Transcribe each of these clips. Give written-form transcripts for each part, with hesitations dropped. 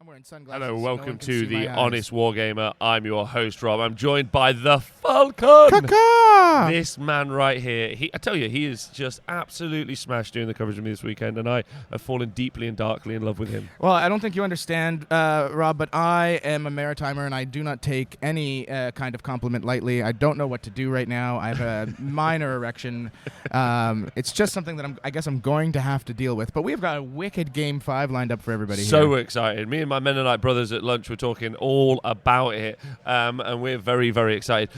I'm wearing sunglasses. Hello, so welcome no one can to see the my eyes. Honest Wargamer. I'm your host, Rob. I'm joined by the Falcon. Caca! This man right here, I tell you, he is just absolutely smashed doing the coverage of me this weekend, and I have fallen deeply and darkly in love with him. Well, I don't think you understand, Rob, but I am a maritimer, and I do not take any kind of compliment lightly. I don't know what to do right now. I have a minor erection. It's just something that I guess I'm going to have to deal with. But we've got a wicked Game 5 lined up for everybody So here. excited. Me and my Mennonite brothers at lunch were talking all about it, and we're very, very excited.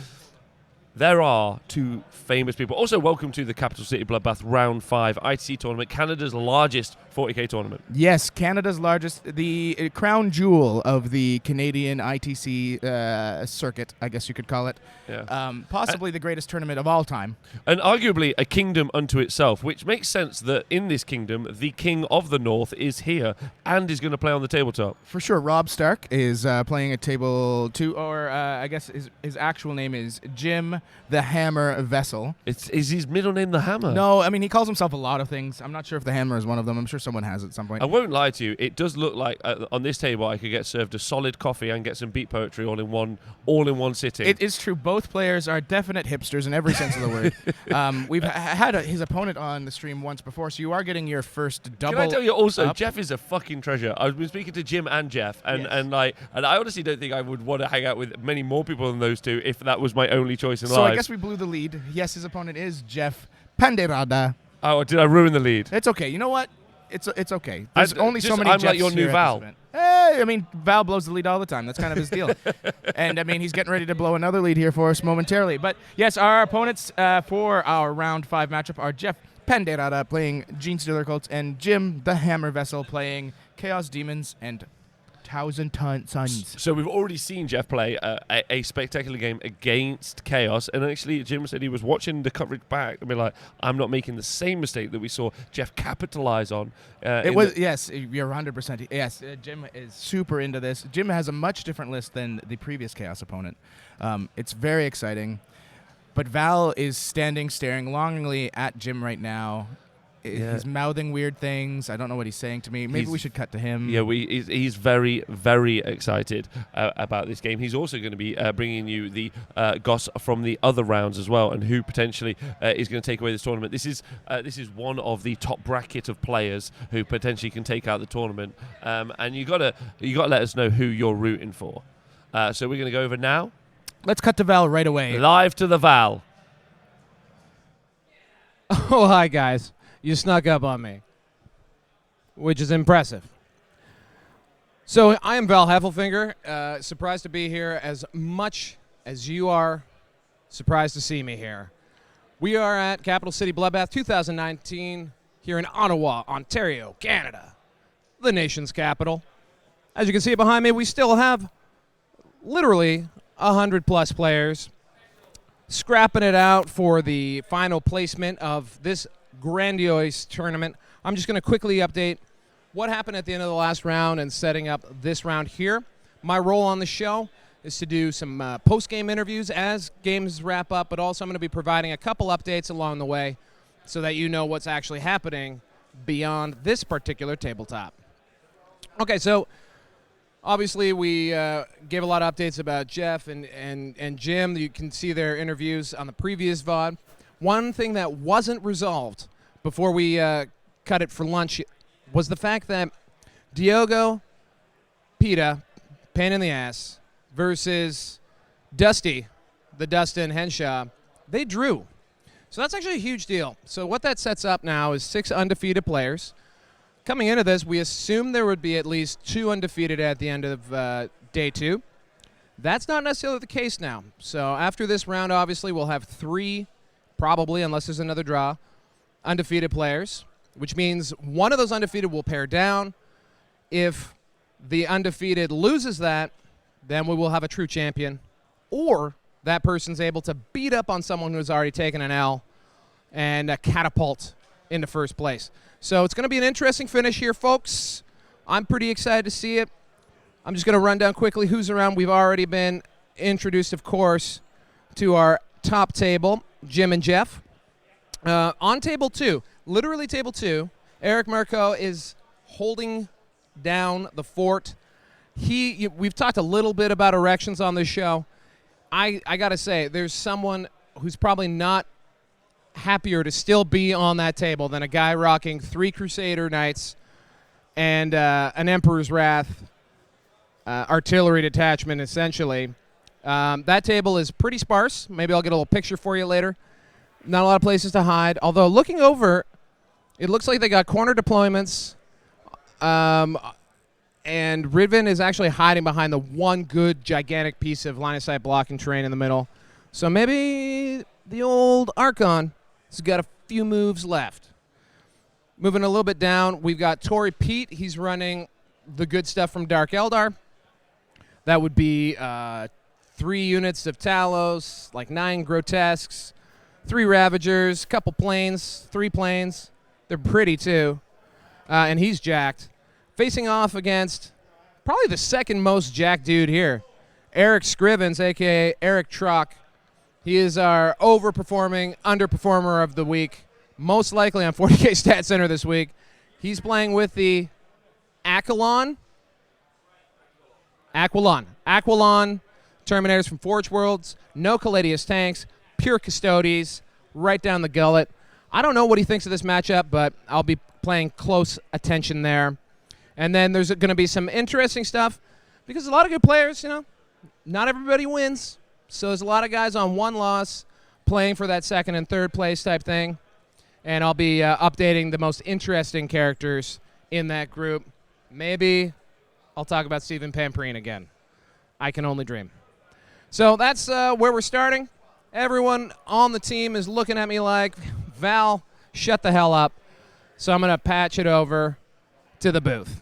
There are two famous people. Also, welcome to the Capital City Bloodbath Round 5 ITC tournament, Canada's largest 40k tournament. Yes, Canada's largest, the crown jewel of the Canadian ITC circuit, I guess you could call it. Yeah. Possibly the greatest tournament of all time. And arguably a kingdom unto itself, which makes sense that in this kingdom, the king of the north is here and is going to play on the tabletop. For sure, Rob Stark is playing at table 2, or I guess his actual name is Jim the Hammer Vessel. Is his middle name the Hammer? No, I mean, he calls himself a lot of things. I'm not sure if the Hammer is one of them. I'm sure someone has at some point. I won't lie to you. It does look like on this table I could get served a solid coffee and get some beat poetry all in one sitting. It is true. Both players are definite hipsters in every sense of the word. We've had his opponent on the stream once before, so you are getting your first double. Can I tell you also, up. Jeff is a fucking treasure. I've been speaking to Jim and Jeff, and I honestly don't think I would want to hang out with many more people than those two if that was my only choice in life. So I guess we blew the lead. Yes, his opponent is Jeff Panderada. Oh, did I ruin the lead? It's okay. You know what? It's okay. There's only so many I'm Jeffs like your here new at Val. this event. Hey, I mean, Val blows the lead all the time. That's kind of his deal. And, I mean, he's getting ready to blow another lead here for us momentarily. But, yes, our opponents for our Round 5 matchup are Jeff Panderada playing Gene Stealer Colts and Jim the Hammer Vessel playing Chaos Demons and Thousand Suns. So we've already seen Jeff play a spectacular game against Chaos, and actually Jim said he was watching the coverage back and be like, I'm not making the same mistake that we saw Jeff capitalize on. Yes, you're 100%. Yes, Jim is super into this. Jim has a much different list than the previous Chaos opponent. It's very exciting. But Val is staring longingly at Jim right now. Yeah. He's mouthing weird things. I don't know what he's saying to me. Maybe we should cut to him. Yeah, he's very, very excited about this game. He's also going to be bringing you the goss from the other rounds as well, and who potentially is going to take away this tournament. This is one of the top bracket of players who potentially can take out the tournament. And you gotta let us know who you're rooting for. So we're going to go over now. Let's cut to Val right away. Live to the Val. Oh, hi, guys. You snuck up on me, which is impressive. So I am Val Heffelfinger, surprised to be here as much as you are surprised to see me here. We are at Capital City Bloodbath 2019 here in Ottawa, Ontario, Canada, the nation's capital. As you can see behind me, we still have literally 100+ players scrapping it out for the final placement of this grandiose tournament. I'm just going to quickly update what happened at the end of the last round and setting up this round here. My role on the show is to do some post-game interviews as games wrap up, but also I'm going to be providing a couple updates along the way so that you know what's actually happening beyond this particular tabletop. Okay, so obviously we gave a lot of updates about Jeff and Jim. You can see their interviews on the previous VOD. One thing that wasn't resolved before we cut it for lunch was the fact that Diogo Pita, pain in the ass, versus Dusty, the Dustin Henshaw, they drew. So that's actually a huge deal. So what that sets up now is 6 undefeated players. Coming into this, we assumed there would be at least 2 undefeated at the end of day 2. That's not necessarily the case now. So after this round, obviously, we'll have 3 probably, unless there's another draw, undefeated players, which means one of those undefeated will pair down. If the undefeated loses that, then we will have a true champion, or that person's able to beat up on someone who's already taken an L and catapult into first place. So it's going to be an interesting finish here, folks. I'm pretty excited to see it. I'm just going to run down quickly who's around. We've already been introduced, of course, to our top table, Jim and Jeff. On table 2, literally table 2, Eric Marco is holding down the fort. we've talked a little bit about erections on this show. I got to say, there's someone who's probably not happier to still be on that table than a guy rocking 3 Crusader Knights and an Emperor's Wrath artillery detachment, essentially. That table is pretty sparse. Maybe I'll get a little picture for you later. Not a lot of places to hide. Although looking over, it looks like they got corner deployments. And Ridvan is actually hiding behind the one good, gigantic piece of line-of-sight blocking terrain in the middle. So maybe the old Archon has got a few moves left. Moving a little bit down, we've got Tory Pete. He's running the good stuff from Dark Eldar. That would be 3 units of Talos, like 9 Grotesques, 3 Ravagers, couple planes, 3 planes. They're pretty, too. And he's jacked. Facing off against probably the second most jacked dude here, Eric Scrivens, a.k.a. Eric Truck. He is our overperforming underperformer of the week, most likely on 40k Stat Center this week. He's playing with the Aquilon Terminators from Forge Worlds, no Caladius tanks, pure Custodes, right down the gullet. I don't know what he thinks of this matchup, but I'll be paying close attention there. And then there's going to be some interesting stuff because a lot of good players, not everybody wins. So there's a lot of guys on 1 loss playing for that second and third place type thing. And I'll be updating the most interesting characters in that group. Maybe I'll talk about Stephen Pamprine again. I can only dream. So that's where we're starting. Everyone on the team is looking at me like, Val, shut the hell up. So I'm going to patch it over to the booth.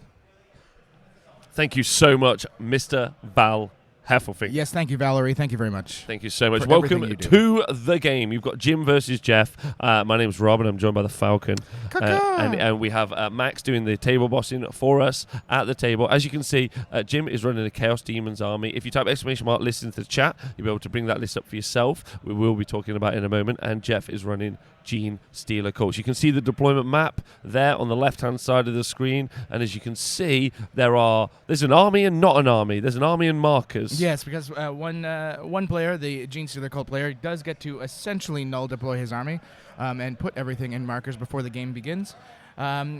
Thank you so much, Mr. Val Heffelfinger. Yes, thank you, Valerie. Thank you very much. Thank you so much. For Welcome everything you to the game. You've got Jim versus Jeff. My name's Rob, and I'm joined by the Falcon. And we have Max doing the table bossing for us at the table. As you can see, Jim is running a Chaos Demons army. If you type ! Listen to the chat, you'll be able to bring that list up for yourself. We will be talking about it in a moment. And Jeff is running Gene Stealer Colts. You can see the deployment map there on the left-hand side of the screen, and as you can see, there's an army and not an army. There's an army and markers. Yes, because one player, the Gene Stealer Cult player, does get to essentially null deploy his army and put everything in markers before the game begins,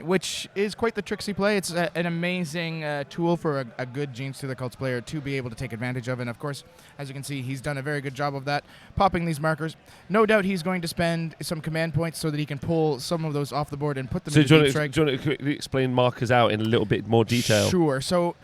which is quite the tricksy play. It's an amazing tool for a good Gene Stealer Cults player to be able to take advantage of, and of course, as you can see, he's done a very good job of that, popping these markers. No doubt he's going to spend some command points so that he can pull some of those off the board and put them into deep strike. Do you want to quickly explain markers out in a little bit more detail? Sure. So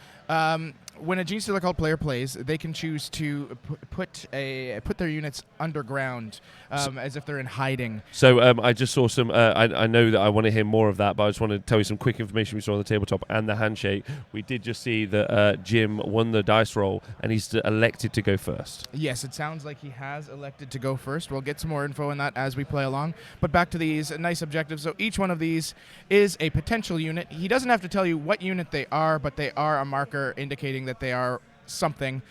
when a Gene Stealer Cult player plays, they can choose to put their units underground as if they're in hiding. So I just saw some. I know that I want to hear more of that, but I just want to tell you some quick information we saw on the tabletop and the handshake. We did just see that Jim won the dice roll, and he's elected to go first. Yes, it sounds like he has elected to go first. We'll get some more info on that as we play along. But back to these nice objectives. So each one of these is a potential unit. He doesn't have to tell you what unit they are, but they are a marker indicating that they are something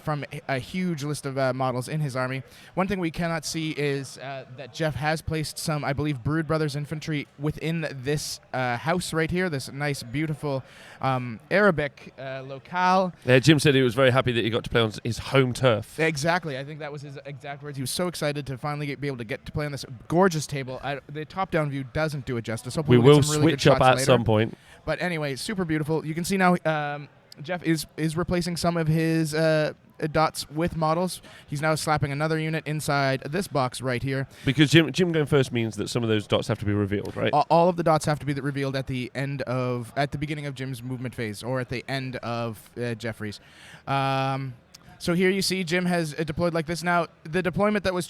from a huge list of models in his army. One thing we cannot see is that Jeff has placed some, I believe, Brood Brothers infantry within this house right here, this nice, beautiful Arabic locale. Jim said he was very happy that he got to play on his home turf. Exactly. I think that was his exact words. He was so excited to finally be able to get to play on this gorgeous table. The top-down view doesn't do it justice. Hopefully we will get some really switch good up shots at later. some point. But anyway, super beautiful. You can see now Jeff is replacing some of his dots with models. He's now slapping another unit inside this box right here. Because Jim going first means that some of those dots have to be revealed, right? All of the dots have to be revealed at the beginning of Jim's movement phase, or at the end of Jeffrey's. So here you see Jim has deployed like this. Now, the deployment that was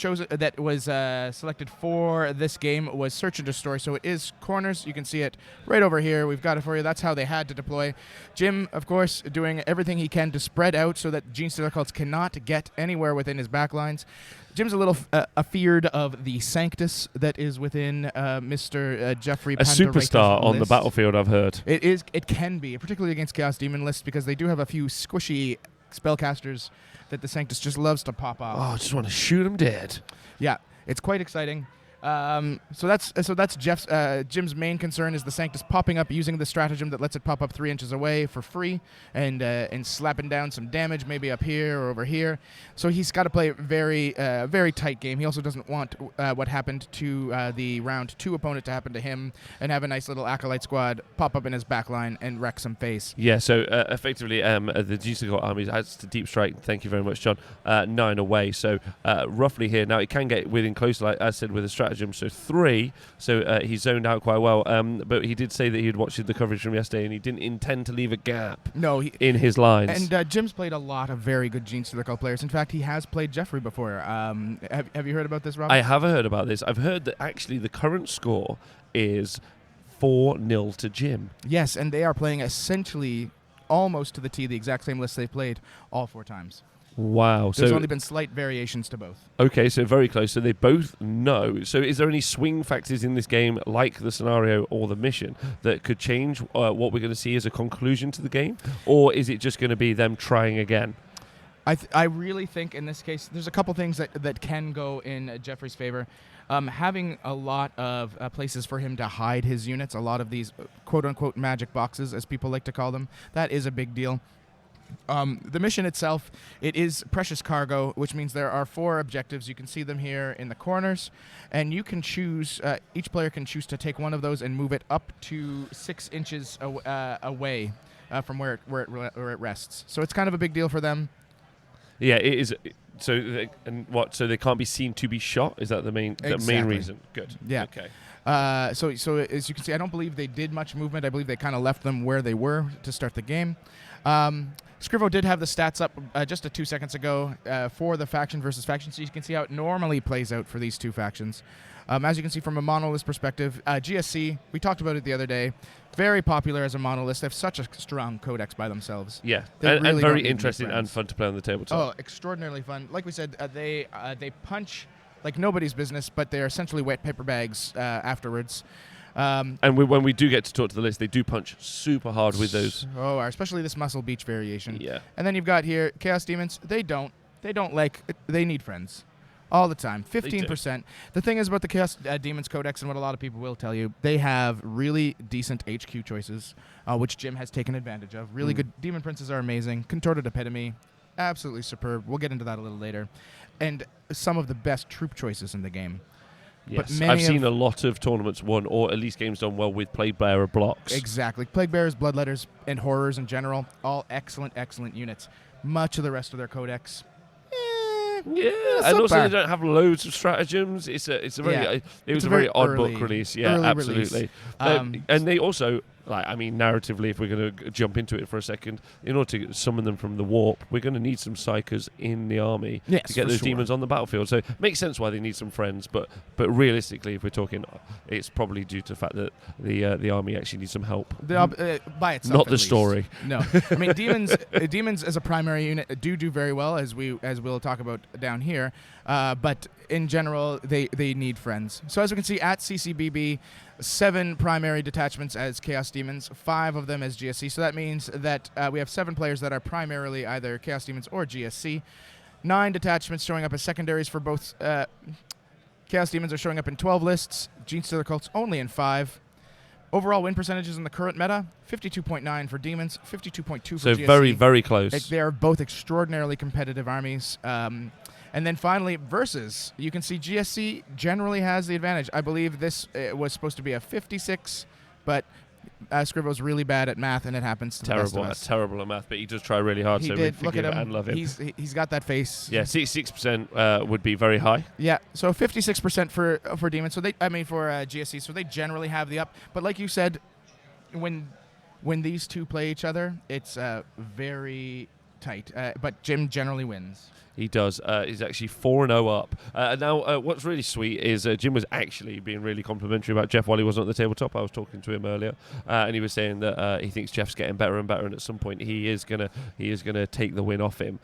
selected for this game was Search and Destroy, so it is corners. You can see it right over here. We've got it for you. That's how they had to deploy. Jim, of course, doing everything he can to spread out so that Gene Stealer Cults cannot get anywhere within his backlines. Jim's a little afeared of the Sanctus that is within Mr. Jeffrey a superstar on list. the battlefield, I've heard. It can be, particularly against Chaos Demon lists, because they do have a few squishy spellcasters that the Sanctus just loves to pop off. Oh, I just want to shoot him dead. Yeah, it's quite exciting. So that's Jim's main concern is the Sanctus popping up using the stratagem that lets it pop up 3 inches away for free and slapping down some damage maybe up here or over here. So he's got to play a very tight game. He also doesn't want what happened to the round 2 opponent to happen to him and have a nice little Acolyte squad pop up in his backline and wreck some face. Yeah, so effectively the G-Score army adds to deep strike. Thank you very much, John. 9 away, so roughly here. Now it can get within close, like I said, with a stratagem. So 3, so he zoned out quite well. But he did say that he had watched the coverage from yesterday and he didn't intend to leave a gap in his lines. And Jim's played a lot of very good Gene Stealer Cult players. In fact, he has played Jeffrey before. Have you heard about this, Rob? I have heard about this. I've heard that actually the current score is 4-0 to Jim. Yes, and they are playing essentially almost to the T, the exact same list they've played all 4 times. Wow. There's only been slight variations to both. Okay, so very close. So they both know. So is there any swing factors in this game, like the scenario or the mission, that could change what we're going to see as a conclusion to the game? Or is it just going to be them trying again? I really think in this case, there's a couple things that can go in Jeffrey's favor. Having a lot of places for him to hide his units, a lot of these quote-unquote magic boxes, as people like to call them, that is a big deal. The mission itself, it is precious cargo, which means there are 4 objectives. You can see them here in the corners, and you can choose, each player can choose to take one of those and move it up to 6 inches away from where it rests. So it's kind of a big deal for them. Yeah, it is. So they can't be seen to be shot? Is that the main reason? Good. Yeah. Okay. So as you can see, I don't believe they did much movement. I believe they kind of left them where they were to start the game. Scrivo did have the stats up just 2 seconds ago for the faction versus faction, so you can see how it normally plays out for these 2 factions. As you can see from a monolith perspective, GSC, we talked about it the other day, very popular as a monolith. They have such a strong codex by themselves. Yeah, and really very interesting and fun to play on the tabletop. Oh, extraordinarily fun. Like we said, they punch like nobody's business, but they're essentially wet paper bags afterwards. And when we do get to talk to the list, they do punch super hard with those. Oh, especially this Muscle Beach variation. Yeah. And then you've got here Chaos Demons. They need friends all the time. 15%. The thing is about the Chaos Demons Codex, and what a lot of people will tell you, they have really decent HQ choices, which Jim has taken advantage of. Really good. Demon Princes are amazing. Contorted Epitome, absolutely superb. We'll get into that a little later. And some of the best troop choices in the game. Yes, I've seen a lot of tournaments won, or at least games done well with Plague Bearer blocks. Exactly. Plague Bearers, Bloodletters, and Horrors in general, all excellent units. Much of the rest of their codex, yeah, and also they don't have loads of stratagems. It was a very odd book release. Yeah, absolutely. And they also, narratively, if we're going to jump into it for a second, in order to summon them from the warp, we're going to need some psychers in the army to get those demons on the battlefield. So it makes sense why they need some friends, but realistically, if we're talking, it's probably due to the fact that the army actually needs some help. By itself, not the story. No, I mean demons as a primary unit do very well, as we'll talk about down here. But in general, they need friends. So as we can see at CCBB, 7 primary detachments as Chaos Demons, 5 of them as GSC. So that means that we have 7 players that are primarily either Chaos Demons or GSC. 9 detachments showing up as secondaries for both. Chaos Demons are showing up in 12 lists. Gene Stealer Cults only in 5. Overall win percentages in the current meta, 52.9 for Demons, 52.2 for GSC. So very, very close. They are both extraordinarily competitive armies. And then finally, versus, you can see GSC generally has the advantage. I believe this was supposed to be a 56, but Scrivo's really bad at math, and it happens to the best of us. Terrible at math, but he does try really hard, so we forgive it and love him. He's got that face. Yeah, 66% would be very high. Yeah, so 56% for Demons. So for GSC, so they generally have the up. But like you said, when these two play each other, it's very tight. But Jim generally wins. He does. He's actually 4-0 up. Now, what's really sweet is Jim was actually being really complimentary about Jeff while he wasn't at the tabletop. I was talking to him earlier, and he was saying that he thinks Jeff's getting better and better, and at some point he is gonna take the win off him,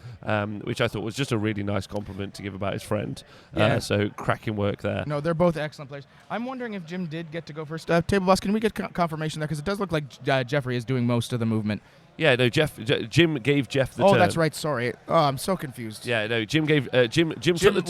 which I thought was just a really nice compliment to give about his friend. Yeah. So cracking work there. No, they're both excellent players. I'm wondering if Jim did get to go first. Table Boss, can we get confirmation there? Because it does look like Jeffrey is doing most of the movement. Yeah, no, Jim gave Jeff the turn. Oh, that's right. Sorry. Oh, I'm so confused. Yeah, no, Jim gave Jim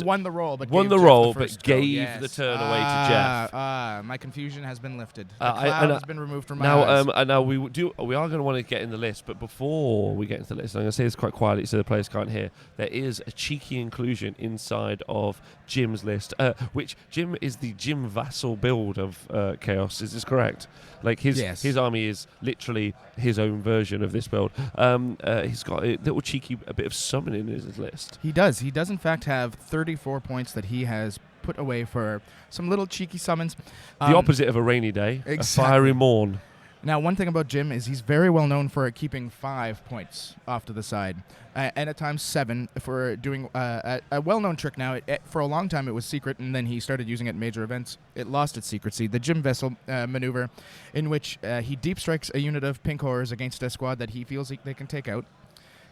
won the role, but won gave the Jeff role, first but gave go. the Yes. turn away to Jeff. My confusion has been lifted. The I- cloud and, has been removed from my eyes. Now we are going to want to get in the list, but before we get into the list, I'm going to say this quite quietly so the players can't hear. There is a cheeky inclusion inside of Jim's list, which Jim is the Jim Vassal build of Chaos. Is this correct? Like his army is literally his own version of this build. He's got a little cheeky a bit of summoning in his list. He does. He does, in fact, have 34 points that he has put away for some little cheeky summons. The opposite of a rainy day, exactly. a fiery morn. Now, one thing about Jim is he's very well known for keeping 5 points off to the side, and at times 7 for doing a well-known trick now. For a long time, it was secret, and then he started using it in major events. It lost its secrecy. The Jim Vessel maneuver, in which he deep strikes a unit of pink horrors against a squad that he feels they can take out.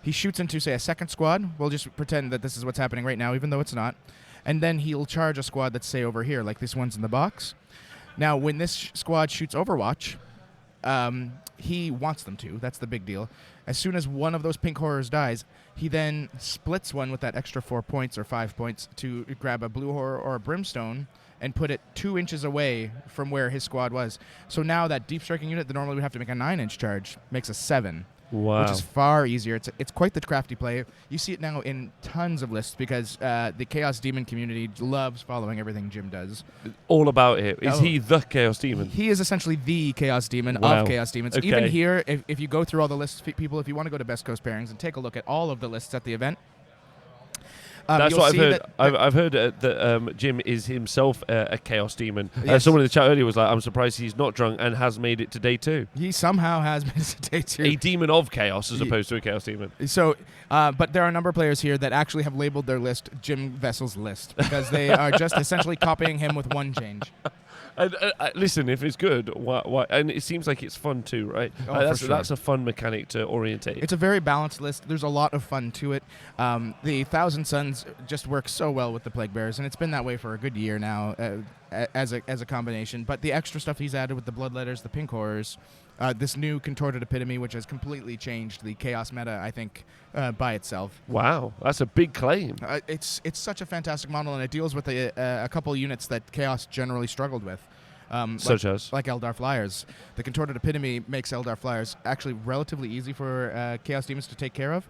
He shoots into, say, a second squad. We'll just pretend that this is what's happening right now, even though it's not. And then he'll charge a squad that's, say, over here, like this one's in the box. Now, when this squad shoots Overwatch, he wants them to. That's the big deal. As soon as one of those pink horrors dies, he then splits one with that extra 4 points or 5 points to grab a blue horror or a brimstone and put it 2 inches away from where his squad was. So now that deep striking unit that normally would have to make a 9-inch charge makes a 7. Wow. Which is far easier. It's quite the crafty play. You see it now in tons of lists because the Chaos Demon community loves following everything Jim does. All about it. Is he the Chaos Demon? He is essentially the Chaos Demon of Chaos Demons. Okay. Even here, if you go through all the lists, people, if you want to go to Best Coast Pairings and take a look at all of the lists at the event, that's what I've heard. That I've heard that Jim is himself a Chaos Demon. Yes. Someone in the chat earlier was like, I'm surprised he's not drunk and has made it to day 2. he somehow has made it to day 2. A demon of chaos as opposed to a Chaos Demon. So, but there are a number of players here that actually have labeled their list Jim Vessel's list because they are just essentially copying him with one change. And, listen, if it's good, why? And it seems like it's fun too, right? Oh, for sure. That's a fun mechanic to orientate. It's a very balanced list. There's a lot of fun to it. The Thousand Suns just works so well with the Plague Bearers, and it's been that way for a good year now as a combination. But the extra stuff he's added with the Bloodletters, the Pink Horrors, this new Contorted Epitome, which has completely changed the Chaos meta, I think, by itself. Wow, that's a big claim. It's such a fantastic model, and it deals with a couple units that Chaos generally struggled with. Such as? Like Eldar Flyers. The Contorted Epitome makes Eldar Flyers actually relatively easy for Chaos Demons to take care of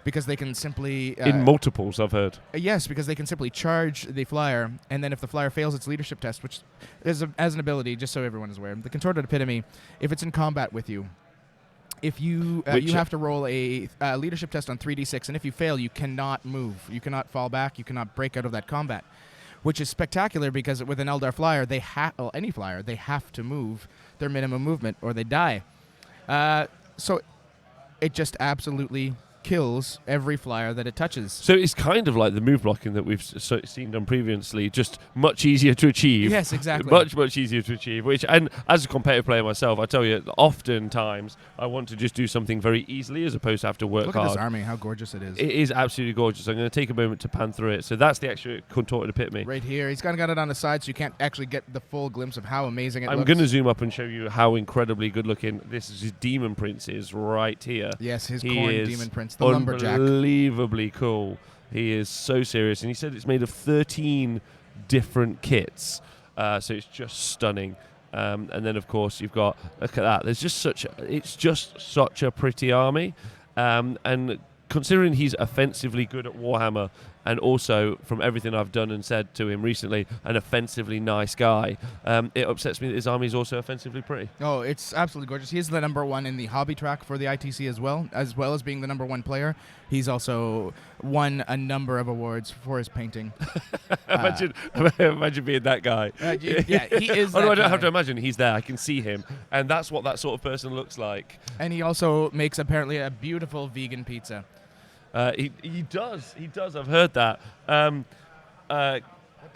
because they can simply... in multiples, I've heard. Yes, because they can simply charge the Flyer, and then if the Flyer fails its leadership test, which is as an ability, just so everyone is aware, the Contorted Epitome, if it's in combat with you, if you you have to roll a leadership test on 3d6, and if you fail, you cannot move. You cannot fall back. You cannot break out of that combat. Which is spectacular because with an Eldar Flyer, any Flyer, they have to move their minimum movement or they die. So it just absolutely kills every Flyer that it touches. So it's kind of like the move blocking that we've seen done previously, just much easier to achieve. Yes, exactly. Much easier to achieve. And as a competitive player myself, I tell you, oftentimes I want to just do something very easily as opposed to have to work hard. Look at this army, how gorgeous it is. It is absolutely gorgeous. I'm going to take a moment to pan through it. So that's the extra Contorted Epitome. Right here. He's kind of got it on the side so you can't actually get the full glimpse of how amazing it looks. I'm going to zoom up and show you how incredibly good looking this is. His Demon Prince is right here. Yes, his He Khorne is Demon Prince, the lumberjack. Unbelievably cool. He is so serious. And he said it's made of 13 different kits. So it's just stunning. And then, of course, you've got, look at that. It's just such a pretty army. And considering he's offensively good at Warhammer, and also from everything I've done and said to him recently, an offensively nice guy, it upsets me that his army is also offensively pretty. Oh, it's absolutely gorgeous. He's the #1 in the hobby track for the ITC as well as being the #1 player. He's also won a number of awards for his painting. Imagine being that guy. Yeah, he is. I that don't have guy. to imagine. He's there. I can see him, and that's what that sort of person looks like. And he also makes apparently a beautiful vegan pizza. He does. I've heard that.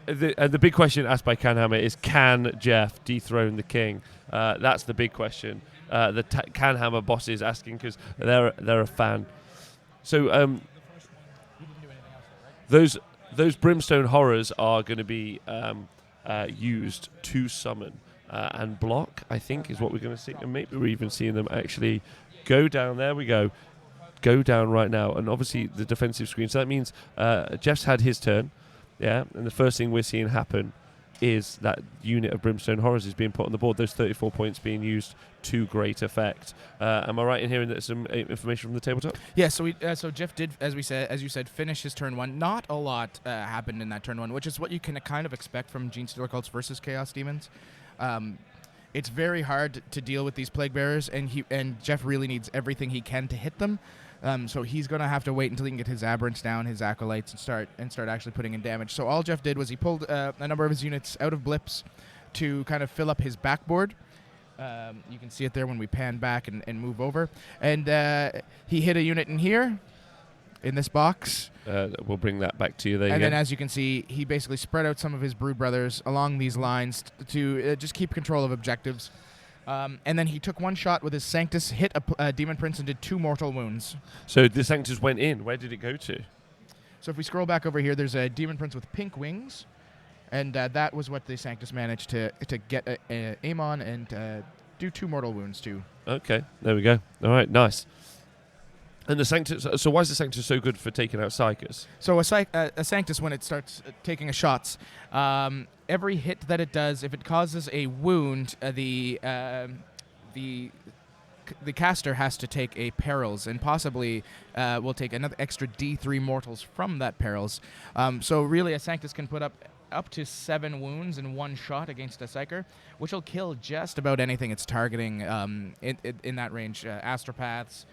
The big question asked by CanHammer is, can Jeff dethrone the king? That's the big question. The CanHammer boss is asking because they're a fan. So those brimstone horrors are going to be used to summon and block, I think, is what we're going to see. And maybe we're even seeing them actually Go down. There we go. Go down right now. And obviously the defensive screen. So that means Jeff's had his turn. Yeah. And the first thing we're seeing happen is that unit of Brimstone Horrors is being put on the board. Those 34 points being used to great effect. Am I right in hearing that some information from the tabletop? Yeah, so Jeff did, as you said, finish his turn 1. Not a lot happened in that turn 1, which is what you can kind of expect from Gene Stealer Cults versus Chaos Demons. It's very hard to deal with these Plague Bearers, and Jeff really needs everything he can to hit them. So he's going to have to wait until he can get his Aberrants down, his Acolytes, and start actually putting in damage. So all Jeff did was he pulled a number of his units out of blips to kind of fill up his backboard. You can see it there when we pan back and move over. And he hit a unit in here, in this box. We'll bring that back to you there. And then, as you can see, he basically spread out some of his Brood Brothers along these lines to just keep control of objectives. And then he took one shot with his Sanctus, hit a Demon Prince, and did 2 mortal wounds. So the Sanctus went in. Where did it go to? So if we scroll back over here, there's a Demon Prince with pink wings. And that was what the Sanctus managed to get aim on and do 2 mortal wounds to. Okay, there we go. All right, nice. And the Sanctus. So why is the Sanctus so good for taking out Psychers? So a Sanctus, when it starts taking a shots, every hit that it does, if it causes a wound, the caster has to take a perils, and possibly will take another extra D3 mortals from that perils. So really, a Sanctus can put up to 7 wounds in one shot against a Psyker, which will kill just about anything it's targeting in that range. Astropaths.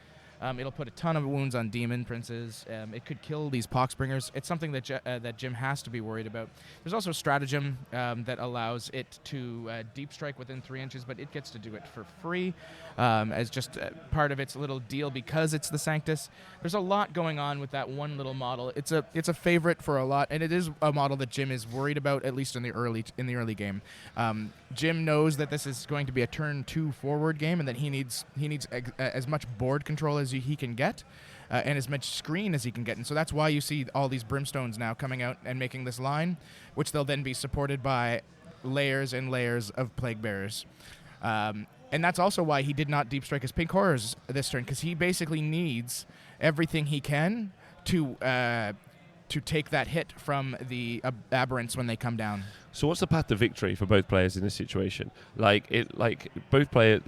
It'll put a ton of wounds on Demon Princes. It could kill these Poxbringers. It's something that Jim has to be worried about. There's also a stratagem that allows it to deep strike within 3 inches, but it gets to do it for free as just part of its little deal because it's the Sanctus. There's a lot going on with that one little model. It's a favorite for a lot, and it is a model that Jim is worried about, at least in the early game. Jim knows that this is going to be a turn 2 forward game, and that he needs as much board control as he can get, and as much screen as he can get. And so that's why you see all these Brimstones now coming out and making this line, which they'll then be supported by layers and layers of Plague Bearers. And that's also why he did not deep strike his Pink Horrors this turn, because he basically needs everything he can to take that hit from the Aberrants when they come down. So what's the path to victory for both players in this situation? Both players,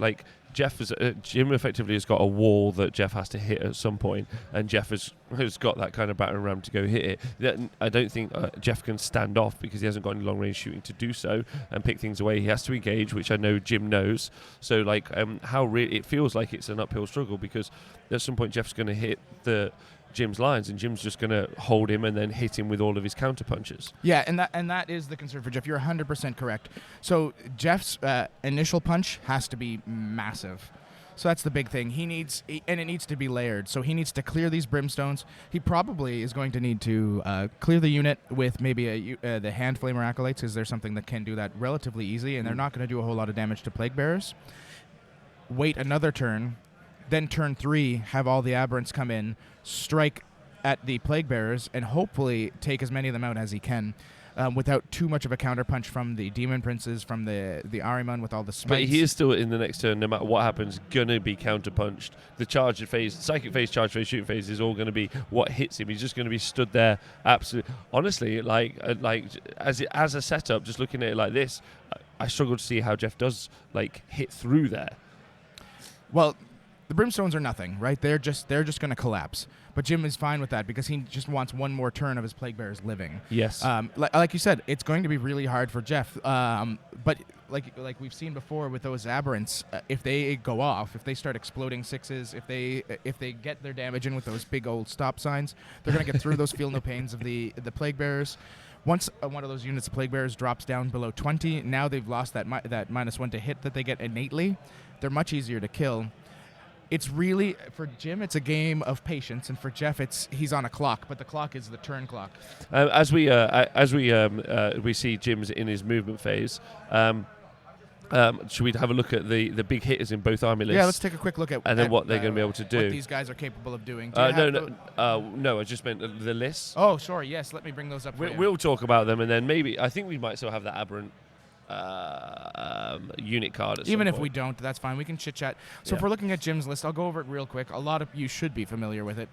Jim effectively has got a wall that Jeff has to hit at some point, and Jeff has got that kind of battering ram to go hit it. I don't think Jeff can stand off because he hasn't got any long range shooting to do so and pick things away. He has to engage, which I know Jim knows. So it feels like it's an uphill struggle, because at some point Jeff's going to hit Jim's lines, and Jim's just going to hold him and then hit him with all of his counter punches. Yeah, and that is the concern for Jeff. You're 100% correct. So Jeff's initial punch has to be massive. So that's the big thing. And it needs to be layered. So he needs to clear these Brimstones. He probably is going to need to clear the unit with maybe the Hand Flamer Acolytes, because there's something that can do that relatively easy, and they're not going to do a whole lot of damage to Plague Bearers. Wait another turn. Then turn 3, have all the Aberrants come in, strike at the Plague Bearers, and hopefully take as many of them out as he can, without too much of a counterpunch from the Demon Princes, from the Ahriman with all the smites. But he is still, in the next turn, no matter what happens, going to be counterpunched. The charge phase, psychic phase, charge phase, shoot phase is all going to be what hits him. He's just going to be stood there absolutely. Honestly, as a setup, just looking at it like this, I struggle to see how Jeff does hit through there. Well, the Brimstones are nothing, right? They're just going to collapse. But Jim is fine with that because he just wants one more turn of his Plague Bearers living. Yes. Like you said, it's going to be really hard for Jeff. But like we've seen before with those Aberrants, if they go off, if they start exploding 6s, if they get their damage in with those big old stop signs, they're going to get through those feel no pains of the Plague Bearers. Once one of those units of Plague Bearers drops down below 20, now they've lost that -1 to hit that they get innately. They're much easier to kill. It's really, for Jim, it's a game of patience, and for Jeff, he's on a clock, but the clock is the turn clock. As we see Jim's in his movement phase, should we have a look at the big hitters in both army lists? Yeah, let's take a quick look at what they're going to be able to do. What these guys are capable of doing. No, I just meant the lists. Oh, sorry, yes, let me bring those up. We'll talk about them, and then maybe I think we might still have that Aberrant unit card at Even some if point. we don't, that's fine. We can chit-chat. So if we're looking at Jim's list, I'll go over it real quick. A lot of you should be familiar with it.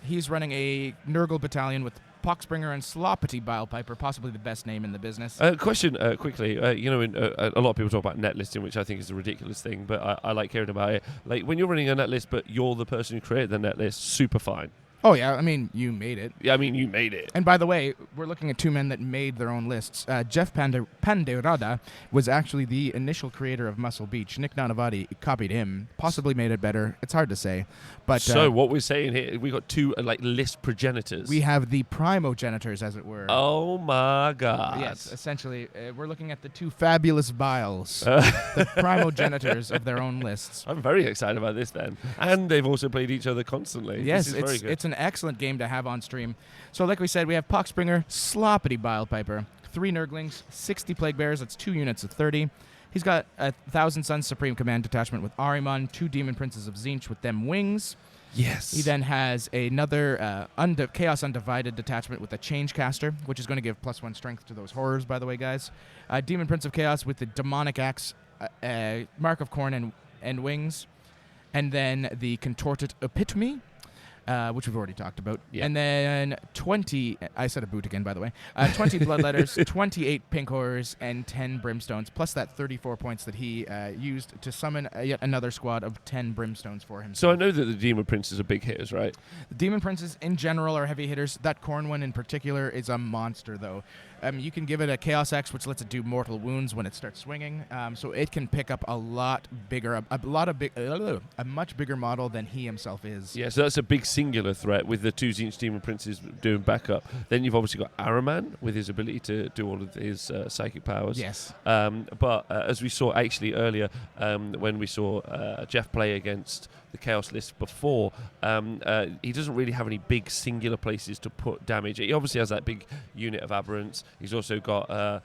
He's running a Nurgle battalion with Poxbringer and Sloppity Bilepiper, possibly the best name in the business. Question quickly. You know, a lot of people talk about net listing, which I think is a ridiculous thing, but I like hearing about it. Like, when you're running a net list, but you're the person who created the net list, super fine. Oh, yeah. I mean, you made it. Yeah, I mean, you made it. And by the way, we're looking at two men that made their own lists. Jeff Panderada was actually the initial creator of Muscle Beach. Nick Nanavati copied him, possibly made it better. It's hard to say. But so what we're saying here, we got two list progenitors. We have the primogenitors, as it were. Oh my God! Yes, essentially, we're looking at the two fabulous Biles, the primogenitors of their own lists. I'm very excited about this then, and they've also played each other constantly. Yes, this is very good. It's an excellent game to have on stream. So, like we said, we have Poxbringer, Sloppity Bilepiper, 3 Nurglings, 60 Plague Bears. That's 2 units of 30. He's got a Thousand Suns Supreme Command detachment with Ahriman, 2 Demon Princes of Tzeentch with them wings. Yes. He then has another Chaos Undivided detachment with a Changecaster, which is going to give +1 strength to those horrors, by the way, guys. Demon Prince of Chaos with the Demonic Axe, Mark of Khorne and wings. And then the Contorted Epitome, which we've already talked about. Yep. And then 20, I said a boot again, by the way, 20 Bloodletters, 28 Pink Horrors, and 10 Brimstones, plus that 34 points that he used to summon yet another squad of 10 Brimstones for him. So I know that the Demon Princes are big hitters, right? The Demon Princes in general are heavy hitters. That Khorne one in particular is a monster, though. You can give it a Chaos X, which lets it do mortal wounds when it starts swinging, so it can pick up a lot bigger, a much bigger model than he himself is. Yeah, so that's a big singular threat with the 2 Tzeentch Demon Princes doing backup. Then you've obviously got Ahriman with his ability to do all of his psychic powers. Yes. But as we saw actually earlier, when we saw Jeff play against the Chaos list before, he doesn't really have any big singular places to put damage. He obviously has that big unit of Aberrants. He's also got not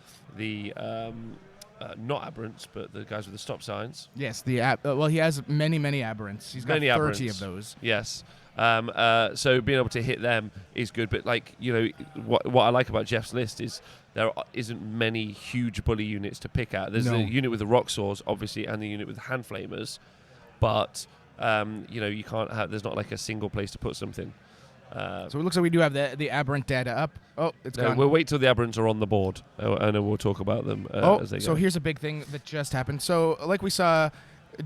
Aberrants, but the guys with the stop signs. Yes, he has many Aberrants. He's got Many 30 Aberrants. of those. Yes. So being able to hit them is good, but what I like about Jeff's list is there isn't many huge bully units to pick at. There's No. the unit with the rock saws, obviously, and the unit with the hand flamers, but you can't have. There's not like a single place to put something. So it looks like we do have the Aberrant data up. Oh, it's gone. We'll wait till the Aberrants are on the board, and then we'll talk about them as they go. So here's a big thing that just happened. So like we saw,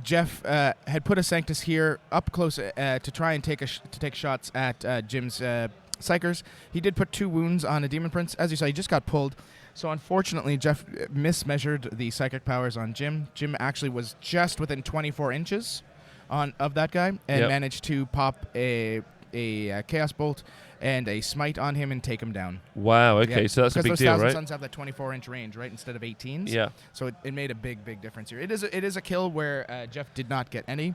Jeff had put a Sanctus here up close to try and take shots at Jim's Psychers. He did put 2 wounds on a Demon Prince. As you saw, he just got pulled. So unfortunately, Jeff mismeasured the psychic powers on Jim. Jim actually was just within 24 inches of that guy and managed to pop a Chaos Bolt and a Smite on him and take him down. Wow, okay, so that's a big deal, right? Because those Thousand Suns have that 24-inch range, right, instead of 18s. Yeah. So it made a big difference here. It is a kill where Jeff did not get any.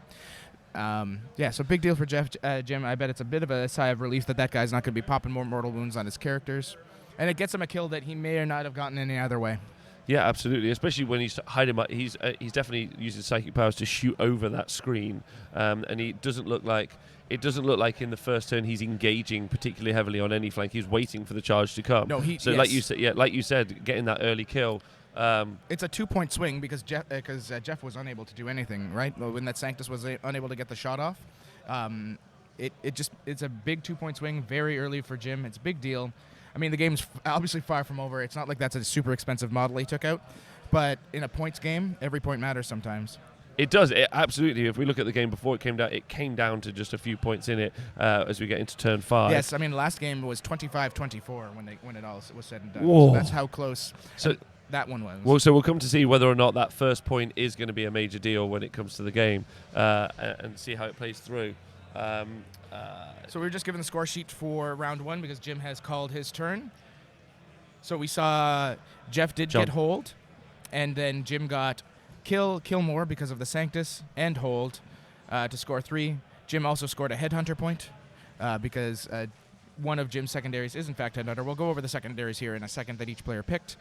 So big deal for Jim. I bet it's a bit of a sigh of relief that guy's not going to be popping more mortal wounds on his characters. And it gets him a kill that he may or not have gotten any other way. Yeah, absolutely. Especially when he's hiding. He's definitely using psychic powers to shoot over that screen, and he doesn't look like. It doesn't look like in the first turn he's engaging particularly heavily on any flank. He's waiting for the charge to come. No, like you said, getting that early kill. It's a 2-point swing because Jeff was unable to do anything, right? When that Sanctus was unable to get the shot off, it's a big 2-point swing very early for Jim. It's a big deal. I mean, the game's obviously far from over. It's not like that's a super expensive model he took out, but in a points game, every point matters sometimes. It does, absolutely. If we look at the game before it came down to just a few points in it as we get into turn 5. Yes, I mean, last game was 25-24 when it all was said and done. Whoa. So that's how close that one was. Well, so we'll come to see whether or not that first point is going to be a major deal when it comes to the game and see how it plays through. So we were just given the score sheet for round 1 because Jim has called his turn. So we saw Jeff did get hold, and then Jim got kill more because of the Sanctus and hold to score 3. Jim also scored a Headhunter point because one of Jim's secondaries is in fact Headhunter. We'll go over the secondaries here in a second that each player picked.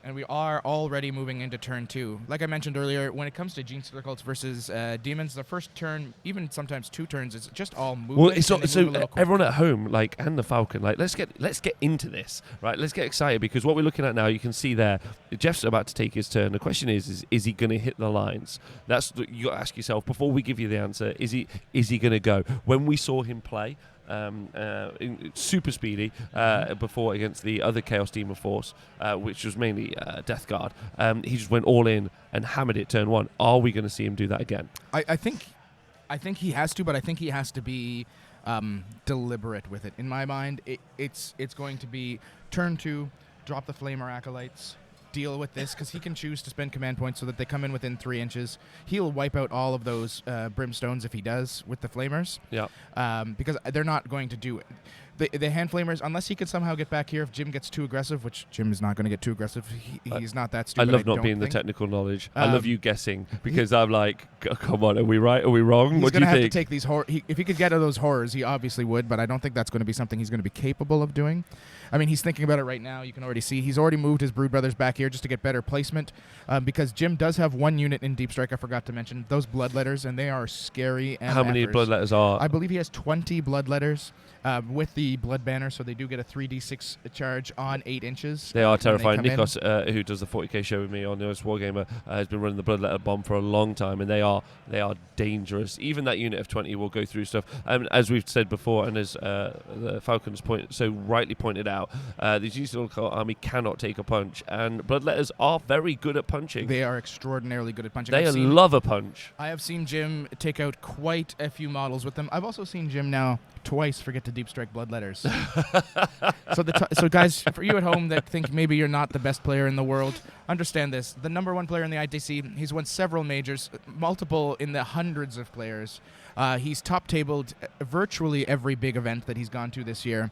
And we are already moving into turn 2. Like I mentioned earlier, when it comes to Gene Stealer cults versus demons, the first turn, even sometimes 2 turns, is just all movement. Well, it's and they so move a little quick. everyone at home, like, and the Falcon, like, let's get into this, right? Let's get excited, because what we're looking at now, you can see there, Jeff's about to take his turn. The question is he going to hit the lines? That's you got to ask yourself before we give you the answer. Is he going to go? When we saw him play, super speedy before against the other Chaos Demon Force, which was mainly Death Guard. He just went all in and hammered it turn 1. Are we going to see him do that again? I think he has to, but I think he has to be deliberate with it. In my mind, it's going to be turn 2, drop the Flamer Acolytes, deal with this, because he can choose to spend command points so that they come in within 3 inches. He'll wipe out all of those brimstones if he does with the flamers. Yeah. Because they're not going to do it. The hand flamers, unless he could somehow get back here, if Jim gets too aggressive, which Jim is not going to get too aggressive. He's not that stupid. I love not being the technical knowledge. I love you guessing, because I'm like, come on, are we right? Are we wrong? What do you think? He's going to have to take these if he could get out of those horrors, he obviously would, but I don't think that's going to be something he's going to be capable of doing. I mean, he's thinking about it right now. You can already see he's already moved his Brood Brothers back here just to get better placement, because Jim does have 1 unit in Deep Strike. I forgot to mention those Bloodletters, and they are scary. How many Bloodletters are? I believe he has 20 Bloodletters with the Blood Banner, so they do get a 3d6 charge on 8 inches. They are terrifying. Nikos, who does the 40k show with me on Honest Wargamer, has been running the Bloodletter bomb for a long time, and they are dangerous. Even that unit of 20 will go through stuff. As we've said before, and as the Falcons so rightly pointed out, the Gene army cannot take a punch, and Bloodletters are very good at punching. They are extraordinarily good at punching. They love a punch. I have seen Jim take out quite a few models with them. I've also seen Jim now twice forget to Deep Strike Bloodletters. So guys, for you at home that think maybe you're not the best player in the world, understand this. The #1 player in the ITC, he's won several majors, multiple in the hundreds of players. He's top-tabled virtually every big event that he's gone to this year.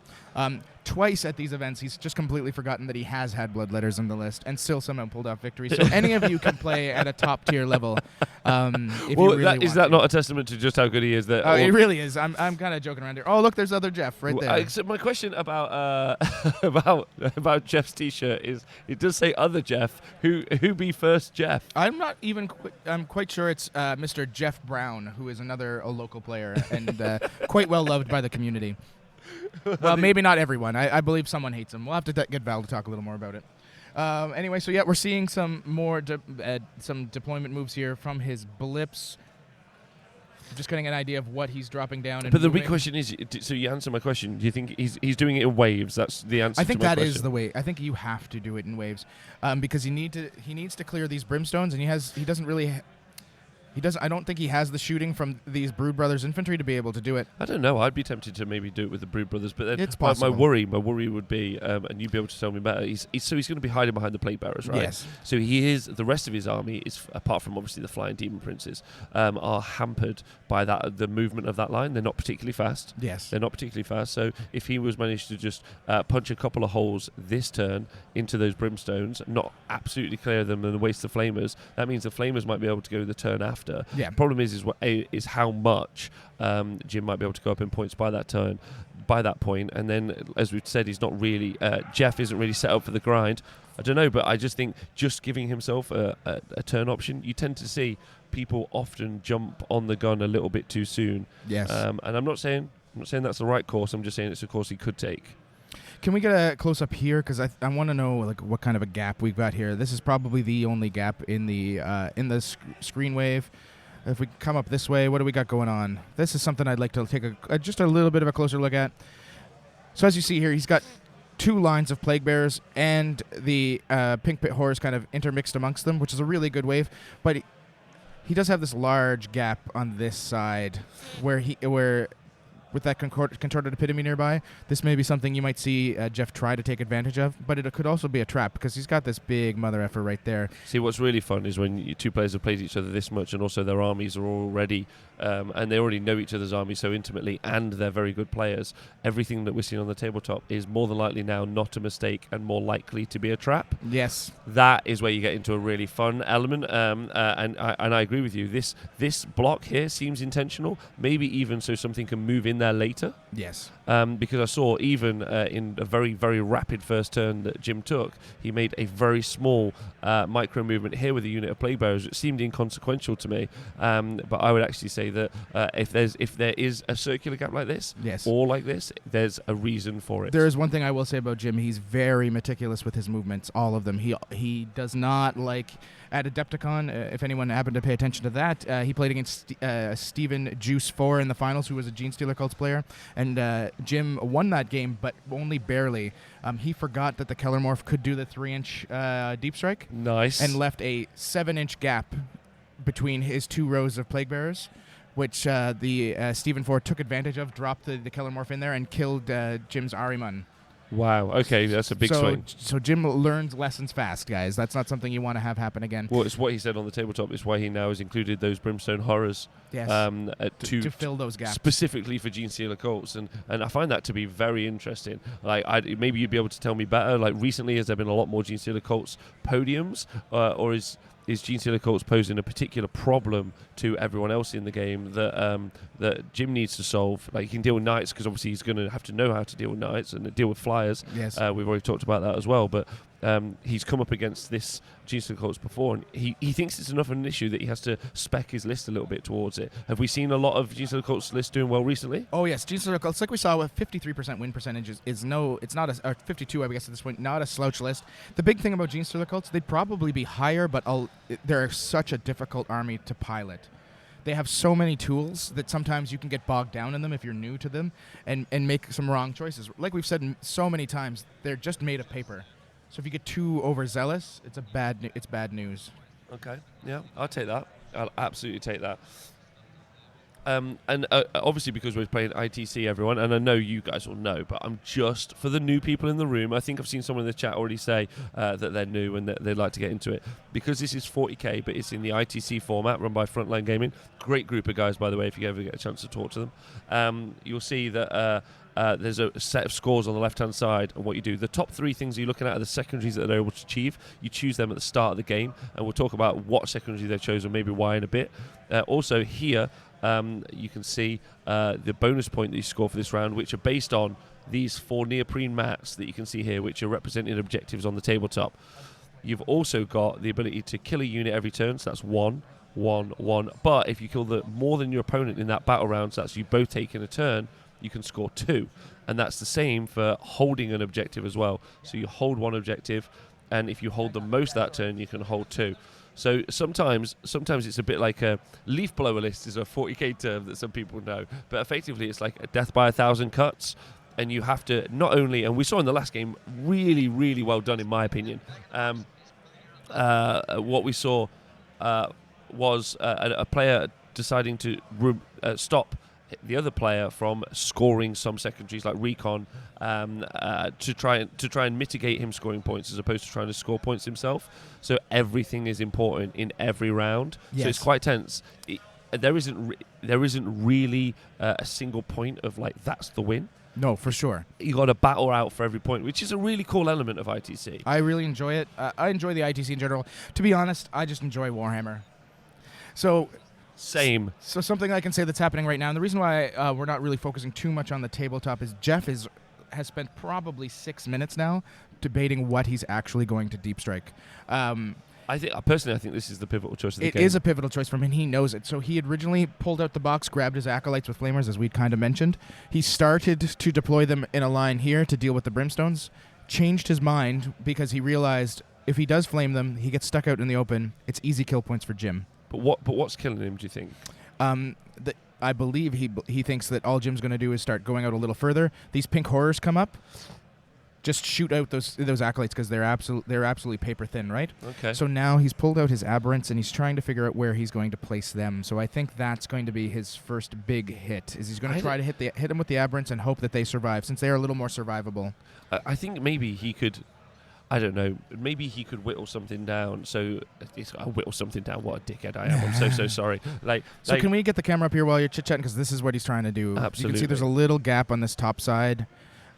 Twice at these events, he's just completely forgotten that he has had Bloodletters on the list and still somehow pulled off victory. So any of you can play at a top-tier level if you really want is that to. not a testament to just how good he is? That it really is. I'm kind of joking around here. Oh, look, there's other Jeff right there. So my question about about Jeff's T-shirt is, it does say other Jeff. Who be first Jeff? I'm not even. I'm quite sure it's Mr. Jeff Brown, who is another local player and quite well loved by the community. Well, maybe not everyone. I believe someone hates him. We'll have to get Val to talk a little more about it. Anyway, so yeah, we're seeing some more some deployment moves here from his blips. Just getting an idea of what he's dropping down. But the big question is, so you answer my question. Do you think he's doing it in waves? That's the answer. I think to my that question. is the way. I think you have to do it in waves, because he needs to clear these brimstones, and he doesn't really. I don't think he has the shooting from these Brood Brothers infantry to be able to do it. I don't know. I'd be tempted to maybe do it with the Brood Brothers, but then it's possible. My worry would be, and you'd be able to tell me better. He's going to be hiding behind the Plague Bearers, right? Yes. So the rest of his army is, apart from obviously the Flying Demon Princes, are hampered by the movement of that line. They're not particularly fast. Yes. They're not particularly fast. So if he was managed to just punch a couple of holes this turn into those brimstones, not absolutely clear them and waste the flamers, that means the flamers might be able to go the turn after. Yeah. Problem is how much Jim might be able to go up in points by that turn, by that point. And then, as we've said, he's not really Jeff isn't really set up for the grind. I don't know, but I just think just giving himself a turn option, you tend to see people often jump on the gun a little bit too soon. Yes. And I'm not saying that's the right course. I'm just saying it's a course he could take. Can we get a close up here? Because I want to know what kind of a gap we've got here. This is probably the only gap in the screen wave. If we come up this way, what do we got going on? This is something I'd like to take just a little bit of a closer look at. So as you see here, he's got 2 lines of Plague Bearers and the Pink Pit Horrors kind of intermixed amongst them, which is a really good wave. But he does have this large gap on this side where with that contorted epitome nearby, this may be something you might see Jeff try to take advantage of, but it could also be a trap because he's got this big mother effer right there. See, what's really fun is when 2 players have played each other this much and also their armies are already and they already know each other's armies so intimately, and they're very good players, everything that we're seeing on the tabletop is more than likely now not a mistake and more likely to be a trap. Yes. That is where you get into a really fun element, and I agree with you. This block here seems intentional, maybe even so something can move in there later. Yes. Because I saw even in a very, very rapid first turn that Jim took, he made a very small micro movement here with a unit of plague bearers. It seemed inconsequential to me, but I would actually say that if there is a circular gap like this, yes, or like this, there's a reason for it. There is one thing I will say about Jim. He's very meticulous with his movements, all of them. He does not like at Adepticon, if anyone happened to pay attention to that, he played against Steven Juice 4 in the finals, who was a Genestealer Cults player, and Jim won that game, but only barely. He forgot that the Kellermorph could do the 3-inch deep strike. Nice. And left a 7-inch gap between his 2 rows of Plague Bearers, which the Steven 4 took advantage of, dropped the Kellermorph in there, and killed Jim's Ariman. Wow, okay, that's a big swing. So Jim learns lessons fast, guys. That's not something you want to have happen again. Well, it's what he said on the tabletop. It's why he now has included those Brimstone Horrors, yes, to fill those gaps. Specifically for Genestealer Cults. And I find that to be very interesting. Like, maybe you'd be able to tell me better. Like, recently, has there been a lot more Genestealer Cults podiums? Or is Genestealer Cults posing a particular problem to everyone else in the game that Jim needs to solve? Like, he can deal with knights because obviously he's going to have to know how to deal with knights and deal with flyers. Yes. We've already talked about that as well. But he's come up against this Genestealer Cults before, and he thinks it's enough of an issue that he has to spec his list a little bit towards it. Have we seen a lot of Genestealer Cults lists doing well recently? Oh yes, Genestealer Cults, like we saw with 53% win percentage it's not or 52, I guess at this point, not a slouch list. The big thing about Genestealer Cults, they'd probably be higher, but they're such a difficult army to pilot. They have so many tools that sometimes you can get bogged down in them if you're new to them and make some wrong choices. Like we've said so many times, they're just made of paper. So if you get too overzealous, it's bad news. Okay, yeah, I'll take that. I'll absolutely take that. And obviously because we're playing ITC, everyone, and I know you guys will know, but I'm just, for the new people in the room, I think I've seen someone in the chat already say that they're new and that they'd like to get into it. Because this is 40k, but it's in the ITC format run by Frontline Gaming. Great group of guys, by the way, if you ever get a chance to talk to them. You'll see that there's a set of scores on the left-hand side, and what you do. The top 3 things you're looking at are the secondaries that they're able to achieve. You choose them at the start of the game, and we'll talk about what secondary they've chosen, maybe why in a bit. Also here, you can see the bonus point that you score for this round, which are based on these 4 neoprene mats that you can see here, which are representing objectives on the tabletop. You've also got the ability to kill a unit every turn, so that's 1, 1, 1. But if you kill more than your opponent in that battle round, so that's you both taking a turn, you can score 2. And that's the same for holding an objective as well. So you hold 1 objective, and if you hold the most that turn, you can hold 2. So sometimes it's a bit like a leaf blower list is a 40k term that some people know, but effectively it's like a death by 1,000 cuts, and you have to not only, and we saw in the last game, really, really well done in my opinion. What we saw was a player deciding to stop the other player from scoring some secondaries like recon to try and mitigate him scoring points as opposed to trying to score points himself. So everything is important in every round. Yes. So it's quite tense. There isn't really a single point of like that's the win. No, for sure. You got to battle out for every point, which is a really cool element of ITC. I really enjoy it. I enjoy the ITC in general. To be honest, I just enjoy Warhammer. So something I can say that's happening right now, and the reason why we're not really focusing too much on the tabletop is Jeff has spent probably 6 minutes now debating what he's actually going to deep strike. I think this is the pivotal choice of the game. It is a pivotal choice for him, and he knows it. So he had originally pulled out the box, grabbed his acolytes with flamers, as we'd kind of mentioned. He started to deploy them in a line here to deal with the brimstones, changed his mind because he realized if he does flame them, he gets stuck out in the open. It's easy kill points for Jim. But what's killing him, do you think? I believe he thinks that all Jim's going to do is start going out a little further. These pink horrors come up. Just shoot out those acolytes because they're absolutely paper thin, right? Okay. So now he's pulled out his aberrants and he's trying to figure out where he's going to place them. So I think that's going to be his first big hit. Is he's going to try to hit him with the aberrants and hope that they survive, since they are a little more survivable. I think maybe he could. I don't know. Maybe he could whittle something down. So I whittle something down. What a dickhead I am. I'm so sorry. So can we get the camera up here while you're chit-chatting? Because this is what he's trying to do. Absolutely. You can see there's a little gap on this top side.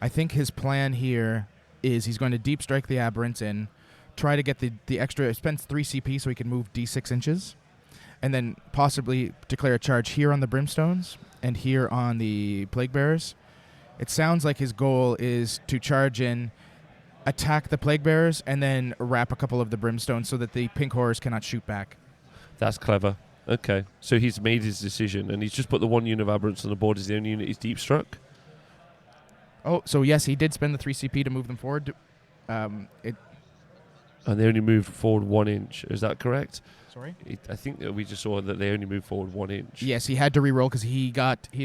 I think his plan here is he's going to deep strike the aberrants in, try to get the extra, spends 3 CP so he can move D6 inches, and then possibly declare a charge here on the brimstones and here on the plague bearers. It sounds like his goal is to charge in, attack the plague bearers, and then wrap a couple of the brimstones so that the pink horrors cannot shoot back. That's clever. Okay, so he's made his decision, and he's just put the 1 unit of aberrants on the board as the only unit he's deep struck. Oh, so yes, he did spend the 3 CP to move them forward. And they only moved forward 1 inch. Is that correct? Sorry? I think that we just saw that they only moved forward 1 inch. Yes, he had to re-roll because he'd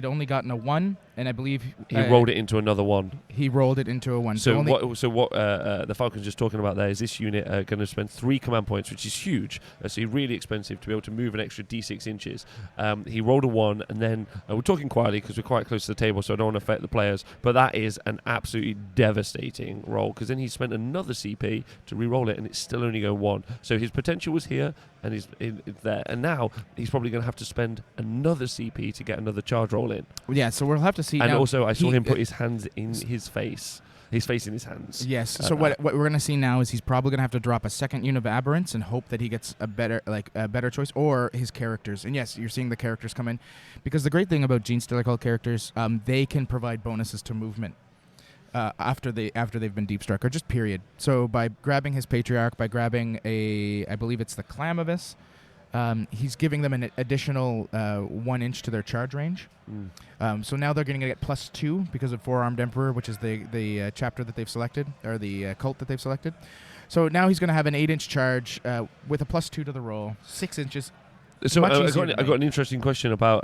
only gotten a 1, and I believe he rolled it into another 1. He rolled it into a 1. So what the Falcon's just talking about there is this unit going to spend 3 command points, which is huge. So really expensive to be able to move an extra D6 inches. He rolled a 1, and then we're talking quietly because we're quite close to the table, so I don't want to affect the players. But that is an absolutely devastating roll because then he spent another CP to re-roll it, and it's still only going 1. So his potential was here, and he's there, and now he's probably going to have to spend another CP to get another charge roll in. Yeah, so we'll have to see. And now, also, I saw him put his hands in his face. His face in his hands. Yes. So what we're going to see now is he's probably going to have to drop a second unit of aberrants and hope that he gets a better choice, or his characters. And yes, you're seeing the characters come in, because the great thing about Gene Stealer Cult characters, they can provide bonuses to movement after they've been deep struck, or just period. So by grabbing his Patriarch, by grabbing I believe it's the Clamavis, he's giving them an additional 1 inch to their charge range. So now they're going to get +2 because of Four-Armed Emperor, which is the chapter that they've selected, or the cult that they've selected. So now he's going to have an 8-inch charge with a +2 to the roll, 6 inches. So I got an interesting question about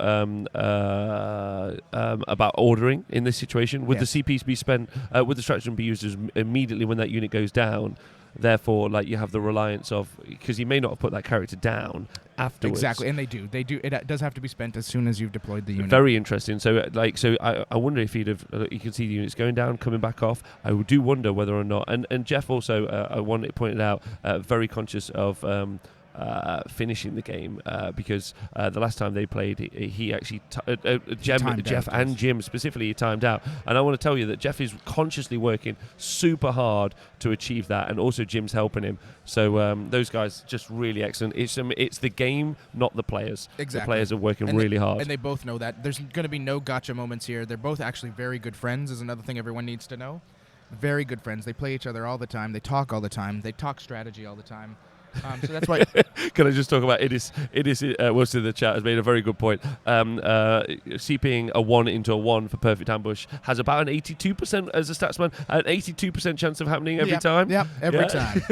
ordering in this situation. Would the CPs be spent? Would the stratagem be used immediately when that unit goes down? Therefore, you have the reliance of, because you may not have put that character down afterwards. Exactly, and they do. It does have to be spent as soon as you've deployed the unit. Very interesting. So, I wonder if he'd have. You can see the units going down, coming back off. I do wonder whether or not. And Jeff also, I wanted pointed out, very conscious of. Finishing the game because the last time they played, he actually Jeff and Jim specifically timed out, and I want to tell you that Jeff is consciously working super hard to achieve that, and also Jim's helping him. So those guys just really excellent. It's the game, not the players. Exactly. The players are working really hard, and they both know that. There's going to be no gotcha moments here. They're both actually very good friends. Is another thing everyone needs to know. Very good friends. They play each other all the time. They talk all the time. They talk strategy all the time. So that's why. Can I just talk about Idis? Most of the chat has made a very good point. CPing a 1 into a 1 for perfect ambush has about an 82% as a statsman, an 82% chance of happening every time. Yeah, every time.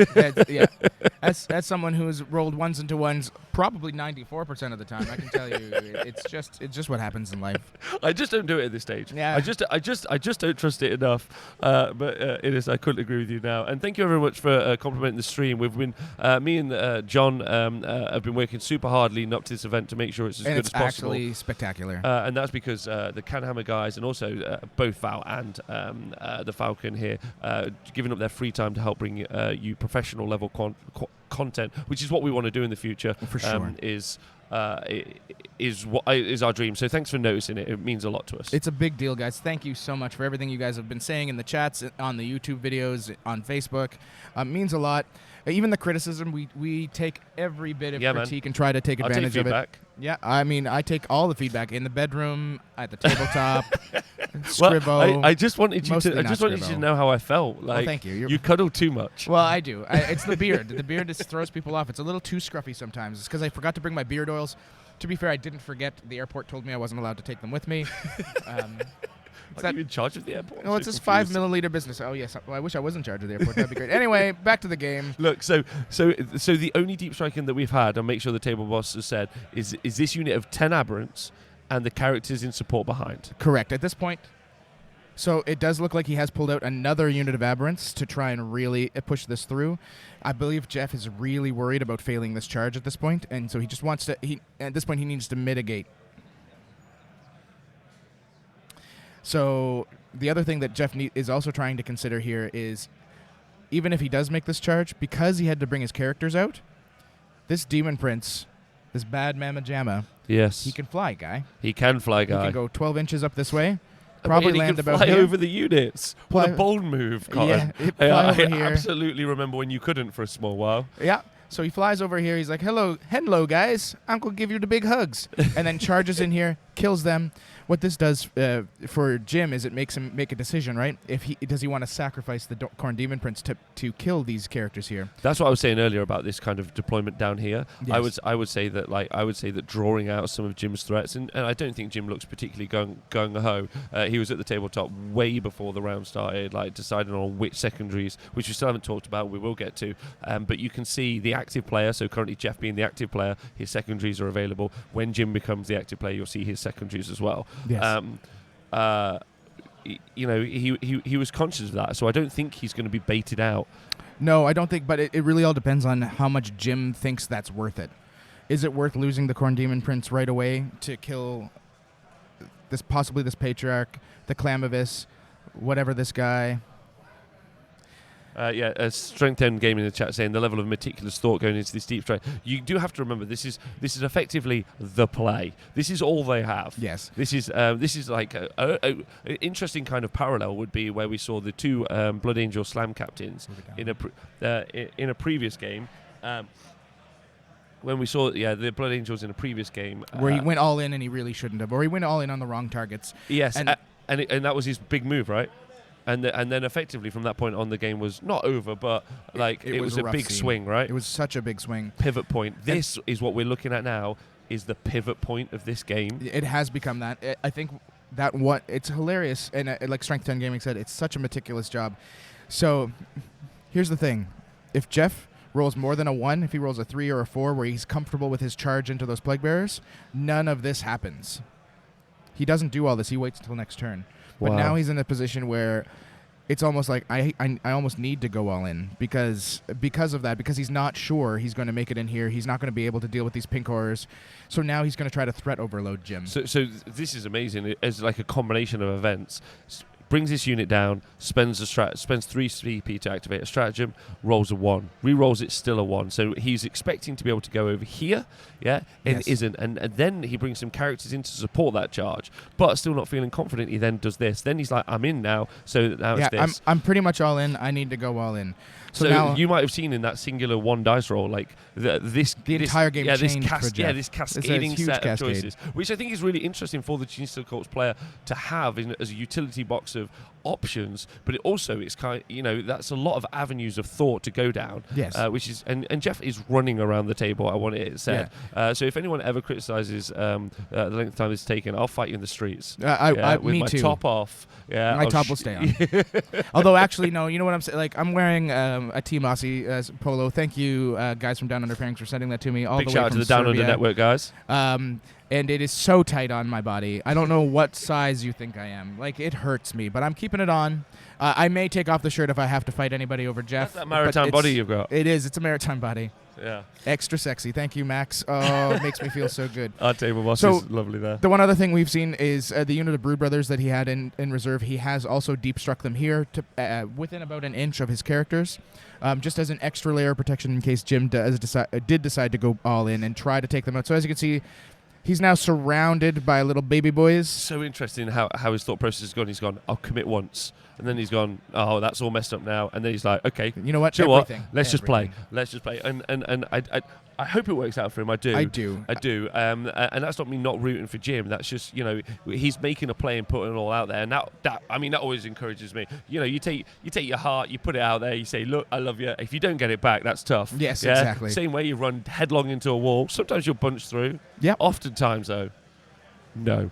As someone who's rolled 1s into 1s, probably 94% of the time, I can tell you, it's just what happens in life. I just don't do it at this stage. Yeah. I just don't trust it enough. But Idis, I couldn't agree with you now. And thank you very much for complimenting the stream. We've been me and John have been working super hard leading up to this event to make sure it's as good as possible. It's actually spectacular. And that's because the CanHammer guys, and also both Val and the Falcon here, giving up their free time to help bring you professional level content, which is what we want to do in the future. For sure. Is our dream. So thanks for noticing it. It means a lot to us. It's a big deal, guys. Thank you so much for everything you guys have been saying in the chats, on the YouTube videos, on Facebook. It means a lot. Even the criticism, we take every bit of critique and try to take advantage of it. Yeah, I mean, I take all the feedback in the bedroom, at the tabletop, Scribbo. Well, I just wanted you to know how I felt. Thank you. You cuddle too much. Well, I do. It's the beard. The beard just throws people off. It's a little too scruffy sometimes. It's because I forgot to bring my beard oils. To be fair, I didn't forget. The airport told me I wasn't allowed to take them with me. Are you in charge of the airport? No, it's this 5 milliliter business. Oh yes, well, I wish I was in charge of the airport. That'd be great. Anyway, back to the game. Look, so the only deep striking that we've had, and make sure the table boss has said, is this unit of 10 aberrants and the characters in support behind. Correct. At this point, so it does look like he has pulled out another unit of aberrants to try and really push this through. I believe Jeff is really worried about failing this charge at this point, and so he just wants to. At this point, he needs to mitigate. So the other thing that Jeff is also trying to consider here is, even if he does make this charge, because he had to bring his characters out, this Demon Prince, this bad Mamma Jamma, Yes. he can fly, guy. He can fly, He guy. can go 12 inches up this way, probably And he land can about fly here. over the units. What a Fly- bold move, Cotton. Yeah, fly over I here. absolutely remember when you couldn't for a small while. Yeah. So he flies over here. He's like, hello, guys. I'm going to give you the big hugs. And then charges in here, kills them. What this does for Jim is it makes him make a decision, right? Does he want to sacrifice the Khorne Demon Prince to kill these characters here? That's what I was saying earlier about this kind of deployment down here. Yes. I would say that drawing out some of Jim's threats, and I don't think Jim looks particularly gung ho. He was at the tabletop way before the round started, like deciding on which secondaries, which we still haven't talked about. We will get to, but you can see the active player. So currently Jeff being the active player, his secondaries are available. When Jim becomes the active player, you'll see his secondaries as well. Yes. He was conscious of that, so I don't think he's going to be baited out. No, I don't think, but it really all depends on how much Jim thinks that's worth it. Is it worth losing the Khorne Demon Prince right away to kill possibly this Patriarch, the Clamavis, whatever this guy? Strength 10 Game in the chat saying the level of meticulous thought going into this deep strike. You do have to remember this is effectively the play. This is all they have. Yes. This is like a interesting kind of parallel would be where we saw the two Blood Angel Slam captains in a previous game. When we saw the Blood Angels in a previous game, where he went all in and he really shouldn't have, or he went all in on the wrong targets. Yes, and that was his big move, right? And then effectively from that point on, the game was not over, but it was a big swing, right? It was such a big swing. Pivot point. This is what we're looking at now, is the pivot point of this game. It has become that. I think it's hilarious, and like Strength 10 Gaming said, it's such a meticulous job. So here's the thing. If Jeff rolls more than a 1, if he rolls a 3 or a 4 where he's comfortable with his charge into those Plague Bearers, none of this happens. He doesn't do all this. He waits until next turn. But now he's in a position where it's almost like I almost need to go all in because of that, because he's not sure he's going to make it in here. He's not going to be able to deal with these pink horrors. So now he's going to try to threat overload Jim. So this is amazing. It's like a combination of events. Brings this unit down, spends 3 CP to activate a stratagem, rolls a 1, re-rolls it, still a 1. So he's expecting to be able to go over here, and isn't. And then he brings some characters in to support that charge, but still not feeling confident. He then does this. Then he's like, I'm in now, so now it's this. I'm pretty much all in. I need to go all in. So now you might have seen in that singular 1 dice roll, like the entire game changed for Jeff. this cascading It's a huge set cascade. of choices, which I think is really interesting for the Genius of the Corpse player to have as a utility box of options. But it's kind of, that's a lot of avenues of thought to go down. Yes. Which is and Jeff is running around the table. I want it said. Yeah. So if anyone ever criticizes the length of time it's taken, I'll fight you in the streets. With me my too. Top off. Yeah, my top will stay on. Although actually, no, you know what I'm saying? Like I'm wearing a Team Aussie polo. Thank you, guys from Down Under Pairings, for sending that to me. Big the way shout out from to the Down Serbia. Under Network guys. And it is so tight on my body. I don't know what size you think I am. Like, it hurts me, but I'm keeping it on. I may take off the shirt if I have to fight anybody over Jeff. That's that maritime body you've got. It is. It's a maritime body. Yeah. Extra sexy. Thank you, Max. Oh, it makes me feel so good. Our table boss is lovely there. The one other thing we've seen is the unit of Brood Brothers that he had in reserve. He has also deep struck them here to within about an inch of his characters, just as an extra layer of protection in case Jim did decide to go all in and try to take them out. So as you can see, he's now surrounded by little baby boys. So interesting how his thought process has gone. He's gone, I'll commit once. And then he's gone, oh, that's all messed up now. And then he's like, okay, you know what? Let's just play. And I hope it works out for him. I do. And that's not me not rooting for Jim. That's just, he's making a play and putting it all out there. And that always encourages me. You take your heart, you put it out there, you say, look, I love you. If you don't get it back, that's tough. Yes, exactly. Same way you run headlong into a wall. Sometimes you'll punch through. Yeah. Oftentimes, though, no.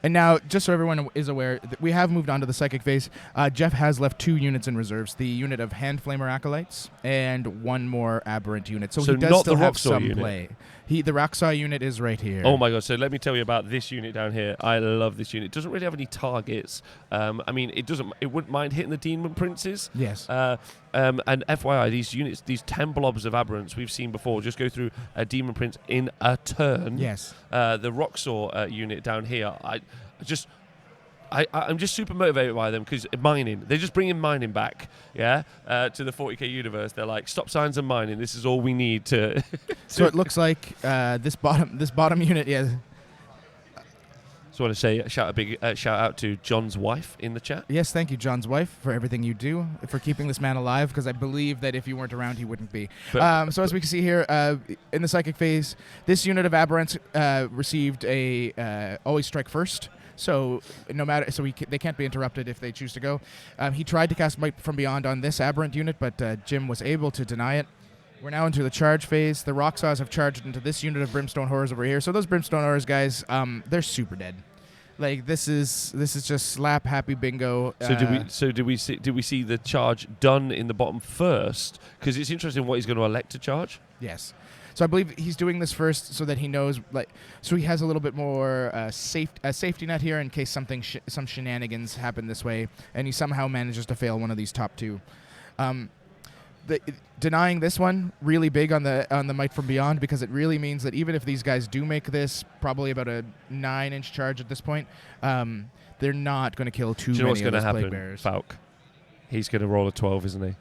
And now, just so everyone is aware, we have moved on to the Psychic phase. Jeff has left 2 units in reserves, the unit of Hand Flamer Acolytes and 1 more Aberrant unit. So he does not still the have Rocksaw some unit. play. The Rocksaw unit is right here. Oh my god, so let me tell you about this unit down here. I love this unit. It doesn't really have any targets. It wouldn't mind hitting the Demon Princes. Yes. And FYI, these units, these 10 blobs of Aberrants we've seen before, just go through a Demon Prince in a turn. Yes. The Rocksaw unit down here, I'm just super motivated by them because mining. They're just bringing mining back, to the 40k universe. They're like, stop signs and mining. This is all we need to. So it looks like this bottom unit, yeah. So I want to say shout out to John's wife in the chat. Yes, thank you, John's wife, for everything you do, for keeping this man alive, because I believe that if you weren't around, he wouldn't be. So as we can see here, in the psychic phase, this unit of aberrants received a always strike first. So no matter, they can't be interrupted if they choose to go. He tried to cast Might from Beyond on this aberrant unit, but Jim was able to deny it. We're now into the charge phase. The Rock Saws have charged into this unit of Brimstone Horrors over here. So those Brimstone Horrors guys, they're super dead. Like this is just slap happy bingo. So did we see the charge done in the bottom first? Because it's interesting what he's going to elect to charge. Yes. So I believe he's doing this first so that he knows, so he has a little bit more safety net here in case some shenanigans happen this way, and he somehow manages to fail one of these top two. Denying this one really big on the Might from Beyond, because it really means that even if these guys do make this probably about a 9-inch charge at this point, they're not going to kill too many of those Plague Bearers. Falk? He's going to roll a 12, isn't he?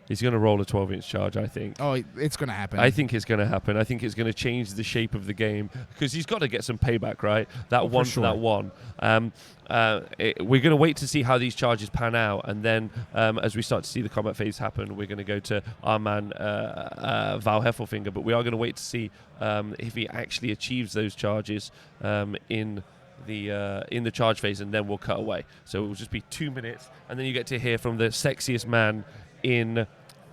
He's going to roll a 12-inch charge, I think. Oh, it's going to happen. I think it's going to happen. I think it's going to change the shape of the game because he's got to get some payback, right? That one for that one. We're going to wait to see how these charges pan out, and then as we start to see the combat phase happen, we're going to go to our man Val Heffelfinger. But we are going to wait to see if he actually achieves those charges in the charge phase, and then we'll cut away. So it will just be 2 minutes, and then you get to hear from the sexiest man in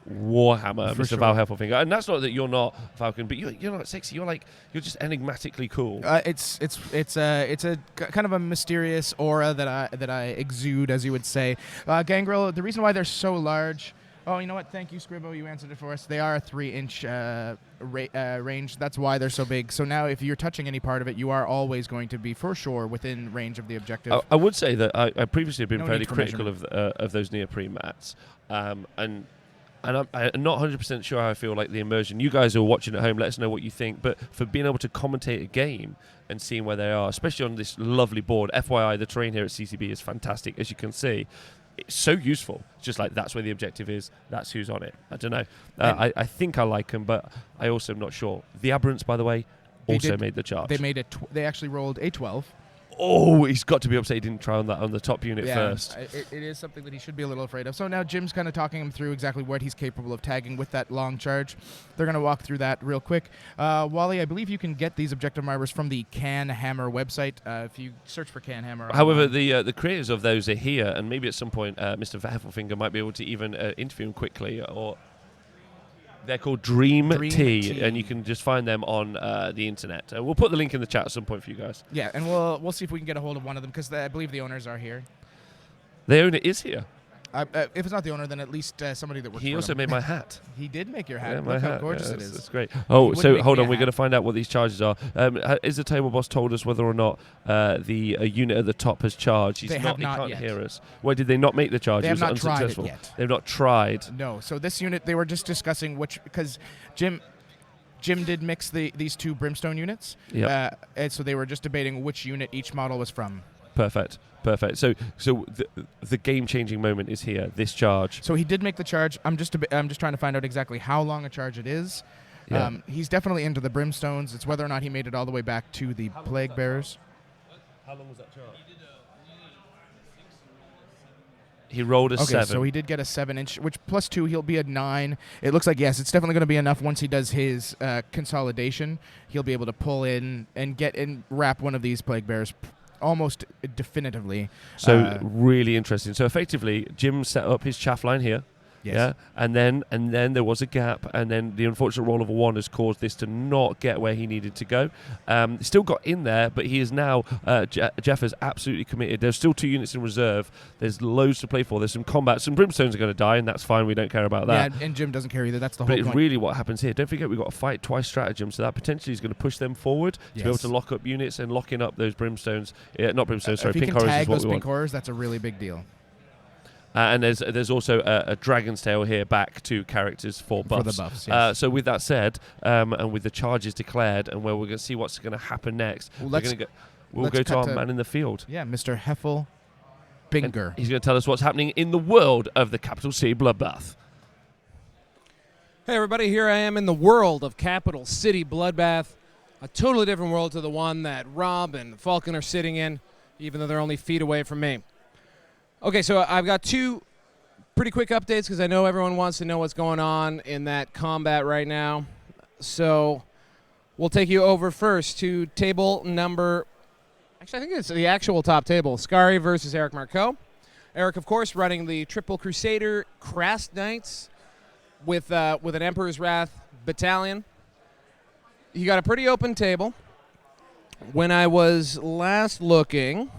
Warhammer, For Mr. sure. Val Heffelfinger. And that's not that you're not Falcon, but you're not sexy. You're just enigmatically cool. It's a kind of a mysterious aura that I exude, as you would say. Gangrel, the reason why they're so large. Oh, you know what? Thank you, Scribbo. You answered it for us. They are a 3-inch range. That's why they're so big. So now if you're touching any part of it, you are always going to be, for sure, within range of the objective. I would say that I previously have been No fairly need for critical of those neoprene mats. And I'm not 100% sure how I feel like the immersion. You guys who are watching at home, let us know what you think. But for being able to commentate a game and seeing where they are, especially on this lovely board, FYI, the terrain here at CCB is fantastic, as you can see. It's so useful. It's just like that's where the objective is. That's who's on it. I don't know. I think I like them, but I also am not sure. The Aberrants, by the way, also made the charge. They actually rolled a 12. Oh, he's got to be upset he didn't try on that on the top unit first. It is something that he should be a little afraid of. So now Jim's kind of talking him through exactly what he's capable of tagging with that long charge. They're going to walk through that real quick. Wally, I believe you can get these objective markers from the CanHammer website if you search for CanHammer. However, the creators of those are here, and maybe at some point Mr. Heffelfinger might be able to even interview him quickly. Or they're called DreamTee, and you can just find them on the internet. We'll put the link in the chat at some point for you guys. Yeah, and we'll see if we can get a hold of one of them, because I believe the owners are here. The owner is here. If it's not the owner, then at least somebody that works for him. He also made my hat. He did make your hat. Yeah, my Look hat. how gorgeous it That's is. great. Oh, so hold on. a We're hat. going to find out what these charges are. Is the table boss told us whether or not the unit at the top has charged? They have not he can't yet. hear us. Why did they not make the charge? They have Was it not tried it unsuccessful? yet. They've not tried. No. So this unit, they were just discussing which, because Jim did mix these two Brimstone units. Yeah. And so they were just debating which unit each model was from. Perfect. So the game-changing moment is here. This charge. So he did make the charge. I'm just trying to find out exactly how long a charge it is. Yeah. He's definitely into the Brimstones. It's whether or not he made it all the way back to the Plague Bearers. How long was that charge? He rolled a 7. So he did get a 7-inch, which plus 2, he'll be a 9. It looks like, yes, it's definitely going to be enough once he does his consolidation. He'll be able to pull in and wrap one of these Plague Bearers almost definitively. So really interesting. So effectively, Jim set up his chaff line here. Yes. Yeah, and then there was a gap, and then the unfortunate roll of a 1 has caused this to not get where he needed to go. Still got in there, but he is now Jeff is absolutely committed. There's still 2 units in reserve. There's loads to play for. There's some combat. Some Brimstones are going to die, and that's fine. We don't care about that. Yeah, and Jim doesn't care either. That's the But whole it's point. really what happens here. Don't forget, we've got a fight twice stratagem, so that potentially is going to push them forward to be able Yes. to lock up units and locking up those Brimstones. Not Brimstones, sorry, if he Pink can Horrors tag is what those we Pink want. Horrors, that's a really big deal. And there's also a Dragon's Tail here back to characters for buffs. For the buffs, yes. So with that said, and with the charges declared, and where we're going to see what's going to happen next, Well, we'll let's go to cut our to- man in the field. Yeah, Mr. Heffel Binger. He's going to tell us what's happening in the world of the Capital C Bloodbath. Hey everybody, here I am in the world of Capital City Bloodbath, a totally different world to the one that Rob and Falcon are sitting in, even though they're only feet away from me. Okay, so I've got two pretty quick updates because I know everyone wants to know what's going on in that combat right now. So we'll take you over first to table number, actually I think it's the actual top table, Scary versus Eric Marcoux. Eric, of course, running the Triple Crusader Crast Knights with an Emperor's Wrath battalion. He got a pretty open table. When I was last looking,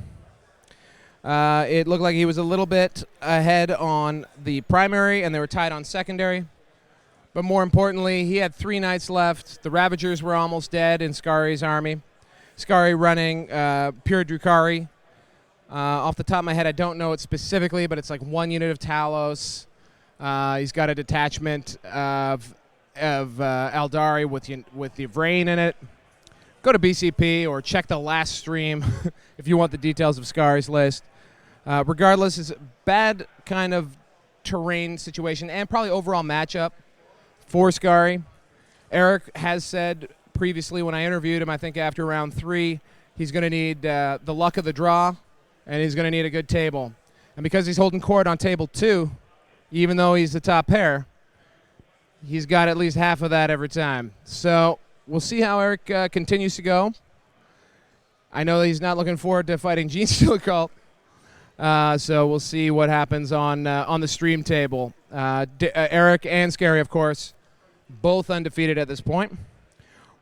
it looked like he was a little bit ahead on the primary, and they were tied on secondary. But more importantly, he had 3 knights left. The Ravagers were almost dead in Skari's army. Skari running pure Drukhari. Off the top of my head, I don't know it specifically, but it's like 1 unit of Talos. He's got a detachment of Eldari with the Vrain in it. Go to BCP or check the last stream if you want the details of Skari's list. Regardless, it's a bad kind of terrain situation and probably overall matchup for Skari. Eric has said previously when I interviewed him, I think after round 3, he's going to need the luck of the draw, and he's going to need a good table. And because he's holding court on table 2, even though he's the top pair, he's got at least half of that every time. So we'll see how Eric continues to go. I know that he's not looking forward to fighting Gene Stealer Cult. So we'll see what happens on the stream table. Eric and Scary, of course, both undefeated at this point.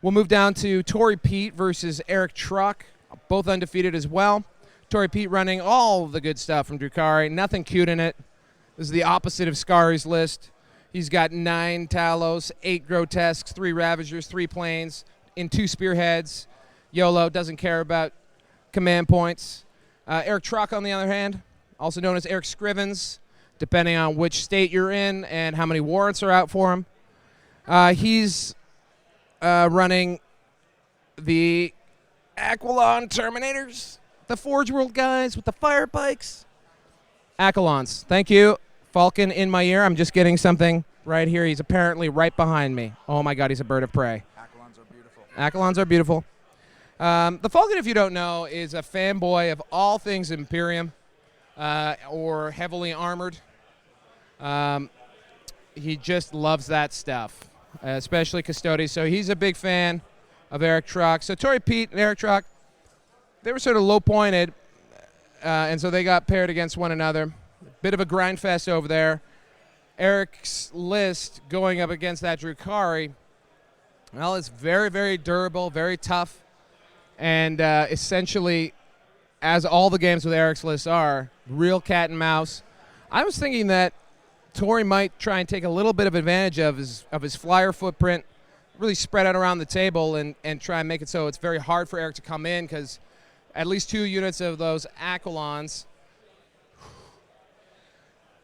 We'll move down to Tory Pete versus Eric Truck, both undefeated as well. Tory Pete running all the good stuff from Drukhari, nothing cute in it. This is the opposite of Skari's list. He's got 9 Talos, 8 Grotesques, 3 Ravagers, 3 Planes, in 2 Spearheads. YOLO, doesn't care about command points. Eric Truck, on the other hand, also known as Eric Scrivens, depending on which state you're in and how many warrants are out for him. He's running the Aquilon Terminators, the Forge World guys with the fire bikes. Aquilons, thank you. Falcon in my ear. I'm just getting something right here. He's apparently right behind me. Oh my God, he's a bird of prey. Aquilons are beautiful. Aquilons are beautiful. The Falcon, if you don't know, is a fanboy of all things Imperium or heavily armored. He just loves that stuff, especially Custodes. So he's a big fan of Eric Truck. So Tory Pete and Eric Truck, they were sort of low-pointed, and so they got paired against one another. Bit of a grind fest over there. Eric's list going up against that Drukhari, well, it's very, very durable, very tough, and essentially, as all the games with Eric's list are, real cat and mouse. I was thinking that Tory might try and take a little bit of advantage of his flyer footprint, really spread out around the table and try and make it so it's very hard for Eric to come in, because at least 2 units of those Aquilons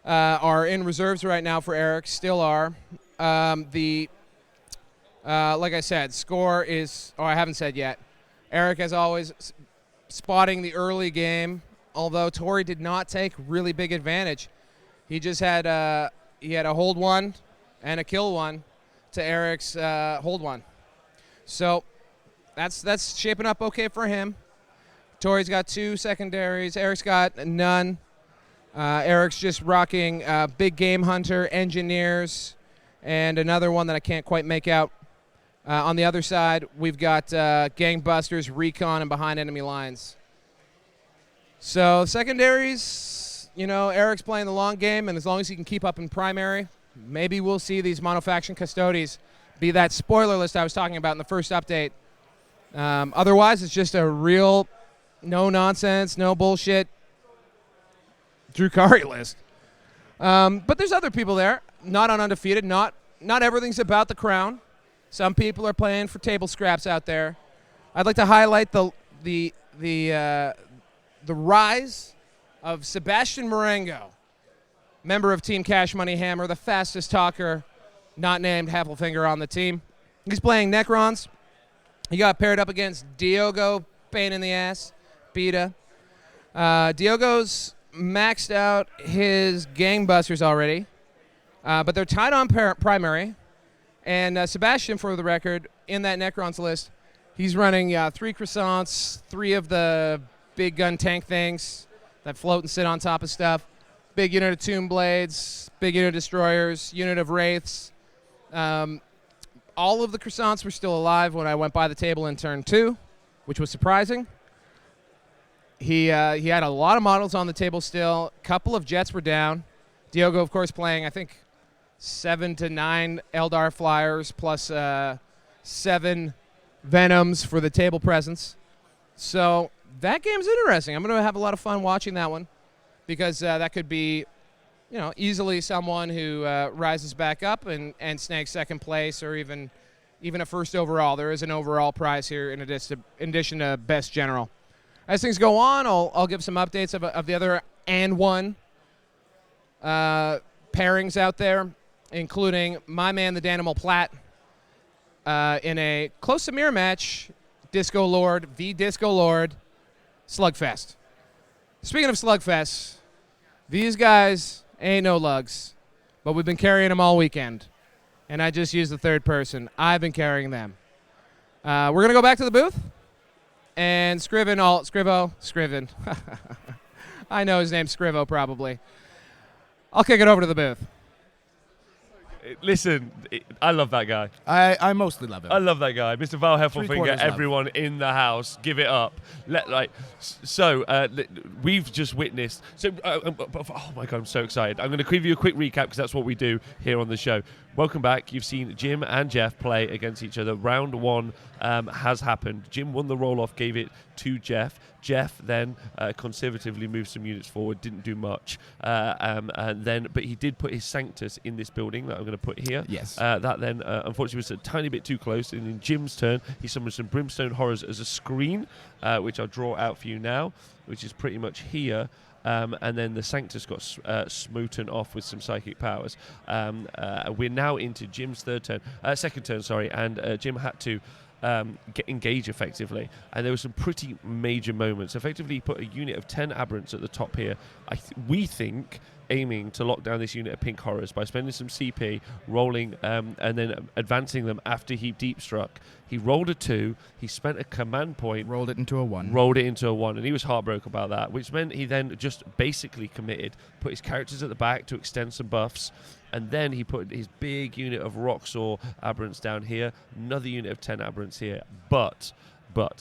are in reserves right now for Eric, still are. Like I said, score is, I haven't said yet. Eric, as always, spotting the early game, although Tory did not take really big advantage. He just had a hold 1 and a kill 1 to Eric's hold 1. So that's shaping up okay for him. Tory's got 2 secondaries. Eric's got none. Eric's just rocking Big Game Hunter, Engineers, and another one that I can't quite make out. On the other side, we've got Gangbusters, Recon, and Behind Enemy Lines. So secondaries, Eric's playing the long game, and as long as he can keep up in primary, maybe we'll see these monofaction Custodes be that spoiler list I was talking about in the first update. Otherwise, it's just a real no-nonsense, no bullshit Drukhari list. But there's other people there, not on undefeated. Not everything's about the crown. Some people are playing for table scraps out there. I'd like to highlight the rise of Sebastian Marengo, member of Team Cash Money Hammer, the fastest talker, not named Heffelfinger on the team. He's playing Necrons. He got paired up against Diogo, pain in the ass, Beta. Diogo's maxed out his gangbusters already, but they're tied on primary. And Sebastian, for the record, in that Necrons list, he's running 3 croissants, 3 of the big gun tank things that float and sit on top of stuff, big unit of tomb blades, big unit of destroyers, unit of wraiths. All of the croissants were still alive when I went by the table in turn 2, which was surprising. He had a lot of models on the table still. A couple of jets were down. Diogo, of course, playing, I think, 7 to 9 Eldar flyers plus 7 Venoms for the table presence. So that game's interesting. I'm going to have a lot of fun watching that one because that could be, easily someone who rises back up and snags second place or even a first overall. There is an overall prize here in addition to best general. As things go on, I'll give some updates of the other and one pairings out there, including my man, the Danimal Platt, in a close to mirror match, Disco Lord v. Disco Lord, Slugfest. Speaking of Slugfest, these guys ain't no lugs, but we've been carrying them all weekend. And I just used the third person. I've been carrying them. We're going to go back to the booth. And Scriven. I know his name's Scrivo, probably. I'll kick it over to the booth. Listen, I love that guy. I mostly love him. I love that guy. Mr. Val Heffelfinger, Three-quarters everyone in the house, give it up. We've just witnessed. Oh my God, I'm so excited. I'm going to give you a quick recap because that's what we do here on the show. Welcome back. You've seen Jim and Jeff play against each other. Round 1 has happened. Jim won the roll-off, gave it to Jeff. Jeff then conservatively moved some units forward, didn't do much. But he did put his Sanctus in this building that I'm going to put here. Yes. That then, unfortunately, was a tiny bit too close. And in Jim's turn, he summoned some Brimstone Horrors as a screen, which I'll draw out for you now, which is pretty much here. And then the Sanctus got smoten off with some psychic powers. We're now into Jim's second turn, and Jim had to engage effectively, and there were some pretty major moments. Effectively, he put a unit of 10 aberrants at the top here. We think aiming to lock down this unit of pink horrors by spending some CP, rolling, and then advancing them after he deep struck. He rolled a 2. He spent a command point. Rolled it into a 1. And he was heartbroken about that, which meant he then just basically committed, put his characters at the back to extend some buffs, and then he put his big unit of Roxor aberrants down here, another unit of 10 aberrants here. But,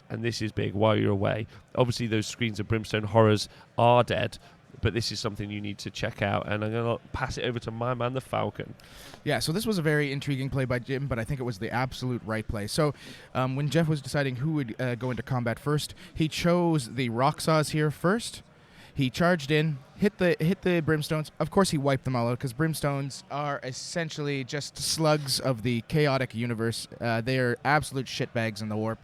and this is big while you're away, obviously those screens of Brimstone Horrors are dead, but this is something you need to check out, and I'm going to pass it over to my man, the Falcon. Yeah, so this was a very intriguing play by Jim, but I think it was the absolute right play. So when Jeff was deciding who would go into combat first, he chose the Roxas here first. He charged in, hit the Brimstones. Of course, he wiped them all out because Brimstones are essentially just slugs of the chaotic universe. They are absolute shitbags in the warp.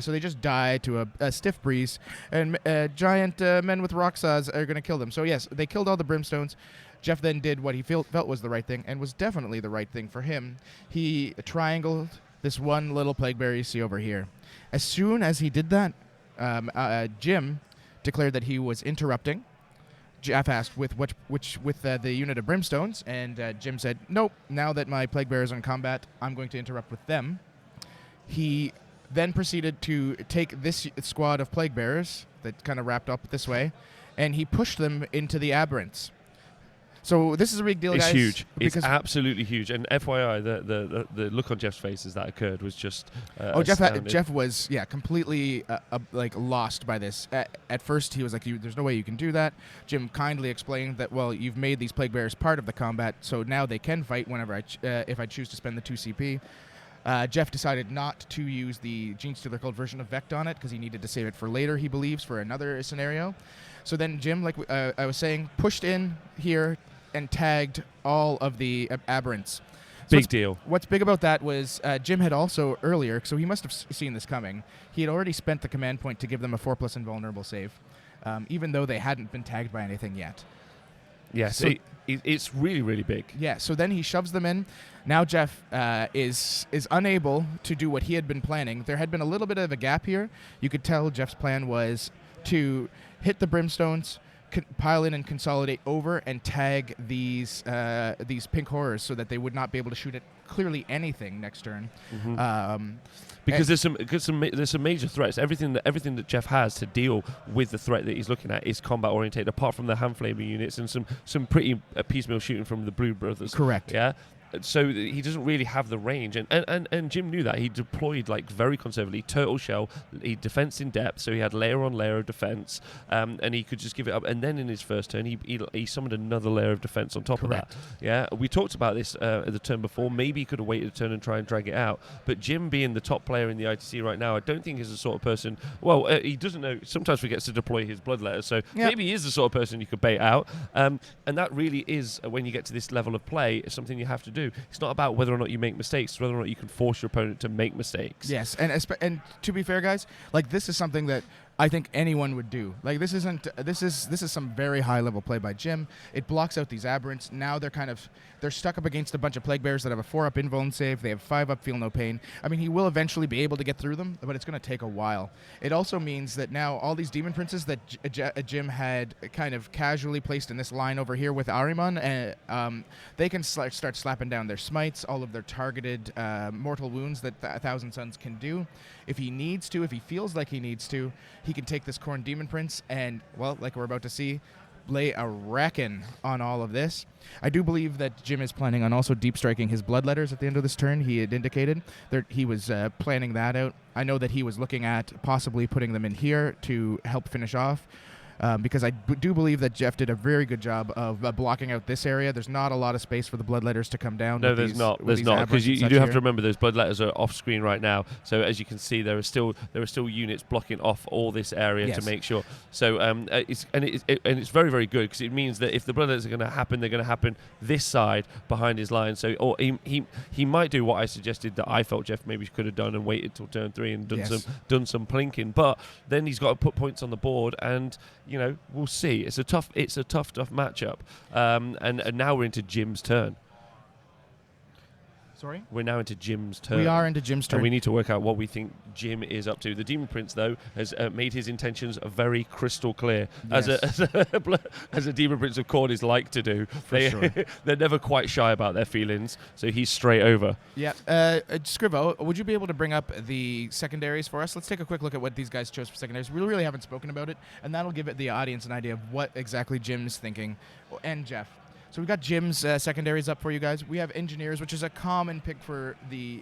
So they just die to a stiff breeze, and giant men with Roxas are going to kill them. So yes, they killed all the Brimstones. Jeff then did what he felt was the right thing, and was definitely the right thing for him. He triangled this one little Plaguebearer you see over here. As soon as he did that, Jim declared that he was interrupting. Jeff asked with the unit of Brimstones, and Jim said, nope, now that my Plaguebearers are in combat, I'm going to interrupt with them. He then proceeded to take this squad of Plaguebearers that kind of wrapped up this way, and he pushed them into the Aberrants. So this is a big deal, guys. It's huge. It's absolutely huge. And FYI, the look on Jeff's face as that occurred was just Jeff was completely lost by this. At first, he was like, "There's no way you can do that." Jim kindly explained that, well, you've made these Plaguebearers part of the combat, so now they can fight whenever if I choose to spend the 2 CP. Jeff decided not to use the Genestealer Cult version of Vect on it because he needed to save it for later, he believes, for another scenario. So then Jim, like I was saying, pushed in here and tagged all of the aberrants. Big deal. What's big about that was Jim had also earlier, so he must have seen this coming, he had already spent the command point to give them a 4+ invulnerable save, even though they hadn't been tagged by anything yet. Yes, so it's really, really big. Yeah, so then he shoves them in. Now Jeff is unable to do what he had been planning. There had been a little bit of a gap here. You could tell Jeff's plan was to hit the Brimstones, pile in and consolidate over and tag these pink horrors so that they would not be able to shoot at clearly anything next turn. Because there's some major threats. Everything that Jeff has to deal with the threat that he's looking at is combat oriented. Apart from the hand flamer units and some pretty piecemeal shooting from the Blue Brothers. Correct. Yeah. So he doesn't really have the range, and Jim knew that. He deployed very conservatively, turtle shell. He defense in depth, so he had layer on layer of defense, and he could just give it up. And then in his first turn, he summoned another layer of defense on top Correct. of that. Yeah, we talked about this at the turn before. Maybe he could have waited a turn and try and drag it out. But Jim, being the top player in the ITC right now, I don't think is the sort of person. Well, he doesn't know. Sometimes forgets to deploy his bloodletters, so maybe he is the sort of person you could bait out. And that really is, when you get to this level of play, something you have to do. It's not about whether or not you make mistakes, it's whether or not you can force your opponent to make mistakes. Yes, and to be fair, guys, this is something that I think anyone would do. This is some very high level play by Jim. It blocks out these aberrants. Now they're stuck up against a bunch of plague bears that have a 4-up invuln save. They have 5-up feel no pain. I mean, he will eventually be able to get through them, but it's going to take a while. It also means that now all these demon princes that Jim had kind of casually placed in this line over here with Ahriman, they can start slapping down their smites, all of their targeted mortal wounds that a Thousand Suns can do. If he needs to, if he feels like he needs to, he can take this Khorne Demon Prince and, well, like we're about to see, lay a wrecking on all of this. I do believe that Jim is planning on also deep striking his bloodletters at the end of this turn. He had indicated that he was planning that out. I know that he was looking at possibly putting them in here to help finish off. Because I do believe that Jeff did a very good job of blocking out this area. There's not a lot of space for the bloodletters to come down. No, there's not. There's not, because you do have to remember those bloodletters are off screen right now. So as you can see, there are still units blocking off all this area to make sure. So it's very, very good, because it means that if the bloodletters are going to happen, they're going to happen this side behind his line. So or he might do what I suggested that I felt Jeff maybe could have done and waited till turn 3 and done some plinking. But then he's got to put points on the board, and we'll see. It's a tough matchup. And now we're into Jim's turn. Sorry? We're now into Jim's turn. We are into Jim's turn. And we need to work out what we think Jim is up to. The Demon Prince, though, has made his intentions very crystal clear, yes. as a Demon Prince of Khorne like to do. They're never quite shy about their feelings, so he's straight over. Yeah. Scrivo, would you be able to bring up the secondaries for us? Let's take a quick look at what these guys chose for secondaries. We really haven't spoken about it, and that'll give the audience an idea of what exactly Jim's thinking, and Jeff. So we've got Jim's secondaries up for you guys. We have Engineers, which is a common pick for the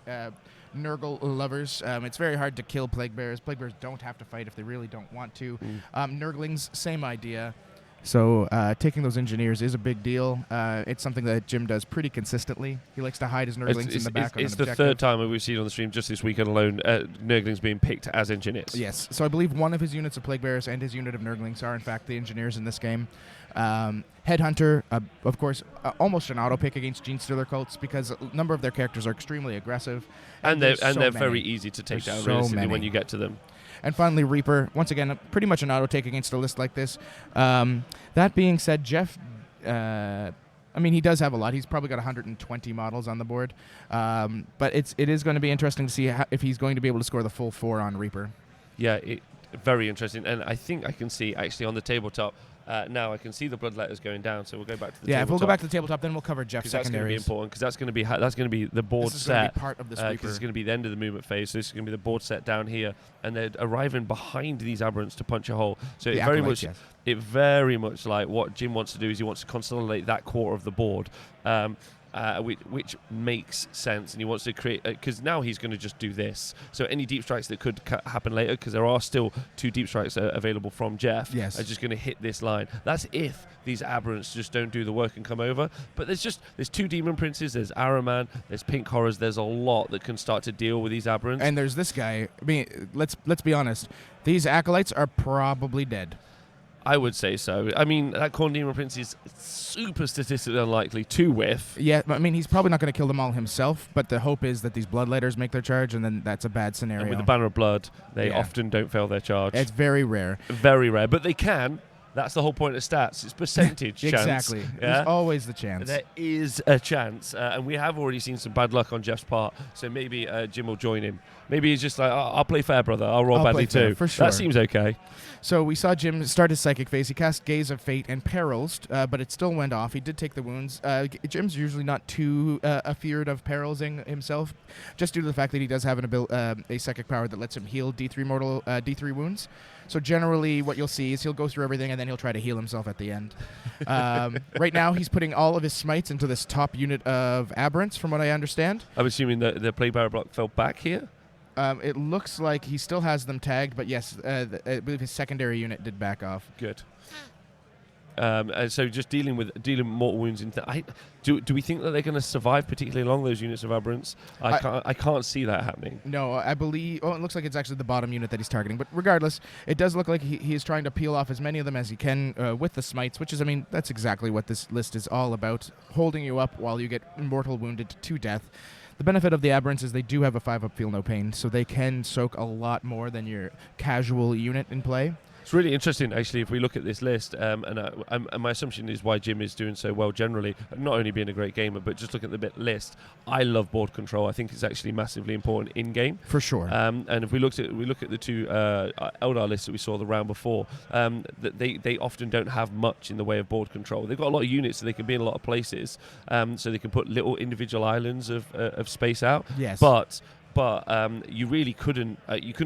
Nurgle lovers. It's very hard to kill Plague Bears. Plague Bears don't have to fight if they really don't want to. Nurglings, same idea. So taking those Engineers is a big deal. It's something that Jim does pretty consistently. He likes to hide his Nurglings in the back on an objective. It's the third time we've seen on the stream just this weekend alone Nurglings being picked as Engineers. Yes. So I believe one of his units of Plague Bears and his unit of Nurglings are in fact the Engineers in this game. Headhunter, of course, almost an auto pick against Gene Stealer cults, because a number of their characters are extremely aggressive, and they're very easy to take down realistically when you get to them. And finally, Reaper, once again, pretty much an auto take against a list like this. That being said, Jeff, he does have a lot. He's probably got 120 models on the board, but it is going to be interesting to see if he's going to be able to score the full 4 on Reaper. Yeah, very interesting, and I think I can see actually on the tabletop. Now I can see the bloodletters going down, so we'll go back to the tabletop. Yeah, if we'll go back to the tabletop, then we'll cover Jeff's secondaries. That's going to be important, because that's going to be the board set. This is going to be part of this Reaper. Because it's going to be the end of the movement phase, so this is going to be the board set down here, and they're arriving behind these aberrants to punch a hole. So it very much like what Jim wants to do is he wants to consolidate that quarter of the board. Which makes sense, and he wants to create, because now he's going to just do this. So any deep strikes that could happen later, because there are still 2 deep strikes available from Jeff, are just going to hit this line. That's if these aberrants just don't do the work and come over. But there's 2 Demon Princes, there's Ahriman, there's Pink Horrors, there's a lot that can start to deal with these aberrants. And there's this guy. I mean, let's be honest. These acolytes are probably dead. I would say so. I mean, that Khorne Demon Prince is super statistically unlikely to whiff. Yeah, I mean, he's probably not going to kill them all himself, but the hope is that these Bloodletters make their charge, and then that's a bad scenario. And with the Banner of Blood, they often don't fail their charge. It's very rare. Very rare, but they can. That's the whole point of stats. It's percentage chance. Exactly. Yeah? There's always the chance. There is a chance, and we have already seen some bad luck on Jeff's part. So maybe Jim will join him. Maybe he's just like, I'll play fair, brother. I'll roll badly too. For sure. That seems okay. So we saw Jim start his psychic phase. He cast Gaze of Fate and Perils, but it still went off. He did take the wounds. Jim's usually not too afeared of perilsing himself, just due to the fact that he does have a psychic power that lets him heal D3 wounds. So generally what you'll see is he'll go through everything and then he'll try to heal himself at the end. Right now he's putting all of his smites into this top unit of Aberrants, from what I understand. I'm assuming that the play barrier block fell back here. It looks like he still has them tagged, but yes, I believe his secondary unit did back off. Good. And so just dealing with mortal wounds. Do we think that they're going to survive, particularly along those units of Aberrants? I can't see that happening. No, I believe... Oh, it looks like it's actually the bottom unit that he's targeting. But regardless, it does look like he is trying to peel off as many of them as he can with the smites, which is, I mean, that's exactly what this list is all about, holding you up while you get mortal wounded to death. The benefit of the Aberrants is they do have a 5-up Feel No Pain, so they can soak a lot more than your casual unit in play. It's really interesting, actually, if we look at this list, and my assumption is why Jim is doing so well generally, not only being a great gamer, but just look at the list. I love board control. I think it's actually massively important in-game. For sure. And if we look at the two Eldar lists that we saw the round before, they often don't have much in the way of board control. They've got a lot of units, so they can be in a lot of places, so they can put little individual islands of space out. Yes. But you really couldn't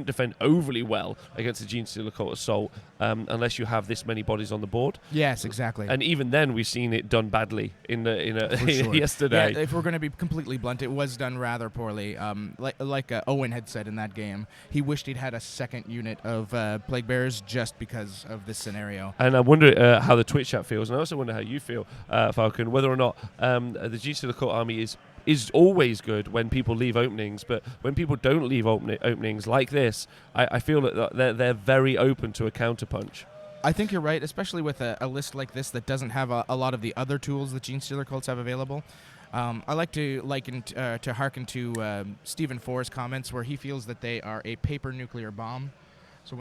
defend overly well against the Genestealer Cult Assault unless you have this many bodies on the board. Yes, exactly. And even then, we've seen it done badly Sure. yesterday. Yeah, if we're going to be completely blunt, it was done rather poorly. Like Owen had said in that game, he wished he'd had a second unit of Plague Bearers just because of this scenario. And I wonder how the Twitch chat feels, and I also wonder how you feel, Falcon, whether or not the Genestealer Cult army is always good when people leave openings, but when people don't leave openings like this, I feel that they're very open to a counterpunch. I think you're right, especially with a list like this that doesn't have a lot of the other tools that Genestealer cults have available. I like to hearken to Stephen Four's comments where he feels that they are a paper nuclear bomb. So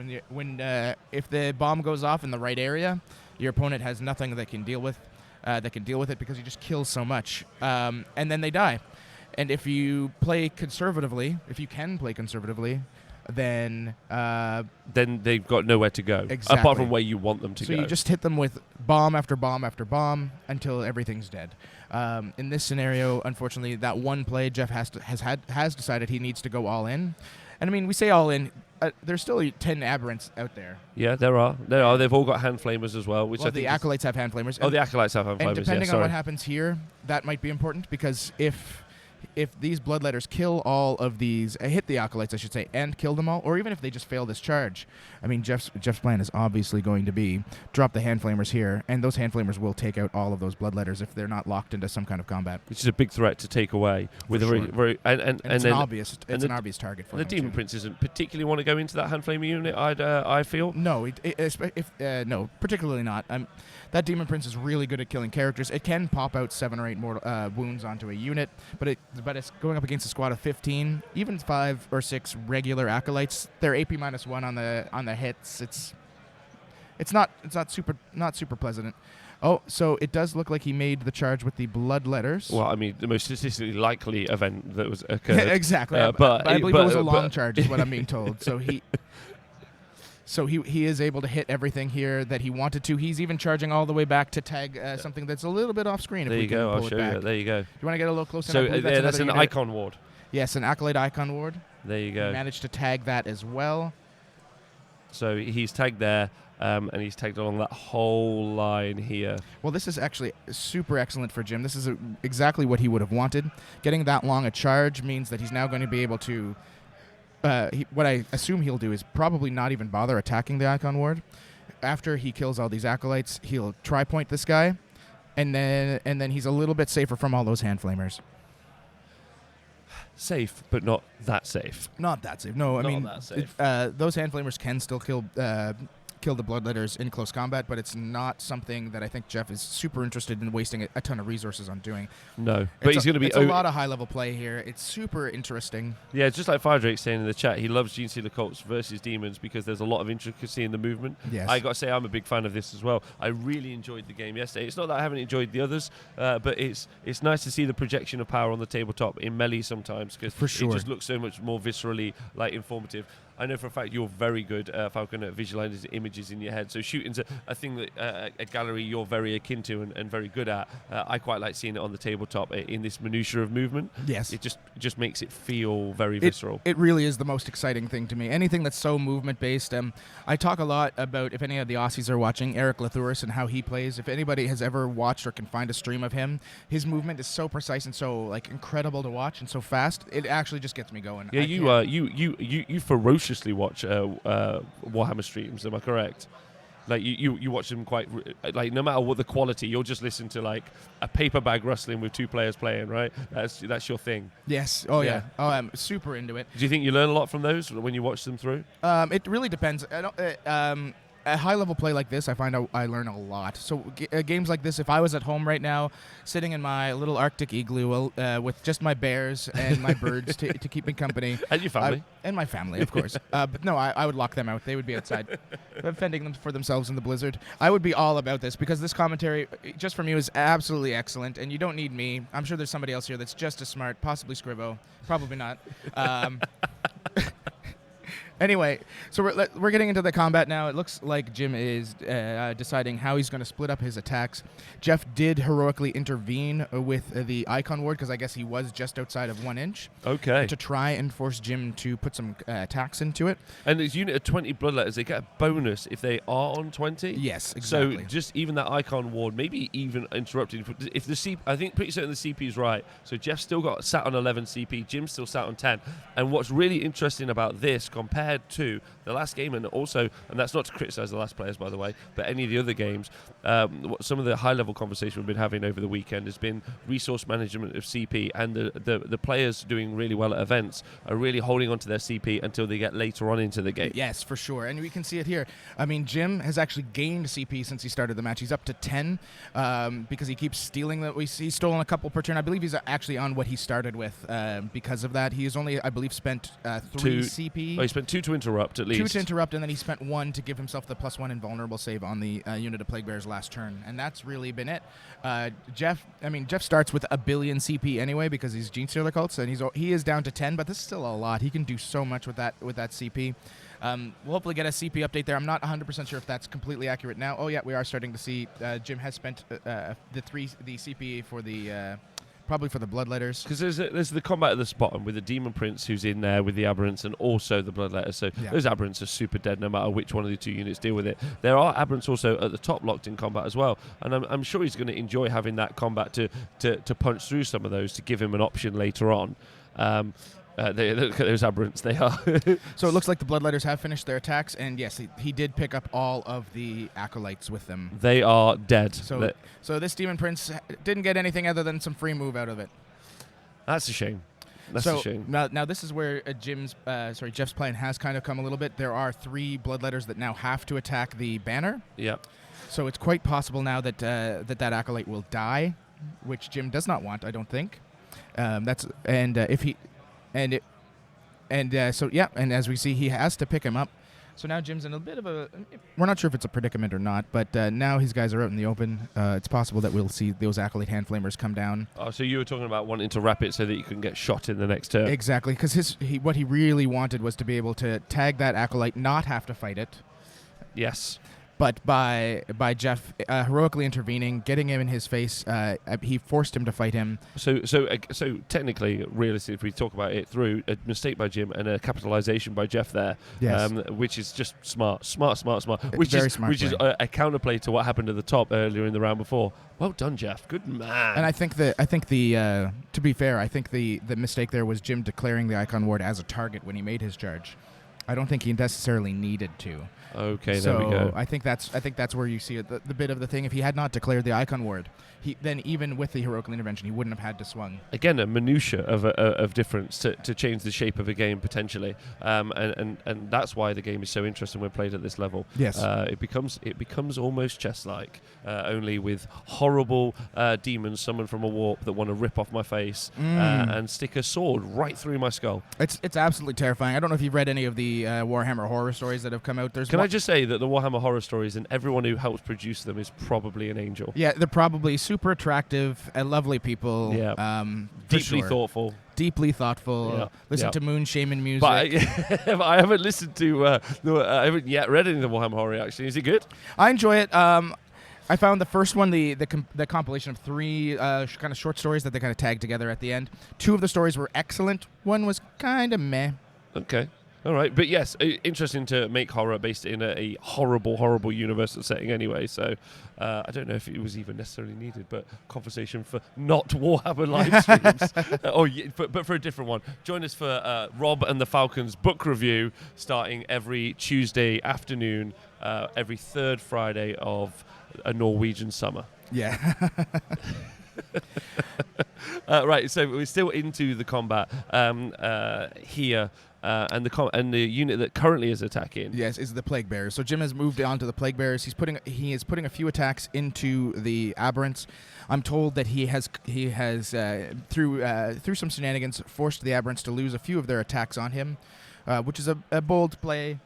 if the bomb goes off in the right area, your opponent has nothing that can deal with it because you just kill so much, and then they die. And if you play conservatively, then they've got nowhere to go, exactly. Apart from where you want them to go. So you just hit them with bomb after bomb after bomb until everything's dead. In this scenario, unfortunately, that one play, Jeff has decided he needs to go all in. And I mean, we say all in. There's still 10 Aberrants out there. Yeah, there are. They've all got hand flamers as well. Which I think the Acolytes have hand flamers. The Acolytes have hand flamers. And depending on what happens here, that might be important, because if these Bloodletters kill all of these, hit the Acolytes, I should say, and kill them all, or even if they just fail this charge, I mean, Jeff's plan is obviously going to be drop the Hand Flamers here, and those Hand Flamers will take out all of those Bloodletters if they're not locked into some kind of combat. Which is a big threat to take away. With sure. And it's an obvious target for the Demon Prince doesn't particularly want to go into that Hand Flamer unit, I feel. No, no, particularly not. That Demon Prince is really good at killing characters. It can pop out 7 or 8 mortal wounds onto a unit, but it's going up against a squad of 15, even 5 or 6 regular Acolytes. They're AP -1 on the hits. It's not super pleasant. Oh, so it does look like he made the charge with the Bloodletters. Well, I mean, the most statistically likely event that was occurred. Exactly. But I believe it was a long charge, is what I'm being told. So he is able to hit everything here that he wanted to. He's even charging all the way back to tag something that's a little bit off screen. There you go. I'll show you. There you go. Do you want to get a little closer? So that's an icon ward. Yes, an Acolyte icon ward. There you go. He managed to tag that as well. So he's tagged there, and he's tagged along that whole line here. Well, this is actually super excellent for Jim. This is exactly what he would have wanted. Getting that long a charge means that he's now going to be able to... what I assume he'll do is probably not even bother attacking the Icon Ward. After he kills all these Acolytes, he'll tri-point this guy, and then he's a little bit safer from all those Hand Flamers. Safe, but not that safe. Not that safe. No, I mean, that safe. Those Hand Flamers can still kill kill the Bloodletters in close combat, but it's not something that I think Jeff is super interested in wasting a ton of resources on doing. No, but he's going to be... It's a lot of high-level play here. It's super interesting. Yeah, just like Firedrake saying in the chat, he loves Gene Stealer Cults versus Demons because there's a lot of intricacy in the movement. Yes. I got to say, I'm a big fan of this as well. I really enjoyed the game yesterday. It's not that I haven't enjoyed the others, but it's nice to see the projection of power on the tabletop in Melee sometimes, because it just looks so much more viscerally informative. I know for a fact you're very good, Falcon, at visualizing images in your head. So shooting's a thing that a gallery you're very akin to and very good at. I quite like seeing it on the tabletop in this minutiae of movement. Yes. It just makes it feel very visceral. It really is the most exciting thing to me. Anything that's so movement-based. I talk a lot about, if any of the Aussies are watching, Eric Lathuris and how he plays. If anybody has ever watched or can find a stream of him, his movement is so precise and so incredible to watch and so fast. It actually just gets me going. Yeah, you ferociously watch Warhammer streams. Am I correct? Like you watch them quite like no matter what the quality, you'll just listen to like a paper bag rustling with two players playing, right? That's your thing. Yes. Oh yeah. Oh, I'm super into it. Do you think you learn a lot from those when you watch them through? It really depends. A high-level play like this, I find I learn a lot. So games like this, if I was at home right now, sitting in my little Arctic igloo with just my bears and my birds to keep me company. And your family. And my family, of course. But no, I would lock them out. They would be outside, fending them for themselves in the blizzard. I would be all about this, because this commentary, just from you, is absolutely excellent, and you don't need me. I'm sure there's somebody else here that's just as smart, possibly Scrivo. Probably not. Anyway, so we're getting into the combat now. It looks like Jim is deciding how he's going to split up his attacks. Jeff did heroically intervene with the Icon Ward, because I guess he was just outside of 1 inch. Okay. To try and force Jim to put some attacks into it. And as unit of 20 Bloodletters, they get a bonus if they are on 20. Yes, exactly. So just even that Icon Ward, maybe even interrupting. If the CP, I think pretty certain the CP is right. So Jeff still got sat on 11 CP. Jim still sat on 10. And what's really interesting about this compared to the last game, and also, and that's not to criticize the last players, by the way, but any of the other games, some of the high-level conversation we've been having over the weekend has been resource management of CP, and the players doing really well at events are really holding on to their CP until they get later on into the game. Yes, for sure, and we can see it here. I mean, Jim has actually gained CP since he started the match. He's up to 10 because he keeps stealing that. He's stolen a couple per turn. I believe he's actually on what he started with because of that. He's only, I believe, spent 3 CP. Oh, he spent 2 to interrupt at least. 2 to interrupt, and then he spent 1 to give himself the +1 invulnerable save on the unit of Plague Bear's last turn, and that's really been it. Jeff starts with 1 billion CP anyway because he's Gene Stealer Cults, and he is down to 10, but this is still a lot. He can do so much with that CP. We'll hopefully get a CP update there. I'm not 100% sure if that's completely accurate now. Oh yeah, we are starting to see Jim has spent the CP for the probably for the Bloodletters. Because there's the combat at the bottom with the Demon Prince who's in there with the Aberrants and also the Bloodletters. So those Aberrants are super dead no matter which one of the 2 units deal with it. There are Aberrants also at the top locked in combat as well. And I'm sure he's going to enjoy having that combat to punch through some of those to give him an option later on. Look at those Aberrants, they are. So it looks like the Bloodletters have finished their attacks, and yes, he did pick up all of the Acolytes with them. They are dead. So this Demon Prince didn't get anything other than some free move out of it. That's a shame. That's a shame. Now this is where Jeff's plan has kind of come a little bit. There are 3 Bloodletters that now have to attack the banner. Yeah. So it's quite possible now that that Acolyte will die, which Jim does not want, I don't think. And as we see, he has to pick him up. So now Jim's in a bit of a... We're not sure if it's a predicament or not, but now his guys are out in the open. It's possible that we'll see those Acolyte Hand Flamers come down. Oh, so you were talking about wanting to wrap it so that you can get shot in the next turn. Exactly, because what he really wanted was to be able to tag that Acolyte, not have to fight it. Yes. But by Jeff heroically intervening, getting him in his face, he forced him to fight him. So technically, realistically, if we talk about it through a mistake by Jim and a capitalization by Jeff there, which is just smart. Which is a counterplay to what happened at the top earlier in the round before. Well done, Jeff. Good man. And I think the to be fair, I think the mistake there was Jim declaring the Icon Ward as a target when he made his charge. I don't think he necessarily needed to. Okay, so there we go. I think that's where you see it, the bit of the thing. If he had not declared the icon ward, then even with the heroic intervention, he wouldn't have had to swung. Again, a minutia of difference to change the shape of a game potentially, and that's why the game is so interesting when played at this level. Yes, it becomes almost chess-like, only with horrible demons summoned from a warp that want to rip off my face and stick a sword right through my skull. It's absolutely terrifying. I don't know if you've read any of the Warhammer horror stories that have come out. Can I just say that the Warhammer horror stories and everyone who helps produce them is probably an angel. Yeah, they're probably super attractive and lovely people. Yeah. Deeply thoughtful. Deeply thoughtful. Yeah. Listen to Moon Shaman music. But I haven't listened to. I haven't yet read any of the Warhammer horror. Actually, is it good? I enjoy it. I found the first one, the compilation of 3 kind of short stories that they kind of tagged together at the end. 2 of the stories were excellent. One was kind of meh. Okay. All right, but yes, interesting to make horror based in a horrible, horrible universal setting anyway, so I don't know if it was even necessarily needed, but conversation for not Warhammer live streams. But for a different one. Join us for Rob and the Falcon's book review starting every Tuesday afternoon, every 3rd Friday of a Norwegian summer. Yeah. Right, so we're still into the combat here. And the unit that currently is attacking, yes, is the Plague Bearers. So Jim has moved on to the Plague Bearers. He is putting a few attacks into the Aberrants. I'm told that he has through some shenanigans forced the Aberrants to lose a few of their attacks on him, which is a bold play.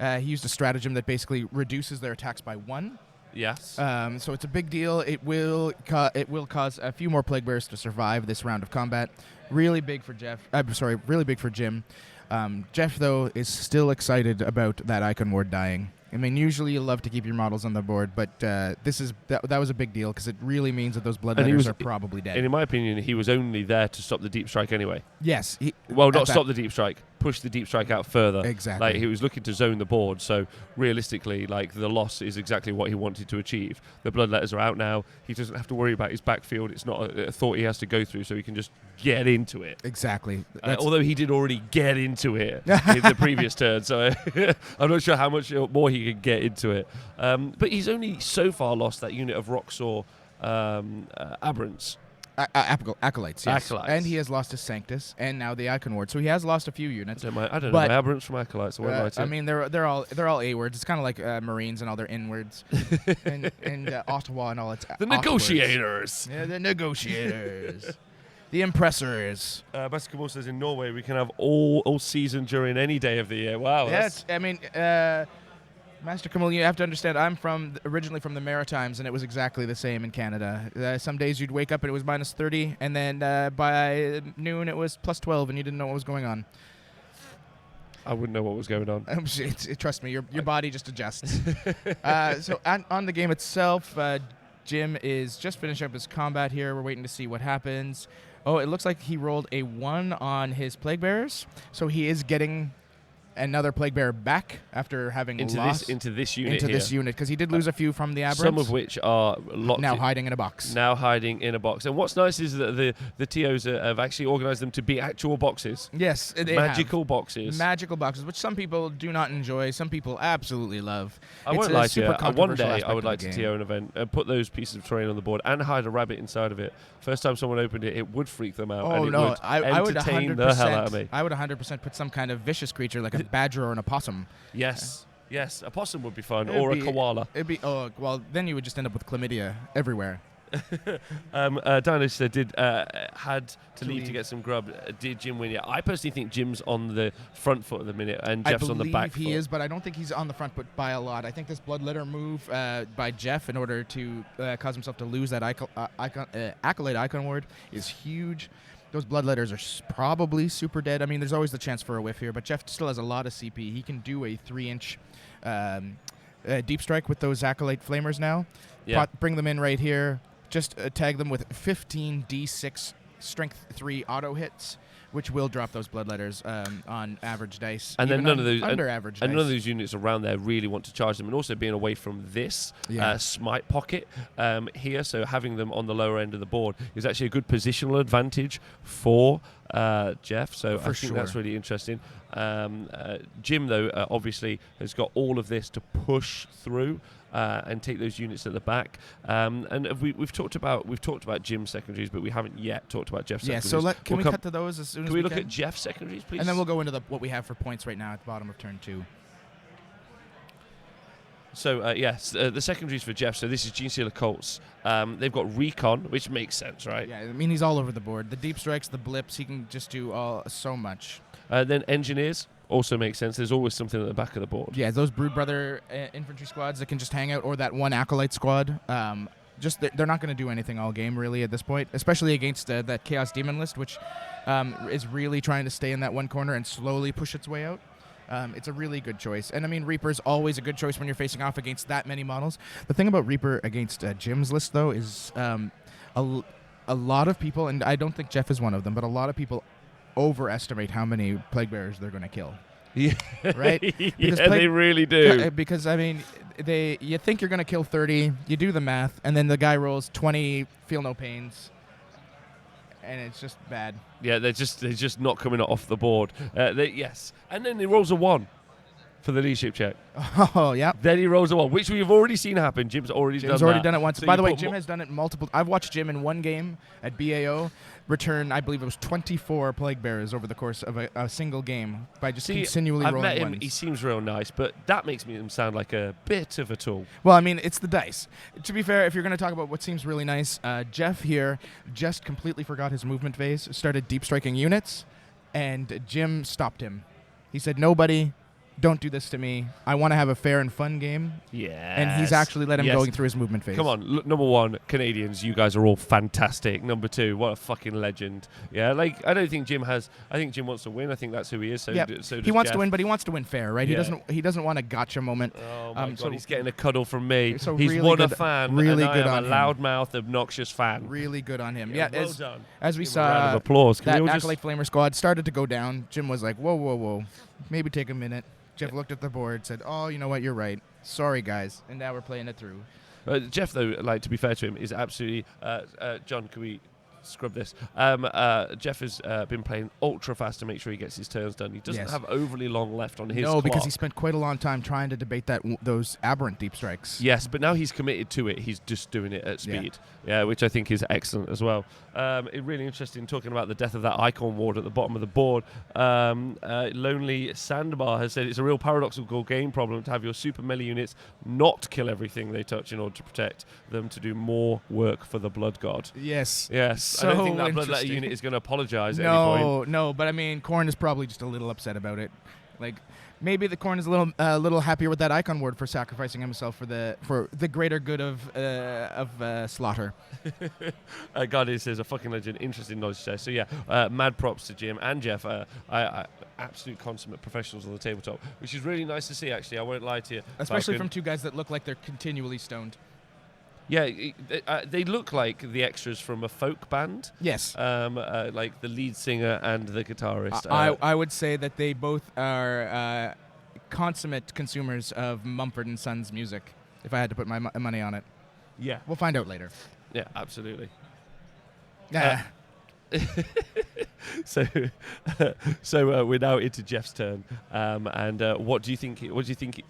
He used a stratagem that basically reduces their attacks by 1. Yes. So it's a big deal. It will cause a few more Plague Bearers to survive this round of combat. Really big for Jeff. Really big for Jim. Jeff, though, is still excited about that icon ward dying. I mean, usually you love to keep your models on the board, but that was a big deal because it really means that those bloodletters are probably dead. And in my opinion, he was only there to stop the deep strike anyway. Yes. Not stop the deep strike, push the deep strike out further. Exactly. Like, he was looking to zone the board, so realistically, like, the loss is exactly what he wanted to achieve. The bloodletters are out now. He doesn't have to worry about his backfield. It's not a thought he has to go through, so he can just get into it. Exactly. Although he did already get into it in the previous turn, so I'm not sure how much more he can get into it. But he's only so far lost that unit of Roxor Aberrants. Acolytes, yes. Acolytes. And he has lost his Sanctus and now the Icon Ward. So he has lost a few units. I don't know my Aberrants from Acolytes. I mean, they're all A-words. It's kind of like Marines and all their N-words. and Ottawa and all its the negotiators. Yeah, the negotiators. The impressors. Master Kamal says in Norway we can have all season during any day of the year. Wow. Yes, I mean, Master Kamal, you have to understand, I'm originally from the Maritimes, and it was exactly the same in Canada. Some days you'd wake up and it was minus 30, and then by noon it was plus 12, and you didn't know what was going on. I wouldn't know what was going on. Trust me, your body just adjusts. So on the game itself, Jim is just finishing up his combat here. We're waiting to see what happens. Oh, it looks like he rolled a 1 on his Plague Bearers, so he is getting another Plague Bearer back after having lost into this unit because he did lose a few from the Aberrants. Some of which are locked now hiding in a box. And what's nice is that the TOs have actually organised them to be actual boxes. Yes, magical boxes. Magical boxes, which some people do not enjoy. Some people absolutely love. I won't lie to you. One day I would like to TO an event and put those pieces of terrain on the board and hide a rabbit inside of it. First time someone opened it, it would freak them out. Oh, and no. I would entertain the hell out of me. I would 100% put some kind of vicious creature like a badger or an opossum. Yes, a possum would be fun, or a koala. Then you would just end up with chlamydia everywhere. Dino said, had to leave to get some grub. Did Jim win? Yeah, I personally think Jim's on the front foot at the minute, and Jeff's on the back foot. I believe he is, but I don't think he's on the front foot by a lot. I think this bloodletter move by Jeff in order to cause himself to lose that Accolade Icon Ward is huge. Those bloodletters are probably super dead. I mean, there's always the chance for a whiff here, but Jeff still has a lot of CP. He can do a 3-inch deep strike with those Acolyte Flamers now. Yeah. Bring them in right here. Just tag them with 15 D6 strength 3 auto hits, which will drop those bloodletters on average dice. And then none of those under average dice. And none of those units around there really want to charge them, and also being away from this smite pocket here, so having them on the lower end of the board is actually a good positional advantage for Jeff. So I think that's really interesting. Jim, though, obviously has got all of this to push through and take those units at the back. And we've talked about Jim's secondaries, but we haven't yet talked about Jeff's secondaries. So can we cut to those as soon as we can? Can we look at Jeff's secondaries, please? And then we'll go into what we have for points right now at the bottom of turn 2. So, yes, the secondaries for Jeff. So this is Gene Sealer Colts. They've got Recon, which makes sense, right? Yeah, I mean, he's all over the board. The deep strikes, the blips, he can just do so much. Then Engineers also makes sense. There's always something at the back of the board. Yeah, those Brood Brother infantry squads that can just hang out, or that one Acolyte squad. They're not going to do anything all game, really, at this point, especially against that Chaos Demon list, which is really trying to stay in that one corner and slowly push its way out. It's a really good choice. And, I mean, Reaper's always a good choice when you're facing off against that many models. The thing about Reaper against Jim's list, though, is a lot of people, and I don't think Jeff is one of them, but a lot of people overestimate how many Plague Bearers they're going to kill. Yeah. Right? They really do. Because, I mean, you think you're going to kill 30, you do the math, and then the guy rolls 20, feel no pains, and it's just bad. Yeah, they're just not coming off the board. Yes. And then he rolls a 1 for the leadership check. Oh, yeah. Then he rolls a 1, which we've already seen happen. Jim's already done it once. So By the way, Jim has done it multiple. I've watched Jim in one game at BAO return, I believe it was 24 Plague Bearers over the course of a single game by just continually rolling I've met him. ones. He seems real nice, but that makes him sound like a bit of a tool. Well, I mean, it's the dice. To be fair, if you're going to talk about what seems really nice, Jeff here just completely forgot his movement phase, started deep striking units, and Jim stopped him. He said, "Nobody, don't do this to me. I want to have a fair and fun game." Yeah. And he's actually let him going through his movement phase. Come on, number 1, Canadians, you guys are all fantastic. Number 2, what a fucking legend. Yeah, like, I don't think Jim has. I think Jim wants to win. I think that's who he is. So does he wants Jeff. to win, but he wants to win fair, right? Yeah. He doesn't want a gotcha moment. Oh my God, he's getting a cuddle from me. So he's really won good, a fan. really and good I on am a loudmouth, obnoxious fan. Really good on him. Yeah, Yeah, well done. as we Give him a round saw, of applause. that Acolyte Flamer squad started to go down. Jim was like, whoa. Maybe take a minute. Jeff looked at the board, said, "Oh, you know what? You're right. Sorry, guys." And now we're playing it through. Jeff, though, like, to be fair to him, is absolutely. John, can we scrub this? Jeff has been playing ultra fast to make sure he gets his turns done. He doesn't have overly long left on his clock. because he spent quite a long time trying to debate those aberrant deep strikes. Yes, but now he's committed to it. He's just doing it at speed. Yeah, which I think is excellent as well. It's really interesting talking about the death of that icon ward at the bottom of the board. Lonely Sandbar has said it's a real paradoxical game problem to have your super melee units not kill everything they touch in order to protect them to do more work for the Blood God. Yes. So I don't think that Bloodletter unit is going to apologize at any point. No, but I mean, Korn is probably just a little upset about it. Like, maybe the Korn is a little happier with that icon ward for sacrificing himself for the greater good of slaughter. God, it says a fucking legend. Interesting knowledge there. So yeah, mad props to Jim and Jeff. I absolute consummate professionals on the tabletop, which is really nice to see. Actually, I won't lie to you. Especially Falcon. from two guys that look like they're continually stoned. Yeah, they look like the extras from a folk band. Yes. Like the lead singer and the guitarist. I would say that they both are consummate consumers of Mumford & Sons music, if I had to put my money on it. Yeah. We'll find out later. Yeah, absolutely. Yeah. So we're now into Jeff's turn. And what do you think?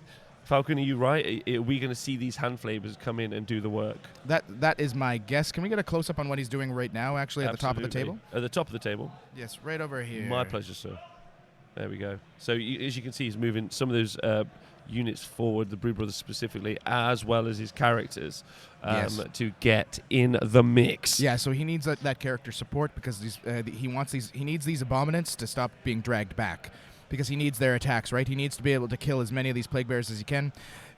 Falcon, are you right? Are we going to see these hand flavors come in and do the work? That is my guess. Can we get a close-up on what he's doing right now, actually, at the top of the table? At the top of the table? Yes, right over here. My pleasure, sir. There we go. So as you can see, he's moving some of those units forward, the Brood Brothers specifically, as well as his characters, to get in the mix. Yeah, so he needs that character support because he needs these abominants to stop being dragged back. Because he needs their attacks, right? He needs to be able to kill as many of these Plague Bearers as he can.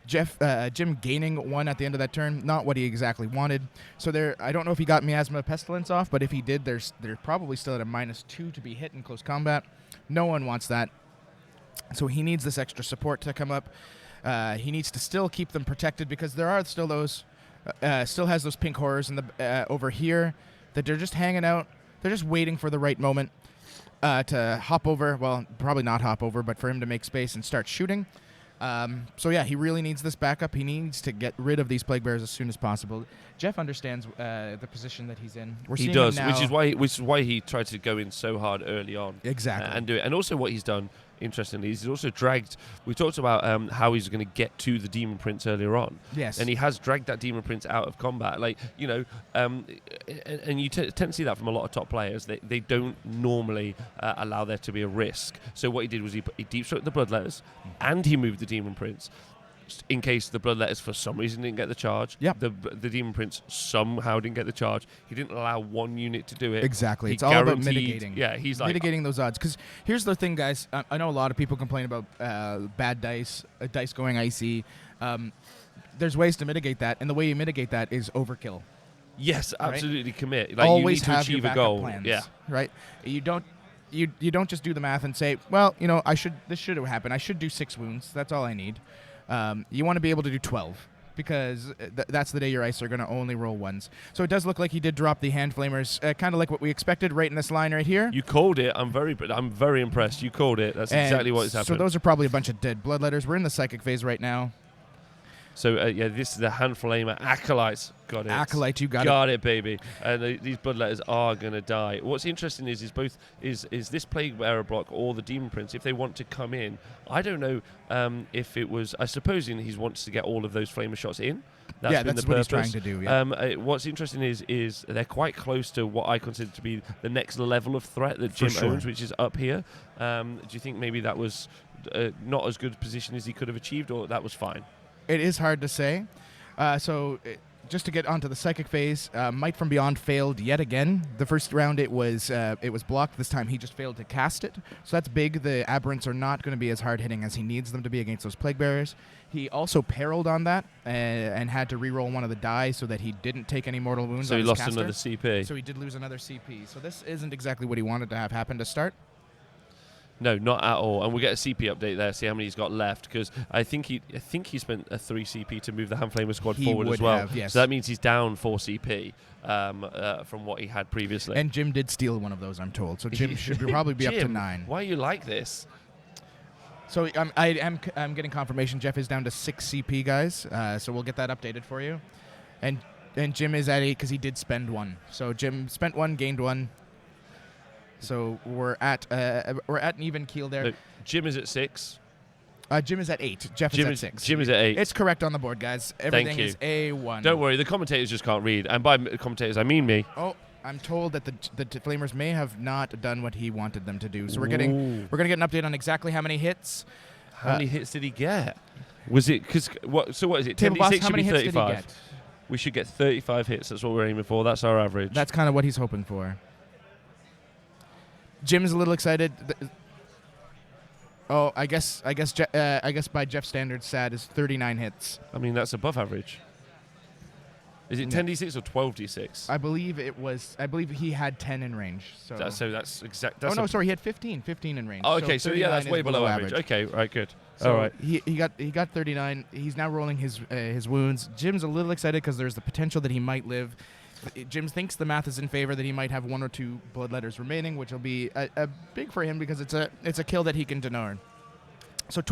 Jim gaining one at the end of that turn, not what he exactly wanted. So I don't know if he got Miasma Pestilence off, but if he did, they're probably still at a -2 to be hit in close combat. No one wants that. So he needs this extra support to come up. He needs to still keep them protected because there are still those, still has those pink horrors in the over here that they're just hanging out. They're just waiting for the right moment to hop over. Well, probably not hop over, but for him to make space and start shooting. So yeah, he really needs this backup. He needs to get rid of these plague bears as soon as possible. Jeff understands the position that he's in. He does, which is why he tried to go in so hard early on. Exactly. And do it. And also what he's done, interestingly, is he's also dragged. We talked about how he's going to get to the Demon Prince earlier on. Yes. And he has dragged that Demon Prince out of combat. Like, and you tend to see that from a lot of top players. They don't normally allow there to be a risk. So what he did was he deep stroked the Bloodletters and he moved the Demon Prince. In case the Bloodletters for some reason didn't get the charge. Yep. The Demon Prince somehow didn't get the charge. He didn't allow one unit to do it. Exactly. It's all about mitigating. Yeah, he's like mitigating those odds. Because here's the thing, guys. I know a lot of people complain about bad dice, dice going icy. There's ways to mitigate that, and the way you mitigate that is overkill. Yes, absolutely. Right? Commit. Like, always you need to have achieve your a goal. plans, yeah. Right. You don't just do the math and say, well, this should have happened. I should do 6 wounds. That's all I need. You want to be able to do 12 because that's the day your ice are going to only roll 1s. So it does look like he did drop the hand flamers, kind of like what we expected right in this line right here. You called it. I'm very impressed. You called it. That's exactly what is happening. So those are probably a bunch of dead bloodletters. We're in the psychic phase right now. So this is the hand flamer acolytes. Got it. Acolyte, you got it. Got it, baby. And these bloodletters are gonna die. What's interesting is this plague bearer block or the Demon Prince, if they want to come in. I don't know if it was. I suppose he wants to get all of those flamer shots in. That's what he's trying to do. Yeah. What's interesting is they're quite close to what I consider to be the next level of threat that Jim owns, which is up here. Do you think maybe that was not as good a position as he could have achieved, or that was fine? It is hard to say. Just to get onto the psychic phase, Might from Beyond failed yet again. The first round it was blocked. This time he just failed to cast it. So that's big. The aberrants are not going to be as hard hitting as he needs them to be against those plague bearers. He also perilled on that and had to re-roll one of the die so that he didn't take any mortal wounds. So on he his lost caster. another CP. So he did lose another CP. So this isn't exactly what he wanted to have happen to start. No, not at all. And we'll get a CP update there, see how many he's got left, because I think he spent a 3 CP to move the Hand Flamer squad forward as well. Yes. So that means he's down 4 CP from what he had previously. And Jim did steal one of those, I'm told. So Jim should probably be Jim, up to 9. Why are you like this? So I'm getting confirmation. Jeff is down to 6 CP, guys. So we'll get that updated for you. And Jim is at 8 because he did spend 1. So Jim spent 1, gained 1. So we're at an even keel there. No, Jim is at 6. Jim is at 8. Jeff is at 6. Jim is at 8. It's correct on the board, guys. Everything is A1. Don't worry, the commentators just can't read. And by commentators, I mean me. Oh, I'm told that the Flamers may have not done what he wanted them to do. So we're gonna get an update on exactly how many hits. How many hits did he get? Was it because what? So what is it? Table boss, 10d6 how should many be hits 35. did he get? We should get 35 hits. That's what we're aiming for. That's our average. That's kind of what he's hoping for. Jim's a little excited. I guess by Jeff's standards, sad is 39 hits. I mean, that's above average. Is it 10d6 or 12d6? I believe he had 10 in range. So that's exact. Sorry, he had 15 in range. Oh, okay, so yeah, that's way below average. Okay, right, good. So all right. He got 39. He's now rolling his wounds. Jim's a little excited because there's the potential that he might live. Jim thinks the math is in favor that he might have 1 or 2 bloodletters remaining, which will be a big for him because it's a kill that he can deny. So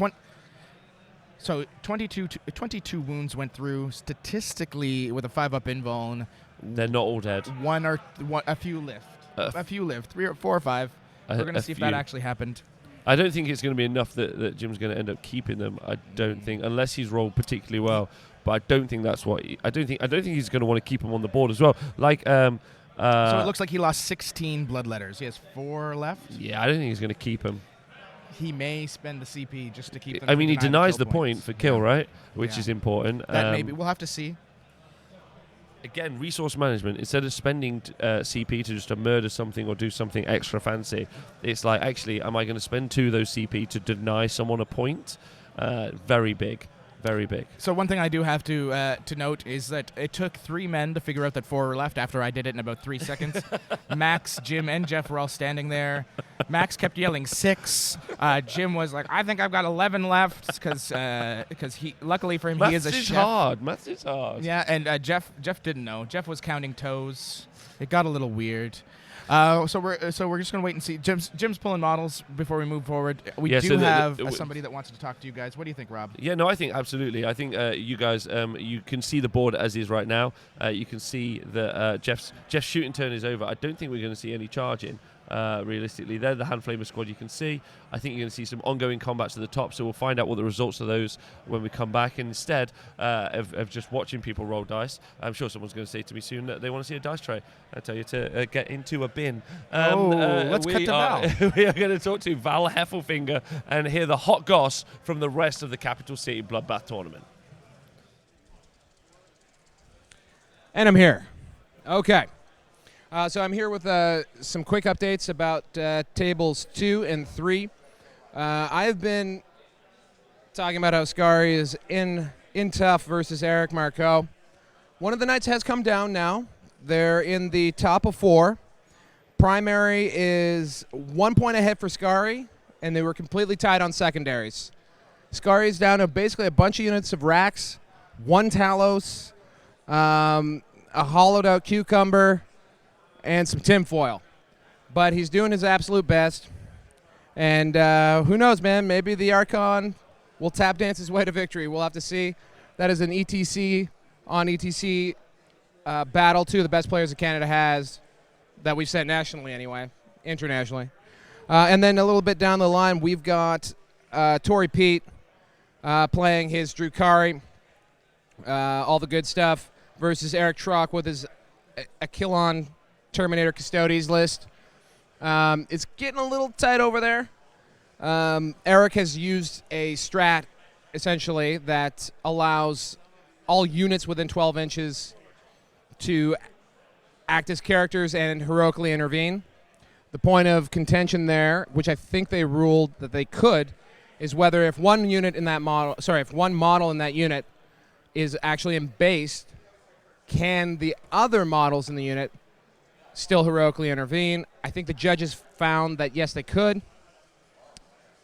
22 wounds went through. Statistically, with a 5-up invuln, they're not all dead. A few lived. A few lived. 3 or 4 or 5. We're going to see if that actually happened. I don't think it's going to be enough that Jim's going to end up keeping them. I don't think, unless he's rolled particularly well. But I don't think that's what. I don't think he's going to want to keep them on the board as well. Like. So it looks like he lost 16 bloodletters. He has 4 left. Yeah, I don't think he's going to keep them. He may spend the CP just to keep them. I mean, he denies the point for kill, right? Which is important. That maybe we'll have to see. Again, resource management. Instead of spending CP to just to murder something or do something extra fancy, it's like, actually, am I going to spend 2 of those CP to deny someone a point? Very big. Very big. So one thing I do have to note is that it took 3 men to figure out that 4 were left after I did it in about 3 seconds. Max, Jim, and Jeff were all standing there. Max kept yelling 6. Jim was like, I think I've got 11 left because he, luckily for him, he is a chef. Maths is hard. Yeah, and Jeff didn't know. Jeff was counting toes. It got a little weird. So we're just gonna wait and see. Jim's pulling models before we move forward. We Yeah, do so have somebody that wants to talk to you guys. What do you think, Rob? Yeah, no, I think absolutely. I think you guys, you can see the board as is right now. You can see that Jeff's shooting turn is over. I don't think we're going to see any charging. Realistically, they're the hand flamer squad you can see. I think you're going to see some ongoing combats at the top, so we'll find out what the results of those when we come back. And instead of just watching people roll dice, I'm sure someone's going to say to me soon that they want to see a dice tray. I tell you to get into a bin. Let's cut to Val. We are going to talk to Val Heffelfinger and hear the hot goss from the rest of the Capital City Bloodbath tournament. And I'm here. Okay. So I'm here with some quick updates about tables 2 and 3. I've been talking about how Scary is in tough versus Eric Marcoux. One of the knights has come down now. They're in the top of 4. Primary is 1 point ahead for Scary, and they were completely tied on secondaries. Scari's down to basically a bunch of units of Rax, 1 Talos, a hollowed out Cucumber, and some tinfoil. But he's doing his absolute best. And who knows, man? Maybe the Archon will tap dance his way to victory. We'll have to see. That is an ETC on ETC battle. 2 of the best players that Canada has that we've sent nationally anyway, internationally. And then a little bit down the line, we've got Tory Pete playing his Drukari, all the good stuff, versus Eric Trock with his Aquilon Terminator Custodes list. It's getting a little tight over there. Eric has used a strat, essentially, that allows all units within 12 inches to act as characters and heroically intervene. The point of contention there, which I think they ruled that they could, is whether if one model in that unit is actually embased, can the other models in the unit still heroically intervene? I think the judges found that, yes, they could.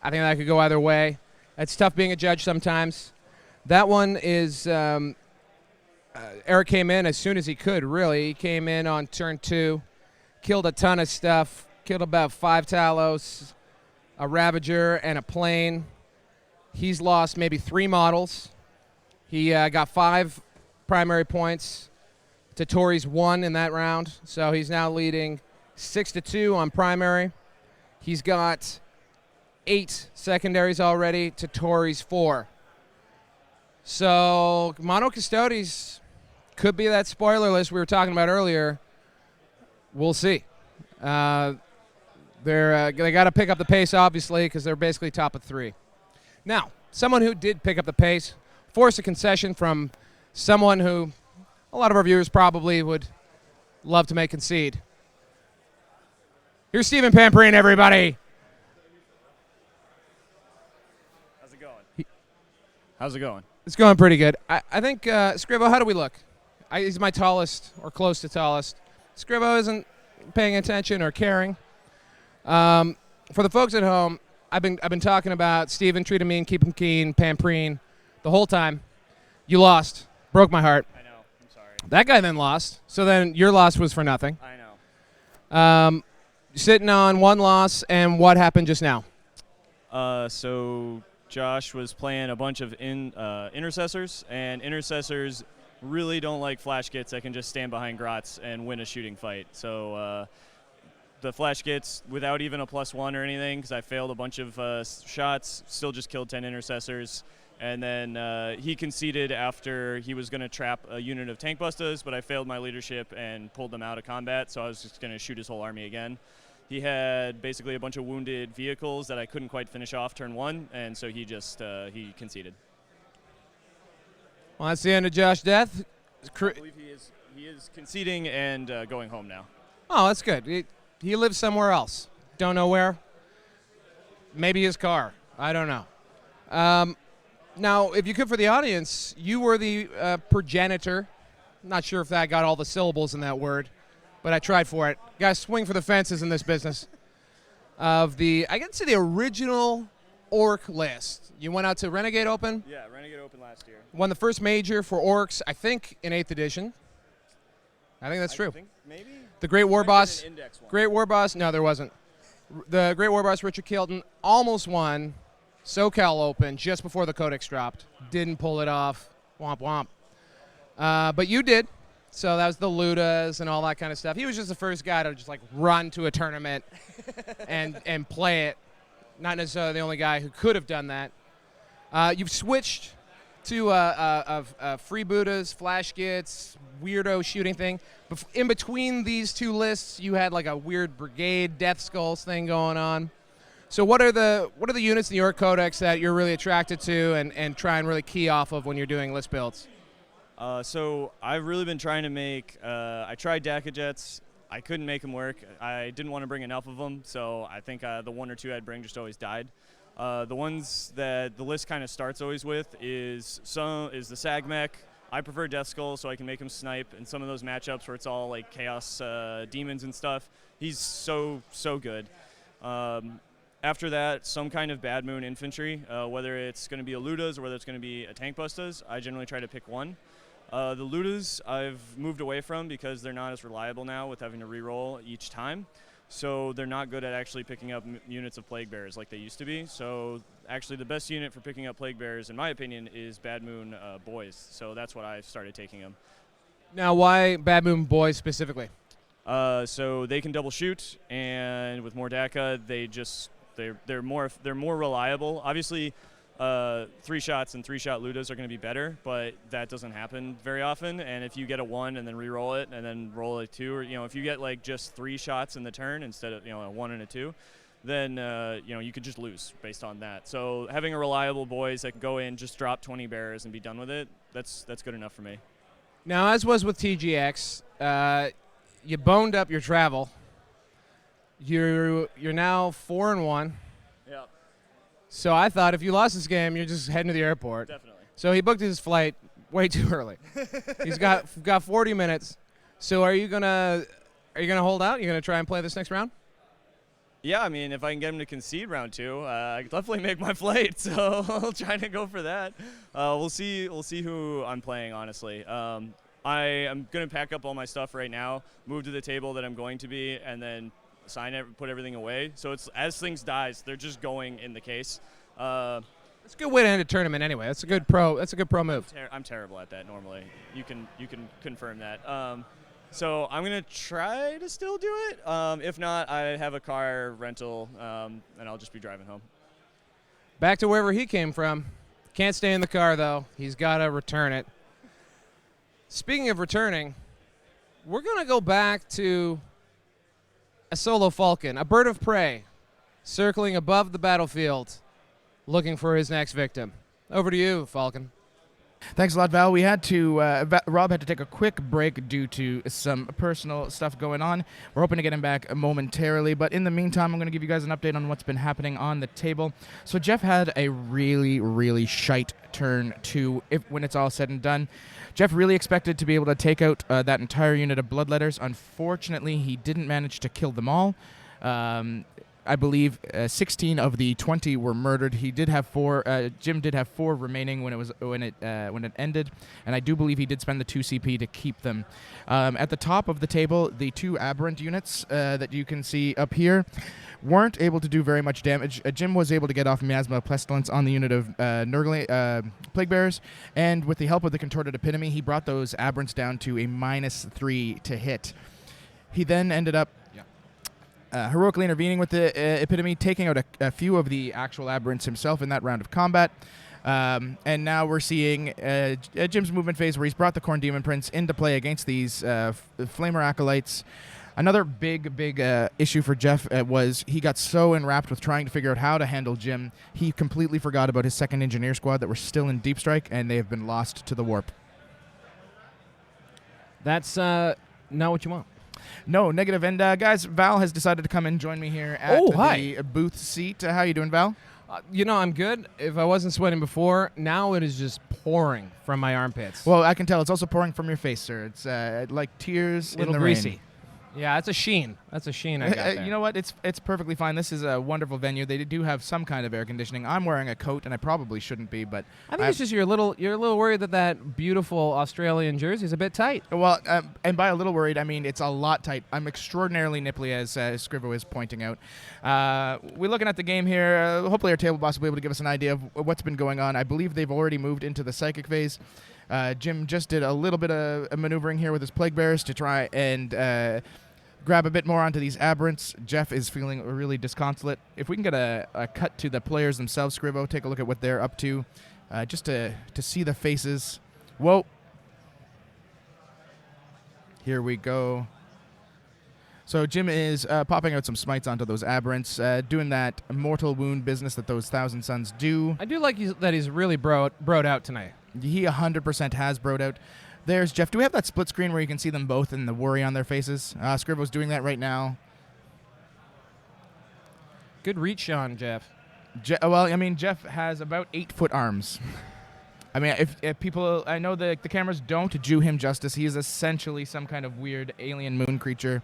I think that could go either way. It's tough being a judge sometimes. That one is, Eric came in as soon as he could, really. He came in on turn 2, killed a ton of stuff, killed about 5 Talos, a Ravager, and a Plane. He's lost maybe 3 models. He got 5 primary points to Tori's 1 in that round, so he's now leading 6-2 on primary. He's got 8 secondaries already to Tori's 4. So Mono Custodes could be that spoiler list we were talking about earlier. We'll see. They got to pick up the pace, obviously, because they're basically top of 3. Now, someone who did pick up the pace, forced a concession from someone who a lot of our viewers probably would love to make concede. Here's Stephen Pamperine, everybody. How's it going? How's it going? It's going pretty good. I think, Scrivo, how do we look? He's my tallest, or close to tallest. Scrivo isn't paying attention or caring. For the folks at home, I've been talking about Stephen, treat him mean, keep him keen, Pamperine, the whole time. You lost. Broke my heart. I know. I'm sorry. That guy then lost. So then your loss was for nothing. I know. Sitting on 1 loss, and what happened just now? So Josh was playing a bunch of intercessors, and intercessors really don't like flash kits that can just stand behind grots and win a shooting fight. So the flash kits, without even a +1 or anything, because I failed a bunch of shots, still just killed 10 intercessors. And then he conceded after he was going to trap a unit of tank bustas, but I failed my leadership and pulled them out of combat, so I was just going to shoot his whole army again. He had basically a bunch of wounded vehicles that I couldn't quite finish off turn 1, and so he just he conceded. Well, that's the end of Josh's death. I believe he is conceding and going home now. Oh, that's good. He lives somewhere else. Don't know where. Maybe his car. I don't know. Now, if you could, for the audience, you were the progenitor. Not sure if that got all the syllables in that word, but I tried for it. Guys, swing for the fences in this business. I can see the original Orc list. You went out to Renegade Open. Yeah, Renegade Open last year. Won the first major for Orcs, I think, in 8th edition. I think that's true. Maybe. The Great War Boss. An index one. Great War Boss. No, there wasn't. The Great War Boss Richard Kilton almost won SoCal Open just before the Codex dropped. Didn't pull it off. Womp womp. But you did. So that was the Ludas and all that kind of stuff. He was just the first guy to just like run to a tournament and play it. Not necessarily the only guy who could have done that. You've switched to freebooters, flash gits, weirdo shooting thing. In between these two lists, you had like a weird brigade death skulls thing going on. So what are the units in your codex that you're really attracted to and try and really key off of when you're doing list builds? So I've really been trying to make. I tried DACA jets. I couldn't make them work. I didn't want to bring enough of them, so I think the one or two I'd bring just always died. The ones that the list kind of starts always with is the SAG mech. I prefer Death Skull so I can make him snipe. And some of those matchups where it's all like Chaos Demons and stuff, he's so good. After that, some kind of Bad Moon infantry, whether it's going to be a Ludas or whether it's going to be a Tank Bustas. I generally try to pick one. The Ludas I've moved away from because they're not as reliable now with having to reroll each time. So they're not good at actually picking up units of Plague Bearers like they used to be. So actually the best unit for picking up Plague Bearers, in my opinion, is Bad Moon Boys. So that's what I started taking them. Now, why Bad Moon Boys specifically? So they can double shoot, and with more DACA, they're more reliable. Obviously, 3 shots and 3-shot Ludas are going to be better, but that doesn't happen very often. And if you get a 1 and then re-roll it and then roll a 2, or if you get like just 3 shots in the turn instead of a 1 and a 2, then you could just lose based on that. So having a reliable boys that can go in, just drop 20 bearers and be done with it, that's good enough for me. Now, as was with TGX, you boned up your travel. You're now 4-1. Yeah. So I thought if you lost this game, you're just heading to the airport. Definitely. So he booked his flight way too early. He's got 40 minutes. So are you gonna hold out? You're gonna try and play this next round? Yeah, I mean, if I can get him to concede round 2, I can definitely make my flight. So I'll try to go for that. We'll see who I'm playing, honestly. I am gonna pack up all my stuff right now, move to the table that I'm going to be, and then sign it, put everything away. So it's as things dies, they're just going in the case. That's a good way to end a tournament anyway. That's a good pro move. I'm terrible at that normally. You can confirm that. So I'm gonna try to still do it. If not, I have a car rental, and I'll just be driving home. Back to wherever he came from. Can't stay in the car though. He's got to return it. Speaking of returning, we're gonna go back to a solo Falcon, a bird of prey, circling above the battlefield, looking for his next victim. Over to you, Falcon. Thanks a lot, Val. We had to, Rob had to take a quick break due to some personal stuff going on. We're hoping to get him back momentarily, but in the meantime, I'm going to give you guys an update on what's been happening on the table. So Jeff had a really, really shite turn 2 when it's all said and done. Jeff really expected to be able to take out that entire unit of Bloodletters. Unfortunately, he didn't manage to kill them all. I believe 16 of the 20 were murdered. He did have 4. Jim did have 4 remaining when it ended, and I do believe he did spend the 2 CP to keep them. At the top of the table, the 2 aberrant units that you can see up here weren't able to do very much damage. Jim was able to get off Miasma Pestilence on the unit of Plague Bearers, and with the help of the Contorted Epitome, he brought those aberrants down to a -3 to hit. He then ended up heroically intervening with the Epitome, taking out a few of the actual aberrants himself in that round of combat. And now we're seeing Jim's movement phase where he's brought the Khorne Demon Prince into play against these Flamer Acolytes. Another big issue for Jeff was he got so enwrapped with trying to figure out how to handle Jim, he completely forgot about his second engineer squad that were still in Deep Strike, and they have been lost to the warp. That's not what you want. No, negative. And guys, Val has decided to come and join me here at the booth seat. How you doing, Val? I'm good. If I wasn't sweating before, now it is just pouring from my armpits. Well, I can tell. It's also pouring from your face, sir. It's like tears in the greasy. rain. Yeah, it's a sheen. That's a sheen I got there. You know what? It's perfectly fine. This is a wonderful venue. They do have some kind of air conditioning. I'm wearing a coat, and I probably shouldn't be, but I think it's just you're a little worried that beautiful Australian jersey is a bit tight. Well, and by a little worried, I mean it's a lot tight. I'm extraordinarily nipply, as Scrivo is pointing out. We're looking at the game here. Hopefully our table boss will be able to give us an idea of what's been going on. I believe they've already moved into the psychic phase. Jim just did a little bit of maneuvering here with his plague bears to try and grab a bit more onto these aberrants. Jeff is feeling really disconsolate. If we can get a cut to the players themselves, Scrivo, take a look at what they're up to, just to see the faces. Whoa. Here we go. So Jim is popping out some smites onto those aberrants, doing that mortal wound business that those Thousand Sons do. I do like that he's really broed out tonight. He 100% has broed out. There's Jeff. Do we have that split screen where you can see them both and the worry on their faces? Scrivo's doing that right now. Good reach on Jeff. Well, I mean, Jeff has about 8-foot arms. I mean, if people, I know the cameras don't do him justice. He is essentially some kind of weird alien moon creature.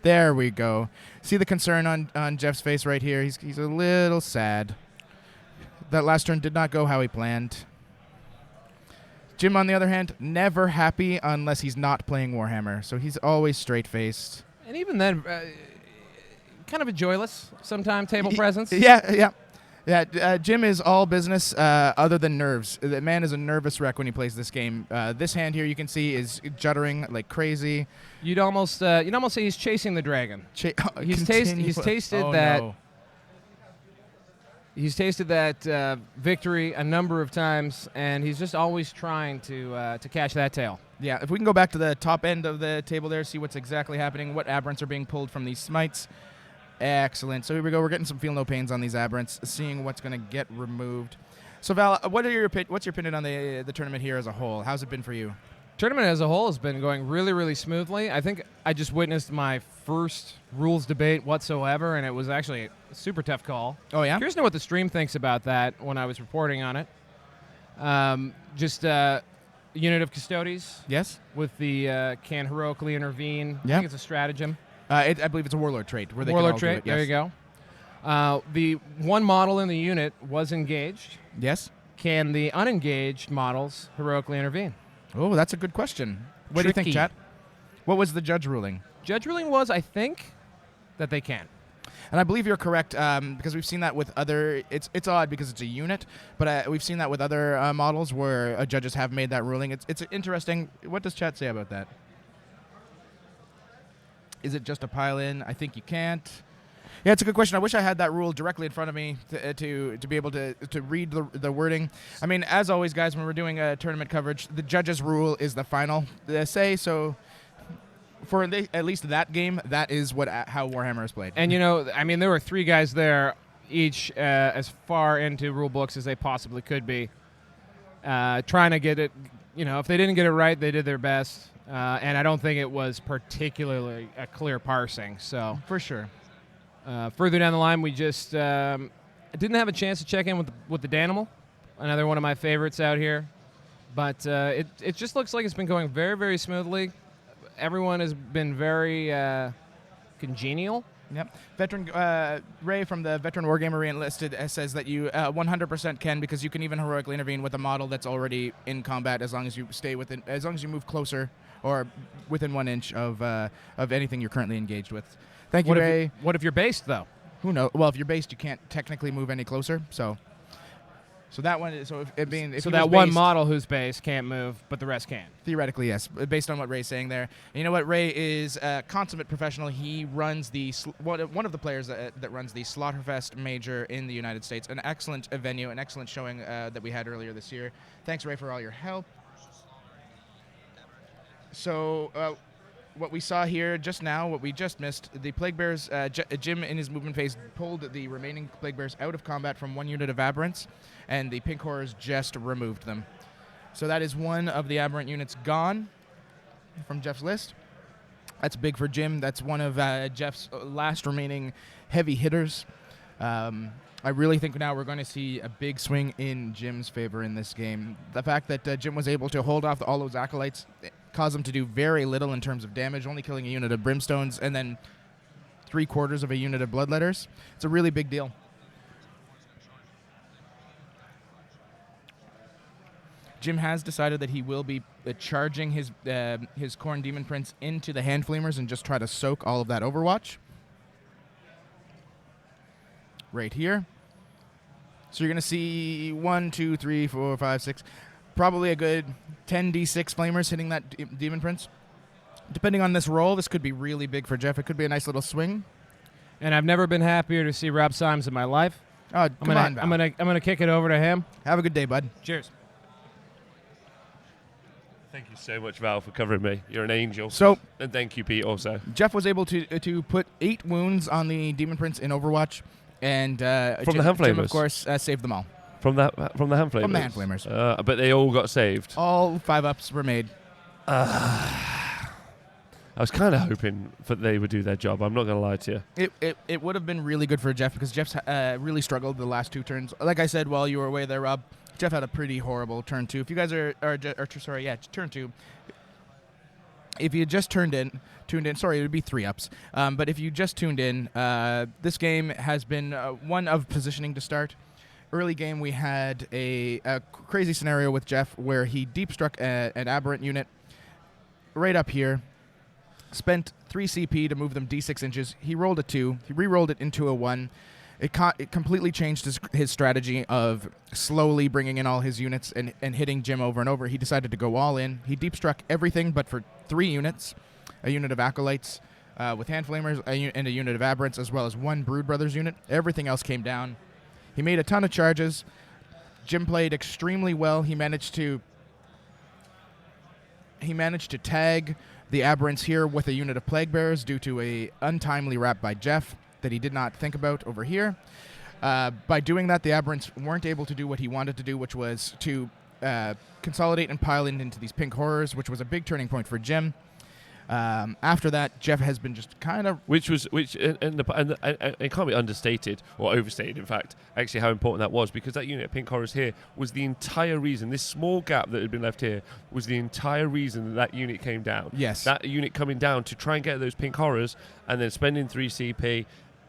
There we go. See the concern on Jeff's face right here? He's a little sad. That last turn did not go how he planned. Jim, on the other hand, never happy unless he's not playing Warhammer. So he's always straight-faced. And even then, kind of a joyless sometime table presence. Yeah. Jim is all business other than nerves. The man is a nervous wreck when he plays this game. This hand here you can see is juddering like crazy. You'd almost say he's chasing the dragon. He's tasted that. No. He's tasted that victory a number of times, and he's just always trying to catch that tail. Yeah, if we can go back to the top end of the table there, see what's exactly happening, what aberrants are being pulled from these smites. Excellent. So here we go. We're getting some feel no pains on these aberrants, seeing what's going to get removed. So Val, what's your opinion on the tournament here as a whole? How's it been for you? Tournament as a whole has been going really, really smoothly. I think I just witnessed my first rules debate whatsoever, and it was actually a super tough call. Oh, yeah? Curious to know what the stream thinks about that when I was reporting on it. Just a unit of Custodes. Yes. With the can heroically intervene. Yeah. I think it's a stratagem. I believe it's a warlord trait. Where they warlord can all trait, do it, yes. There you go. The one model in the unit was engaged. Yes. Can the unengaged models heroically intervene? Oh, that's a good question. What do you think, chat? What was the judge ruling? Judge ruling was, I think, that they can. And I believe you're correct because we've seen that with other. It's odd because it's a unit, but we've seen that with other models where judges have made that ruling. It's interesting. What does chat say about that? Is it just a pile-in? I think you can't. Yeah, it's a good question. I wish I had that rule directly in front of me to be able to read the wording. I mean, as always, guys, when we're doing tournament coverage, the judge's rule is the final say. So for at least that game, that is how Warhammer is played. And, I mean, there were 3 guys there, each as far into rule books as they possibly could be, trying to get it. If they didn't get it right, they did their best. And I don't think it was particularly a clear parsing. So for sure. Further down the line, we just didn't have a chance to check in with the Danimal, another one of my favorites out here. But it just looks like it's been going very, very smoothly. Everyone has been very congenial. Yep. Veteran Ray from the Veteran Wargamer Re-Enlisted says that you 100% can, because you can even heroically intervene with a model that's already in combat as long as you stay within, as long as you move closer or within 1 inch of anything you're currently engaged with. Thank you, Ray. What if you're based, though? Who knows? Well, if you're based, you can't technically move any closer. So that one. If that one model who's based can't move, but the rest can. Theoretically, yes, based on what Ray's saying there. And you know what? Ray is a consummate professional. He runs one of the players that runs the Slaughterfest Major in the United States. An excellent venue, an excellent showing that we had earlier this year. Thanks, Ray, for all your help. So what we saw here just now, what we just missed, the Plague Bears, Jim in his movement phase pulled the remaining Plague Bears out of combat from 1 unit of Aberrants, and the Pink Horrors just removed them. So that is one of the Aberrant units gone from Jeff's list. That's big for Jim. That's one of Jeff's last remaining heavy hitters. I really think now we're going to see a big swing in Jim's favor in this game. The fact that Jim was able to hold off all those Acolytes caused them to do very little in terms of damage, only killing a unit of brimstones and then 3/4 of a unit of bloodletters. It's a really big deal. Jim has decided that he will be charging his Khorne Demon Prince into the Hand Flamers and just try to soak all of that Overwatch. Right here. So you're going to see 1, 2, 3, 4, 5, 6, probably a good 10 D6 Flamers hitting that Demon Prince. Depending on this roll, this could be really big for Jeff. It could be a nice little swing. And I've never been happier to see Rob Symes in my life. Oh, come on, Val. I'm gonna kick it over to him. Have a good day, bud. Cheers. Thank you so much, Val, for covering me. You're an angel. So, and thank you, Pete, also. Jeff was able to put 8 wounds on the Demon Prince in Overwatch, and from the Hand Flamers, Jim, of course, saved them all. From the Hand Flamers. From the Hand Flamers. But they all got saved. All 5-ups were made. I was kind of hoping that they would do their job. I'm not going to lie to you. It would have been really good for Jeff because Jeff's really struggled the last 2 turns. Like I said while you were away there, Rob, Jeff had a pretty horrible turn 2. If you guys turn 2. If you just tuned in, sorry, it would be 3-ups. But if you just tuned in, this game has been one of positioning to start. Early game, we had a crazy scenario with Jeff where he deep struck an aberrant unit right up here, spent 3 CP to move them D6 inches. He rolled a 2. He re-rolled it into a 1. It completely changed his strategy of slowly bringing in all his units and hitting Jim over and over. He decided to go all in. He deep struck everything but for 3 units, a unit of Acolytes with Hand Flamers and a unit of Aberrants, as well as 1 Brood Brothers unit. Everything else came down. He made a ton of charges. Jim played extremely well. He managed to tag the Aberrants here with a unit of Plague Bearers due to a untimely wrap by Jeff that he did not think about over here. By doing that, the Aberrants weren't able to do what he wanted to do, which was to consolidate and pile into these pink horrors, which was a big turning point for Jim. After that, Jeff has been just kind of... It can't be understated, or overstated, in fact, actually how important that was, because that unit of pink horrors here was the entire reason, this small gap that had been left here, was the entire reason that unit came down. Yes. That unit coming down to try and get those pink horrors, and then spending 3 CP,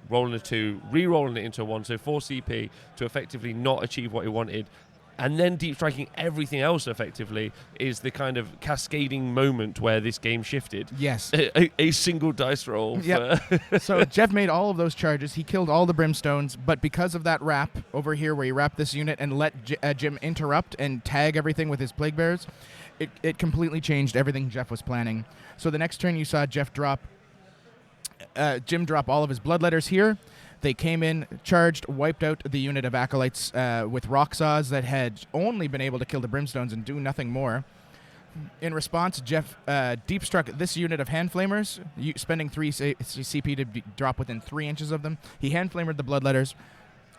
rolling a 2, re-rolling it into a 1, so 4 CP to effectively not achieve what he wanted, and then deep striking everything else effectively is the kind of cascading moment where this game shifted. Yes. A single dice roll. Yep. So Jeff made all of those charges. He killed all the Brimstones, but because of that wrap over here where he wrapped this unit and let Jim interrupt and tag everything with his Plague Bearers, it completely changed everything Jeff was planning. So the next turn you saw Jim drop all of his Bloodletters here. They came in, charged, wiped out the unit of Acolytes with rock saws that had only been able to kill the Brimstones and do nothing more. In response, Jeff deep struck this unit of Hand Flamers, spending 3 CP to drop within 3 inches of them. He Hand Flamered the Bloodletters.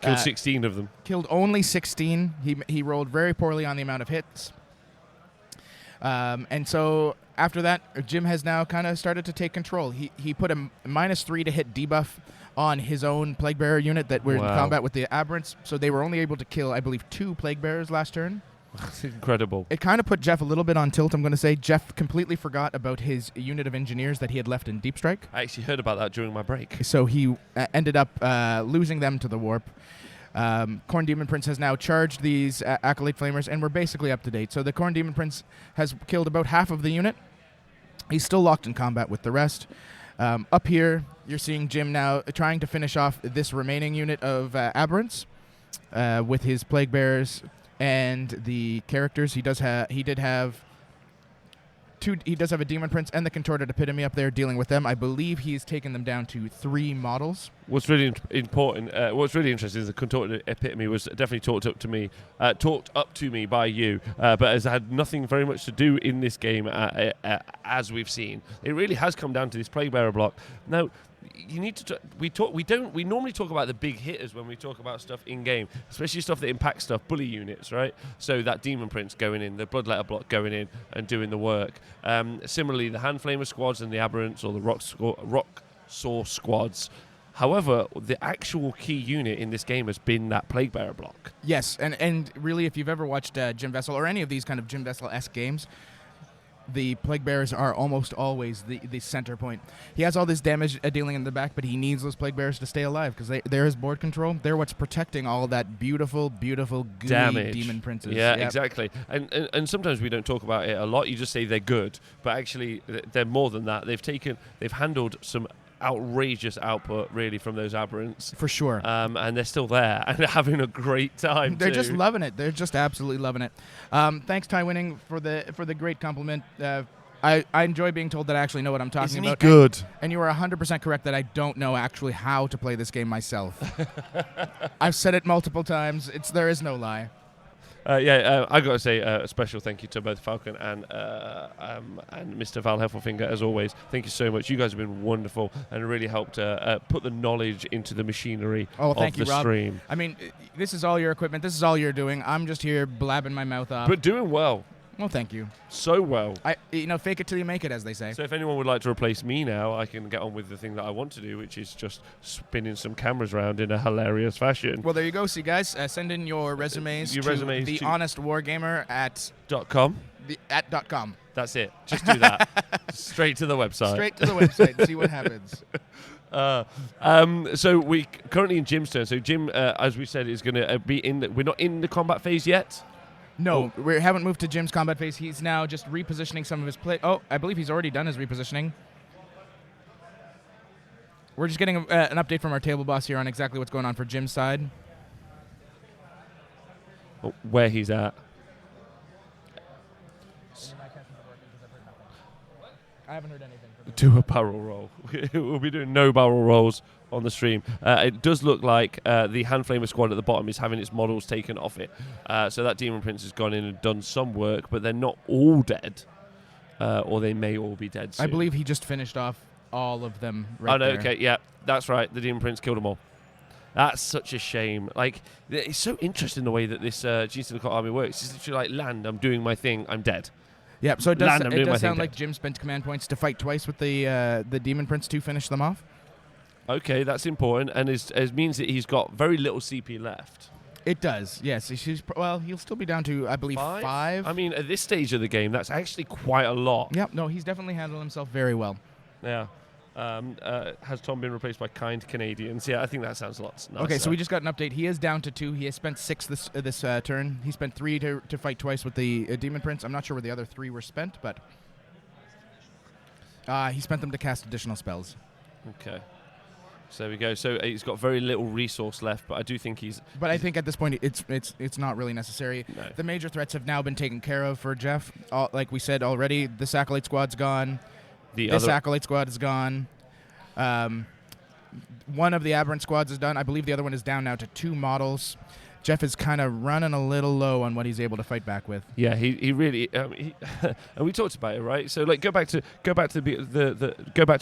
Killed 16 of them. Killed only 16. He rolled very poorly on the amount of hits. And so after that, Jim has now kind of started to take control. He put a -3 to hit debuff on his own Plague Bearer unit that were in combat with the Aberrants, so they were only able to kill, I believe, 2 Plague Bearers last turn. That's incredible. It kind of put Jeff a little bit on tilt, I'm going to say. Jeff completely forgot about his unit of Engineers that he had left in Deep Strike. I actually heard about that during my break. So he ended up losing them to the Warp. Khorne Demon Prince has now charged these Acolyte Flamers, and we're basically up to date. So the Khorne Demon Prince has killed about half of the unit. He's still locked in combat with the rest. Up here, you're seeing Jim now trying to finish off this remaining unit of Aberrants with his Plague Bearers and the characters. He does have a Demon Prince and the Contorted Epitome up there dealing with them. I believe he's taken them down to 3 models. What's really important, what's really interesting is the Contorted Epitome was definitely talked up to me by you, but has had nothing very much to do in this game as we've seen. It really has come down to this Plague Bearer block. Now, you need to. We normally talk about the big hitters when we talk about stuff in game, especially stuff that impacts stuff, bully units, right? So that Demon Prince going in, the Bloodletter block going in and doing the work. Similarly, the Hand Flamer squads and the Aberrants or the Rock Saw squads. However, the actual key unit in this game has been that Plague Bearer block. Yes, and really, if you've ever watched Jim Vessel or any of these kind of Jim Vessel-esque games, the Plague Bearers are almost always the center point. He has all this damage dealing in the back, but he needs those Plague Bearers to stay alive because they're his board control. They're what's protecting all that beautiful, beautiful, gooey damage. demon princes. Yeah, exactly. And sometimes we don't talk about it a lot. You just say they're good, but actually they're more than that. They've handled some outrageous output really from those aberrants For sure. and they're still there and having a great time. They're too. just loving it. They're just absolutely loving it. Thanks, Ty Winning, for the great compliment. I enjoy being told that I actually know what I'm talking Isn't about. he good? And you are 100% correct that I don't know actually how to play this game myself. I've said it multiple times. There is no lie. I got to say a special thank you to both Falcon and Mr. Val Heffelfinger, as always. Thank you so much. You guys have been wonderful and really helped put the knowledge into the machinery of thank you, the Rob. stream. I mean, this is all your equipment. This is all you're doing. I'm just here blabbing my mouth off. But doing well. Well, thank you. So well. Fake it till you make it, as they say. So if anyone would like to replace me now, I can get on with the thing that I want to do, which is just spinning some cameras around in a hilarious fashion. Well, there you go. See, guys, send in your resumes to the Honest Wargamer at .com. .com. That's it. Just do that. Straight to the website. Straight to the website and see what happens. So we currently in Jim's turn. So Jim, as we said, is going to be we're not in the combat phase yet. No, we haven't moved to Jim's combat phase. He's now just repositioning some of his play. Oh, I believe he's already done his repositioning. We're just getting an update from our table boss here on exactly what's going on for Jim's side. Where he's at. I haven't heard anything from him. Do a barrel roll. We'll be doing no barrel rolls on the stream. It does look like the Hand Flamer squad at the bottom is having its models taken off it. So that Demon Prince has gone in and done some work, but they're not all dead. Or they may all be dead soon. I believe he just finished off all of them right there. there. Okay, yeah, that's right. The Demon Prince killed them all. That's such a shame. Like, it's so interesting the way that this G-Syndicate army works. It's literally like, land, I'm doing my thing, I'm dead. Yeah, so it does, Land, sound like Jim spent command points to fight twice with the Demon Prince to finish them off. Okay, that's important, and it means that he's got very little CP left. It does, yes. He'll still be down to, I believe, 5. I mean, at this stage of the game, that's actually quite a lot. Yeah, no, he's definitely handled himself very well. Yeah. Has Tom been replaced by kind Canadians? Yeah, I think that sounds a lot nicer. Okay, so we just got an update. He is down to 2. He has spent 6 this turn. He spent 3 to fight twice with the Demon Prince. I'm not sure where the other 3 were spent, but he spent them to cast additional spells. Okay. So there we go. So he's got very little resource left, but I do think But I think at this point it's not really necessary. No. The major threats have now been taken care of for Jeff. Like we said already, this Acolyte Squad's gone. This Acolyte Squad is gone. One of the Aberrant Squads is done. I believe the other one is down now to 2 models. Jeff is kind of running a little low on what he's able to fight back with. Yeah, he really and we talked about it, right? So like go back to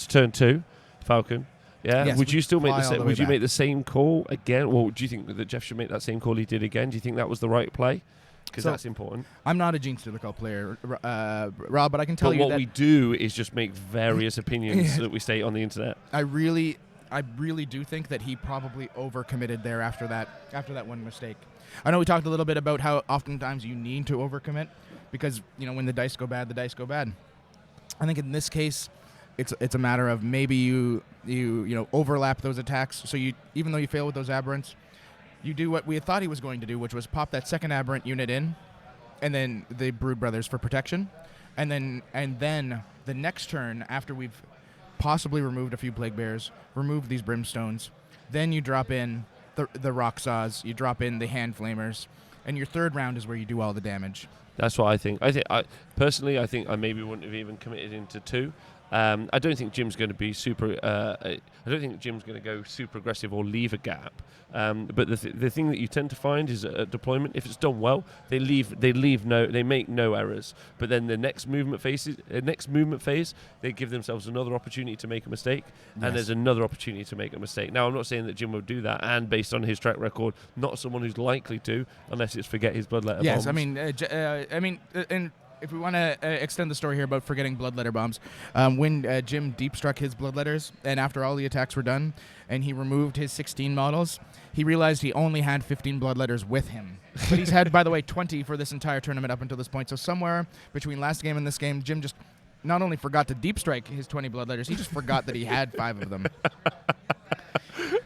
turn 2, Falcon. Yeah. Yes, would you still make the same? Would you back. make the same call again, or do you think that Jeff should make that same call he did again? Do you think that was the right play? Because that's important. I'm not a Gene Steeler player, Rob, but I can tell you what that we do is just make various opinions that we state on the internet. I really do think that he probably overcommitted there after that one mistake. I know we talked a little bit about how oftentimes you need to overcommit because when the dice go bad, the dice go bad. I think in this case, it's a matter of maybe you overlap those attacks. So even though you fail with those aberrants, you do what we thought he was going to do, which was pop that second aberrant unit in, and then the Brood Brothers for protection, and then the next turn after we've possibly removed a few Plague Bears, removed these Brimstones, then you drop in the Rock Saws, you drop in the Hand Flamers, and your third round is where you do all the damage. That's what I think. Personally, I think I maybe wouldn't have even committed into 2. I don't think Jim's going to be super. I don't think Jim's going to go super aggressive or leave a gap. But the thing that you tend to find is a deployment. If it's done well, they make no errors. But then the next movement phase, they give themselves another opportunity to make a mistake, and there's another opportunity to make a mistake. Now, I'm not saying that Jim will do that, and based on his track record, not someone who's likely to, unless it's forget his bloodletter bombs. Yes, and if we want to extend the story here about forgetting bloodletter bombs, when Jim deep struck his bloodletters, and after all the attacks were done, and he removed his 16 models, he realized he only had 15 bloodletters with him. But he's had, by the way, 20 for this entire tournament up until this point. So somewhere between last game and this game, Jim just not only forgot to deep strike his 20 bloodletters, he just forgot that he had 5 of them.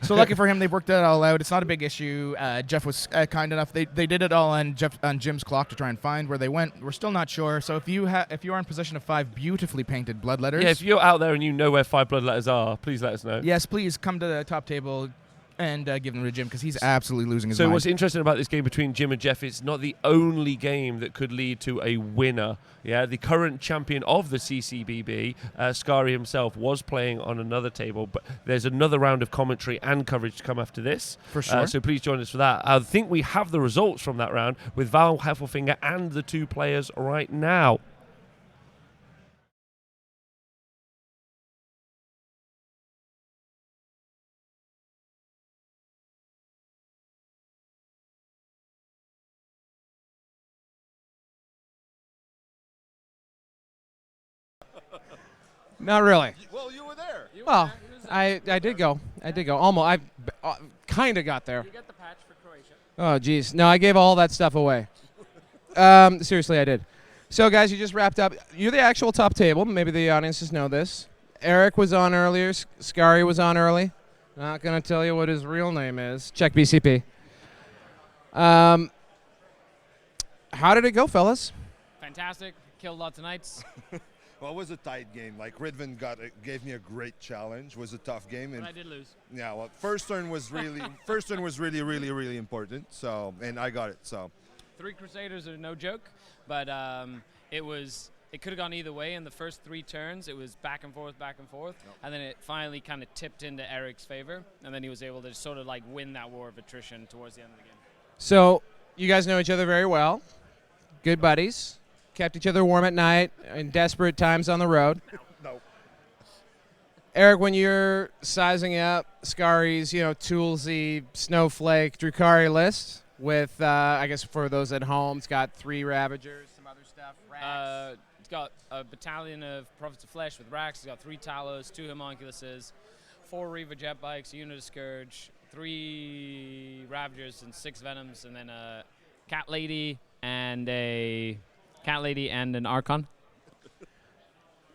So lucky for him, they've worked that all out. It's not a big issue. Jeff was kind enough. They did it all on Jim's clock to try and find where they went. We're still not sure. So if you are in possession of 5 beautifully painted bloodletters, Yeah, if you're out there and you know where 5 bloodletters are, please let us know. yes, please come to the top table and give them to Jim, because he's absolutely losing his So mind. what's interesting about this game between Jim and Jeff, it's not the only game that could lead to a winner. Yeah, the current champion of the CCBB, Scary himself, was playing on another table, but there's another round of commentary and coverage to come after this. For sure. So please join us for that. I think we have the results from that round with Val Heffelfinger and the 2 players right now. Not really. Well, you were there. Well, I did go. Almost. I kind of got there. You get the patch for Croatia. Oh, geez. No, I gave all that stuff away. Seriously, I did. So, guys, you just wrapped up. You're the actual top table. Maybe the audiences know this. Eric was on earlier. Scary was on early. Not going to tell you what his real name is. Check BCP. How did it go, fellas? Fantastic. Killed lots of knights. Well, it was a tight game. Like Ridvan gave me a great challenge. It was a tough game, and But I did lose. yeah, well, first turn was really really important. So, and I got it. So, 3 Crusaders are no joke, but it could have gone either way. In the first 3 turns, it was back and forth, and then it finally kind of tipped into Eric's favor, and then he was able to sort of like win that war of attrition towards the end of the game. So, you guys know each other very well. Good buddies. Kept each other warm at night in desperate times on the road. no. Eric, when you're sizing up Scary's, toolsy, snowflake, Drukhari list with, I guess for those at home, it's got 3 Ravagers, some other stuff, racks. It's got a battalion of Prophets of Flesh with racks. It's got 3 Talos, 2 Homunculuses, 4 Reaver jet bikes, a unit of Scourge, 3 Ravagers and 6 Venoms, and then a Cat Lady and an Archon.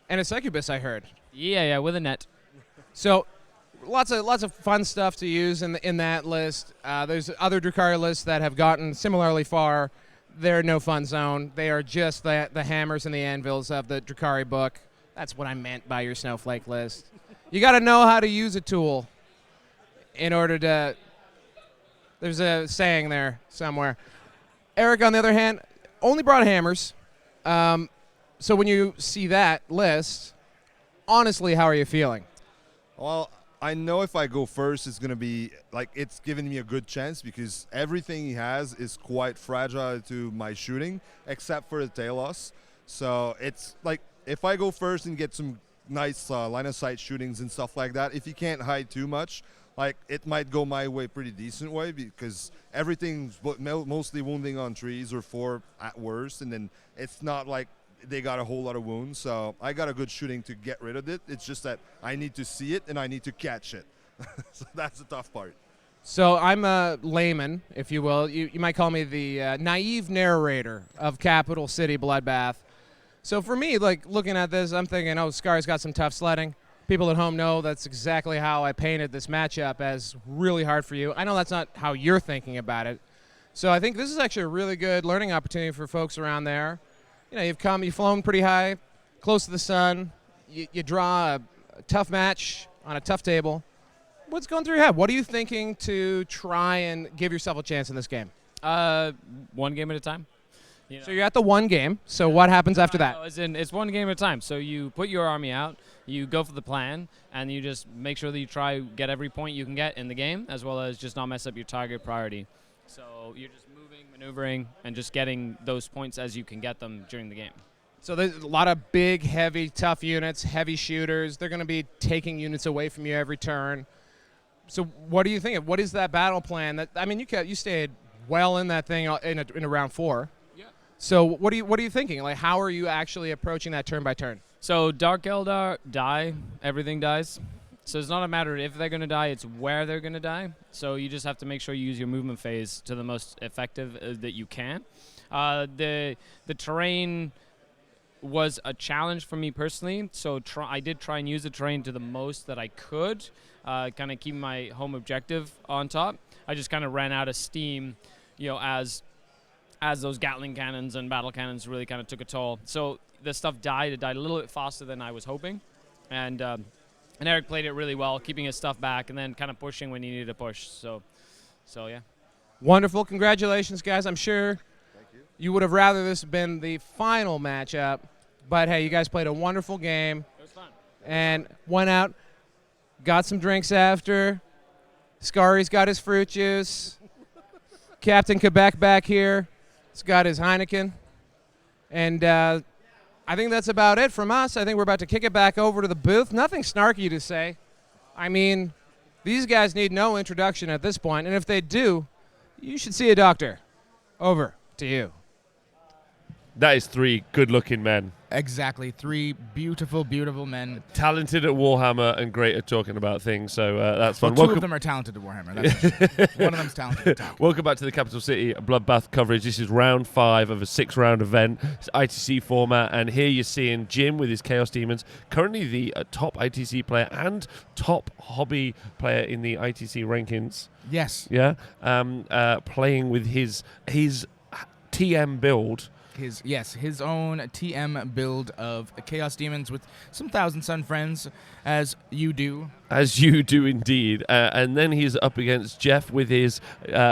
And a Succubus, I heard. Yeah, with a net. So, lots of fun stuff to use in that list. There's other Drukhari lists that have gotten similarly far. They're no fun zone. They are just the hammers and the anvils of the Drukhari book. That's what I meant by your snowflake list. You got to know how to use a tool in order to... There's a saying there somewhere. Eric, on the other hand, only brought hammers. So when you see that list, honestly, how are you feeling? Well, I know if I go first, it's gonna be like it's giving me a good chance because everything he has is quite fragile to my shooting, except for the Talos. So it's like if I go first and get some nice line of sight shootings and stuff like that, if he can't hide too much, like it might go my way pretty decent way because everything's mostly wounding on 3s or 4 at worst, and then it's not like they got a whole lot of wounds. So I got a good shooting to get rid of it. It's just that I need to see it and I need to catch it. So that's the tough part. So I'm a layman, if you will. You might call me the naive narrator of Capital City Bloodbath. So for me, like looking at this, I'm thinking, oh, Scar's got some tough sledding. People at home know that's exactly how I painted this matchup as really hard for you. I know that's not how you're thinking about it. So I think this is actually a really good learning opportunity for folks around there. You've flown pretty high, close to the sun. You draw a tough match on a tough table. What's going through your head? What are you thinking to try and give yourself a chance in this game? 1 game at a time. So you're at the 1 game. So what happens after that? As in, it's 1 game at a time. So you put your army out, you go for the plan, and you just make sure that you try get every point you can get in the game, as well as just not mess up your target priority. So you're just moving, maneuvering, and just getting those points as you can get them during the game. So there's a lot of big, heavy, tough units, heavy shooters. They're going to be taking units away from you every turn. So what do you think? What is that battle plan? You stayed well in that thing in a round 4. Yeah. So what are you thinking? Like, how are you actually approaching that turn by turn? So Dark Eldar die, everything dies. So it's not a matter of if they're going to die, it's where they're going to die. So you just have to make sure you use your movement phase to the most effective that you can. The terrain was a challenge for me personally, so I did try and use the terrain to the most that I could, kind of keep my home objective on top. I just kind of ran out of steam, as those Gatling cannons and battle cannons really kind of took a toll. So the stuff died. It died a little bit faster than I was hoping, and Eric played it really well, keeping his stuff back and then kind of pushing when he needed to push. So yeah. Wonderful. Congratulations, guys. I'm sure you would have rather this been the final matchup, but hey, you guys played a wonderful game. It was fun. And went out, got some drinks after. Scari's got his fruit juice. Captain Quebec back here has got his Heineken. And I think that's about it from us. I think we're about to kick it back over to the booth. Nothing snarky to say. I mean, these guys need no introduction at this point, and if they do, you should see a doctor. Over to you. That is 3 good-looking men. Exactly. 3 beautiful, beautiful men. Talented at Warhammer and great at talking about things, so that's fun. Well, 2 of them are talented at Warhammer. That's one of them's talented at talking. Welcome back to the Capital City Bloodbath coverage. This is round 5 of a 6-round event. It's ITC format, and here you're seeing Jim with his Chaos Demons, currently the top ITC player and top hobby player in the ITC rankings. Yes. Yeah, playing with his TM build. His own TM build of Chaos Demons with some Thousand Sun friends, as you do. As you do indeed. And then he's up against Jeff with his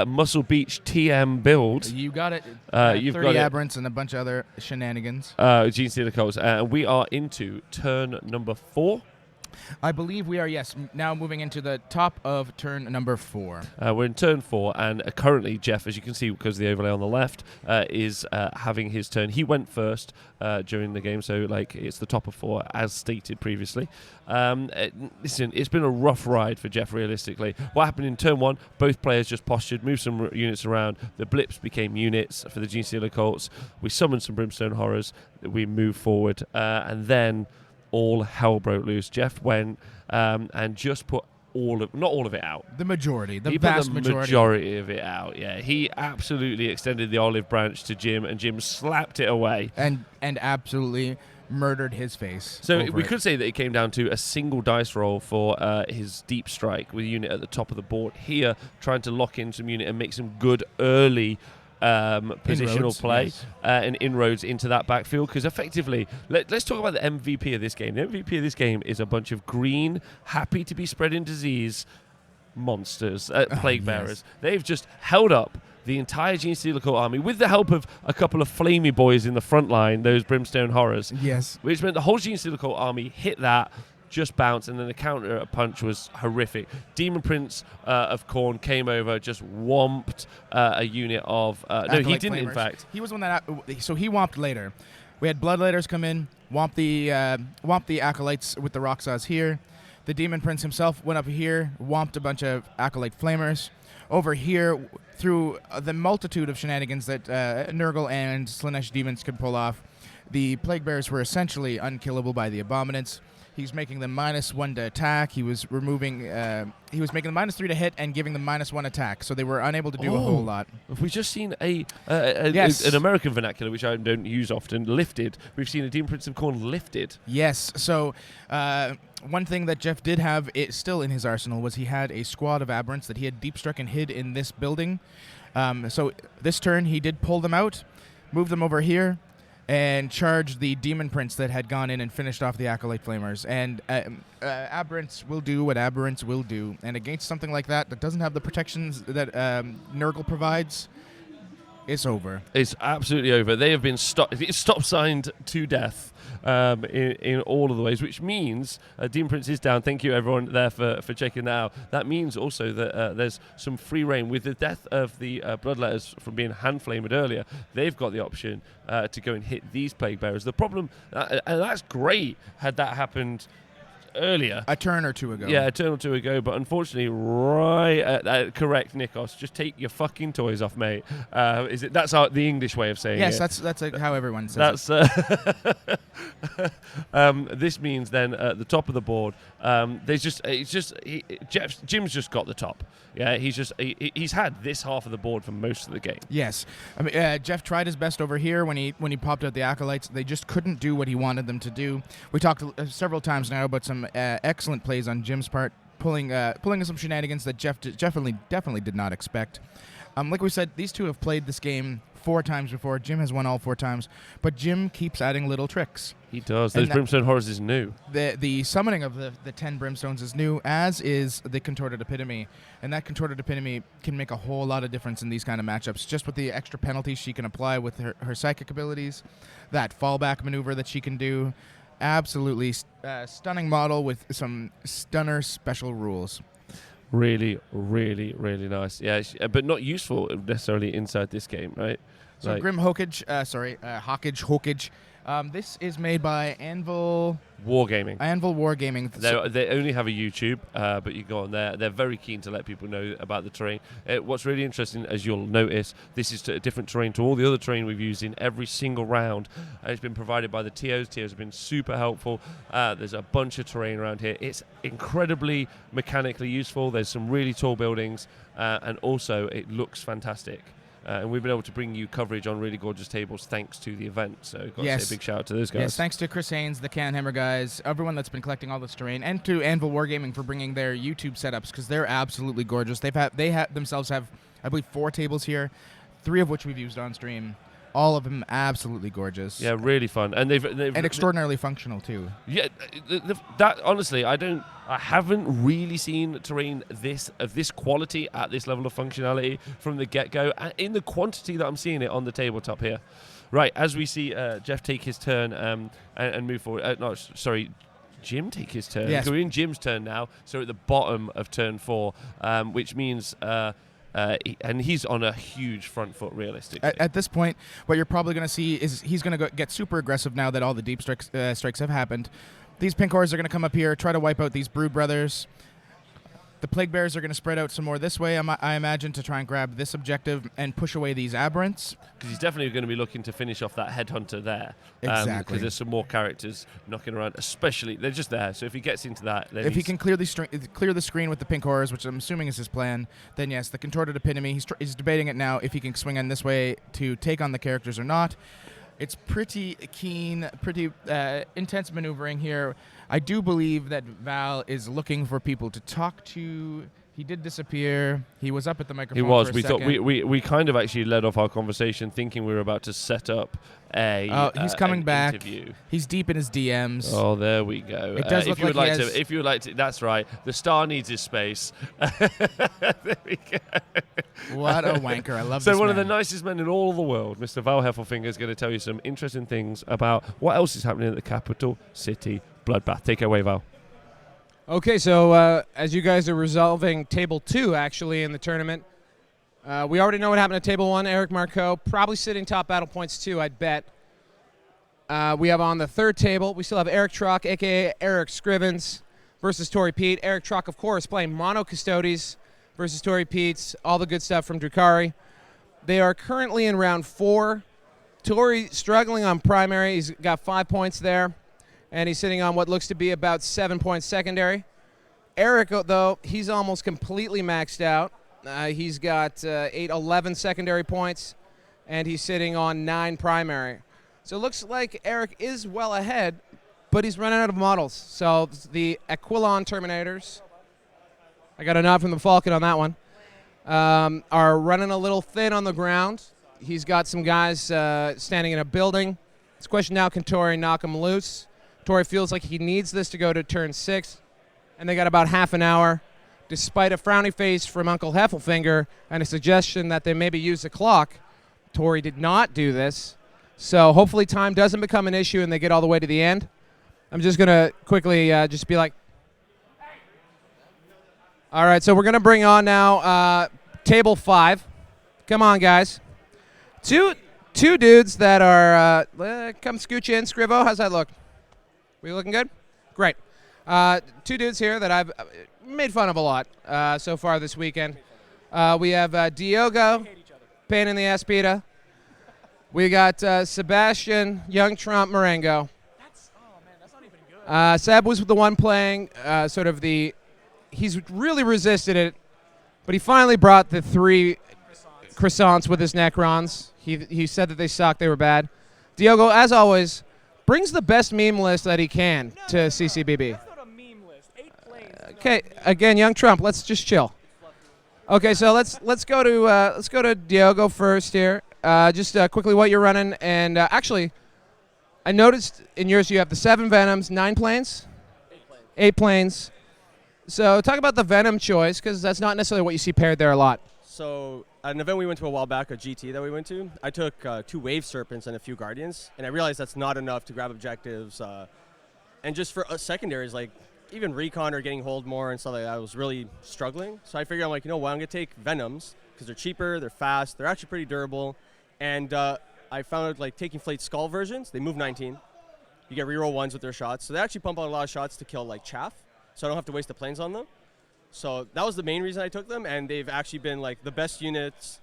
Muscle Beach TM build. You got it. You've 30 got aberrants and a bunch of other shenanigans. Gene Stealer Coles. We are into turn number 4. I believe we are, yes, now moving into the top of turn number 4. We're in turn 4, and currently Jeff, as you can see because of the overlay on the left, is having his turn. He went first during the game, so it's the top of 4 as stated previously. Listen, it's been a rough ride for Jeff realistically. What happened in turn 1, both players just postured, moved some units around. The blips became units for the Gene Stealer Colts. We summoned some Brimstone Horrors. We moved forward, and then all hell broke loose. Jeff went and just put not all of it out. The majority, the he vast put the majority of it out. Yeah, he absolutely extended the olive branch to Jim, and Jim slapped it away and absolutely murdered his face. So we could say that it came down to a single dice roll for his deep strike with a unit at the top of the board. Here, trying to lock in some unit and make some good early positional inroads, play, yes. And inroads into that backfield, because effectively, let's talk about the MVP of this game. The MVP of this game is a bunch of green, happy to be spreading disease monsters, plague bearers. Yes. They've just held up the entire Gene Stealer Cult army with the help of a couple of flamey boys in the front line, those Brimstone Horrors. Yes. Which meant the whole Gene Stealer Cult army hit that, just bounced, and then the counter punch was horrific. Demon Prince of Khorne came over, just whomped a unit of... no, he didn't, flamers. In fact. He was one that... So he whomped later. We had Bloodletters come in, whomp the Acolytes with the Rocksaws here. The Demon Prince himself went up here, whomped a bunch of Acolyte Flamers. Over here, through the multitude of shenanigans that Nurgle and Slanesh demons could pull off, the Plague Bearers were essentially unkillable by the Abominants. He's making them -1 to attack. He was removing. He was making them -3 to hit and giving them -1 attack, so they were unable to do a whole lot. Have we just seen Yes. an American vernacular, which I don't use often, lifted? We've seen a Demon Prince of Khorne lifted. Yes. So one thing that Jeff did have still in his arsenal was he had a squad of aberrants that he had deep struck and hid in this building. So this turn he did pull them out, move them over here, and charged the Demon Prince that had gone in and finished off the Acolyte Flamers. And aberrants will do what aberrants will do. And against something like that doesn't have the protections that Nurgle provides, it's over. It's absolutely over. They have been stop signed to death in all of the ways, which means Demon Prince is down. Thank you, everyone, there for checking that out. That means also that there's some free reign. With the death of the Bloodletters from being hand-flamed earlier, they've got the option to go and hit these Plague Bearers. The problem, and that's great, had that happened earlier. A turn or two ago. Yeah, a turn or two ago, but unfortunately, correct, Nikos. Just take your fucking toys off, mate. Is it? That's the English way of saying it. Yes, that's how everyone says it. This means then at the top of the board, Jim's just got the top. Yeah, he's had this half of the board for most of the game. Yes, I mean Jeff tried his best over here when he popped out the acolytes. They just couldn't do what he wanted them to do. We talked several times now about some excellent plays on Jim's part, pulling some shenanigans that Jeff definitely did not expect. Like we said, these two have played this game 4 times before. Jim has won all 4 times, but Jim keeps adding little tricks. He does. Those Brimstone Horrors is new. The summoning of the 10 Brimstones is new, as is the Contorted Epitome. And that Contorted Epitome can make a whole lot of difference in these kind of matchups, just with the extra penalties she can apply with her psychic abilities, that fallback maneuver that she can do. Absolutely stunning model with some stunner special rules. Really, really, really nice. Yeah, but not useful necessarily inside this game, right? So Grim Hokage, Hokage. This is made by Anvil Wargaming. Anvil Wargaming. They only have a YouTube, but you go on there. They're very keen to let people know about the terrain. What's really interesting, as you'll notice, this is a different terrain to all the other terrain we've used in every single round. It's been provided by the TOs. TOs have been super helpful. There's a bunch of terrain around here. It's incredibly mechanically useful. There's some really tall buildings, and also it looks fantastic. And we've been able to bring you coverage on really gorgeous tables thanks to the event. So got to say a big shout out to those guys. Yes, thanks to Chris Haynes, the CanHammer guys, everyone that's been collecting all this terrain, and to Anvil Wargaming for bringing their YouTube setups, because they're absolutely gorgeous. They themselves have, I believe, 4 tables here, 3 of which we've used on stream. All of them absolutely gorgeous. Yeah, really fun, and they've and extraordinarily functional too. Yeah, that honestly, I haven't really seen terrain of this quality at this level of functionality from the get-go, and in the quantity that I'm seeing it on the tabletop here. Right, as we see Jeff take his turn and move forward. Jim take his turn. Yes. We're in Jim's turn now, so we're at the bottom of turn 4, which means. And he's on a huge front foot, realistically. At this point, what you're probably going to see is he's going to get super aggressive now that all the deep strikes have happened. These pink horrors are going to come up here, try to wipe out these Brood Brothers. The Plague Bears are going to spread out some more this way, I imagine, to try and grab this objective and push away these Aberrants. Because he's definitely going to be looking to finish off that Headhunter there. Exactly. Because there's some more characters knocking around, especially, they're just there. So if he gets into that... Then if he can clear the screen with the pink horrors, which I'm assuming is his plan, then yes, the Contorted Epitome, he's debating it now if he can swing in this way to take on the characters or not. It's pretty keen, pretty intense maneuvering here. I do believe that Val is looking for people to talk to. He did disappear. He was up at the microphone. He was. For a We second. thought we kind of actually led off our conversation thinking we were about to set up he's coming back. Interview. He's deep in his DMs. Oh, there we go. It does look like if you would like to, that's right. The star needs his space. There we go. What a wanker! I love so this one of man. the nicest men in all the world, Mr. Val Heffelfinger, is going to tell you some interesting things about what else is happening at the capital city bloodbath. Take it away, Val. Okay, so as you guys are resolving Table 2, actually, in the tournament, we already know what happened at Table 1. Eric Marcoux probably sitting top battle points 2, I'd bet. We have on the third table, we still have Eric Truck, a.k.a. Eric Scrivens, versus Tory Pete. Eric Truck, of course, playing Mono Custodes versus Tory Pete's, all the good stuff from Drukhari. They are currently in round 4. Tory struggling on primary. He's got 5 points there. And he's sitting on what looks to be about 7 points secondary. Eric, though, he's almost completely maxed out. He's got 11 secondary points, and he's sitting on 9 primary. So it looks like Eric is well ahead, but he's running out of models. So the Aquilon Terminators, I got a nod from the Falcon on that one, are running a little thin on the ground. He's got some guys standing in a building. It's a question now, can Tory knock him loose? Tory feels like he needs this to go to turn 6, and they got about half an hour, despite a frowny face from Uncle Heffelfinger and a suggestion that they maybe use the clock. Tory did not do this, so hopefully time doesn't become an issue and they get all the way to the end. I'm just going to quickly just be like, all right, so we're going to bring on now Table 5. Come on, guys. Two dudes that are, come scooch in. Scrivo, how's that look? We looking good? Great. Two dudes here that I've made fun of a lot so far this weekend. We have Diogo, pain in the ass Peter. We got Sebastian, Young Trump Marengo. That's not even good. Seb was the one playing he's really resisted it, but he finally brought the 3 croissants with his Necrons. He said that they sucked, they were bad. Diogo, as always, brings the best meme list that he can to CCBB. That's not a meme list. 8 planes. Okay, again, Young Trump, let's just chill. Okay, so let's go to Diogo first here. Just quickly what you're running, and actually, I noticed in yours you have the 7 Venoms, 9 planes? 8 planes. So talk about the Venom choice, because that's not necessarily what you see paired there a lot. So at an event we went to a while back, a GT that we went to, I took 2 Wave Serpents and a few Guardians, and I realized that's not enough to grab objectives. And just for secondaries, like even Recon or getting hold more and stuff like that, I was really struggling. So I figured, I'm like, you know what, I'm going to take Venoms, because they're cheaper, they're fast, they're actually pretty durable. And I found like taking Flayed Skull versions, they move 19. You get reroll 1s with their shots. So they actually pump out a lot of shots to kill like chaff, so I don't have to waste the planes on them. So that was the main reason I took them, and they've actually been like the best units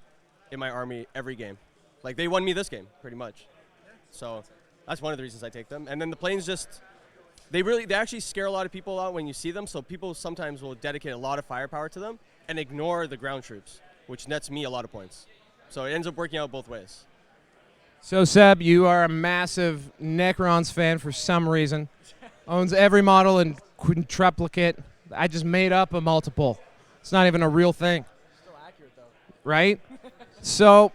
in my army every game. Like they won me this game, pretty much. So that's one of the reasons I take them. And then the planes they actually scare a lot of people out when you see them, so people sometimes will dedicate a lot of firepower to them and ignore the ground troops, which nets me a lot of points. So it ends up working out both ways. So Seb, you are a massive Necrons fan for some reason. Owns every model in quintuplicate. I just made up a multiple. It's not even a real thing. Still accurate, though. Right? So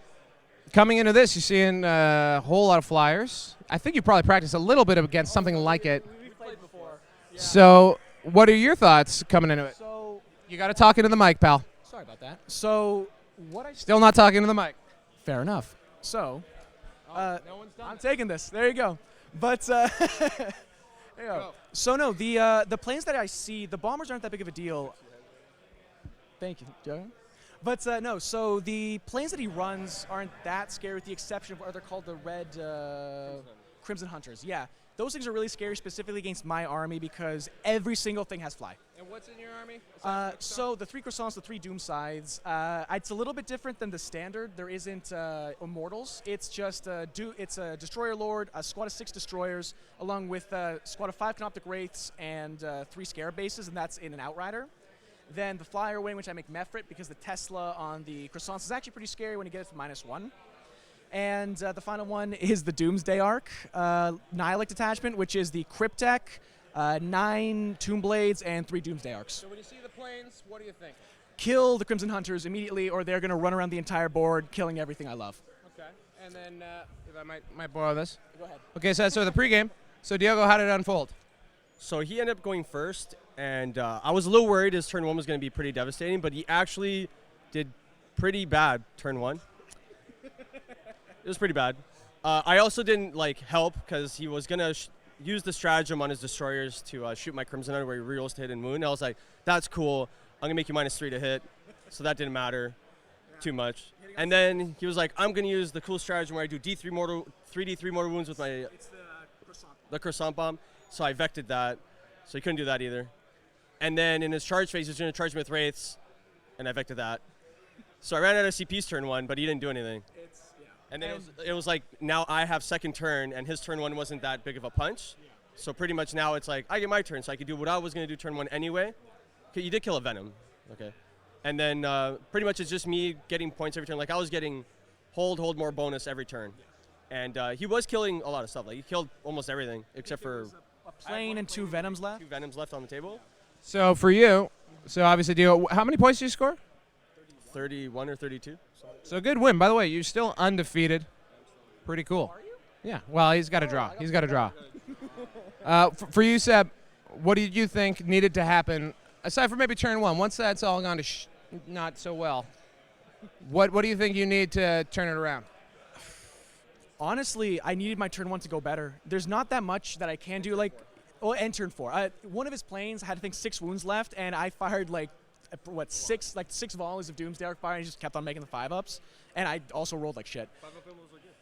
coming into this, you're seeing a whole lot of flyers. I think you probably practiced a little bit against something like it. We've played before. Yeah. So what are your thoughts coming into it? So, You got to talk into the mic, pal. sorry about that. So, what I Still not talking to the mic. Fair enough. So, No one's done I'm taking this. There you go. But there you go. So no, the planes that I see, the bombers aren't that big of a deal. Thank you, Joe. But no, so the planes that he runs aren't that scary, with the exception of what they're called, the red Crimson Hunters. Yeah, those things are really scary, specifically against my army, because every single thing has fly. And what's in your army? So the 3 croissants, the 3 doom sides. It's a little bit different than the standard. There isn't immortals. It's just it's a destroyer lord, a squad of 6 destroyers, along with a squad of 5 canoptic wraiths and 3 scarab bases, and that's in an outrider. Then the flyer wing, which I make Mefrit, because the Tesla on the croissants is actually pretty scary when you get it for -1. And the final one is the Doomsday Arc, Nihilate Detachment, which is the Cryptek, 9 Tomb Blades, and 3 Doomsday Arcs. So when you see the planes, what do you think? Kill the Crimson Hunters immediately, or they're going to run around the entire board, killing everything I love. Okay. And then, if I might borrow this. Go ahead. Okay, so the pregame. So Diogo, how did it unfold? So he ended up going first, and I was a little worried his turn 1 was going to be pretty devastating, but he actually did pretty bad turn 1. It was pretty bad. I also didn't help, because he was going to use the stratagem on his destroyers to shoot my Crimson Hunter where he rerolls to hit and wound. I was like, that's cool. I'm going to make you -3 to hit. So that didn't matter too much. And then he was like, I'm going to use the cool stratagem where I do 3d3 mortal wounds with my It's the croissant bomb. So I vected that. So he couldn't do that either. And then in his charge phase, he was going to charge me with wraiths, and I vected that. So I ran out of CP's turn 1, but he didn't do anything. And then it was like, now I have second turn, and his turn 1 wasn't that big of a punch. Yeah. So pretty much now it's like, I get my turn, so I could do what I was going to do turn 1 anyway. You did kill a Venom. Okay. And then pretty much it's just me getting points every turn. Like I was getting hold more bonus every turn. Yeah. And he was killing a lot of stuff. Like he killed almost everything except for a plane and 2 Venoms left. 2 Venoms left on the table. So for you, obviously, Diogo, how many points did you score? 31 or 32. So a good win. By the way, you're still undefeated. Pretty cool. Are you? Yeah. Well, he's got to draw. He's got to draw. For you, Seb, what did you think needed to happen, aside from maybe turn 1, once that's all gone to not so well? What do you think you need to turn it around? Honestly, I needed my turn 1 to go better. There's not that much that I can do. And turn 4. One of his planes had, I think, 6 wounds left, and I fired 6 volleys of Doomsday Arc fire, and he just kept on making the 5-ups. And I also rolled like shit.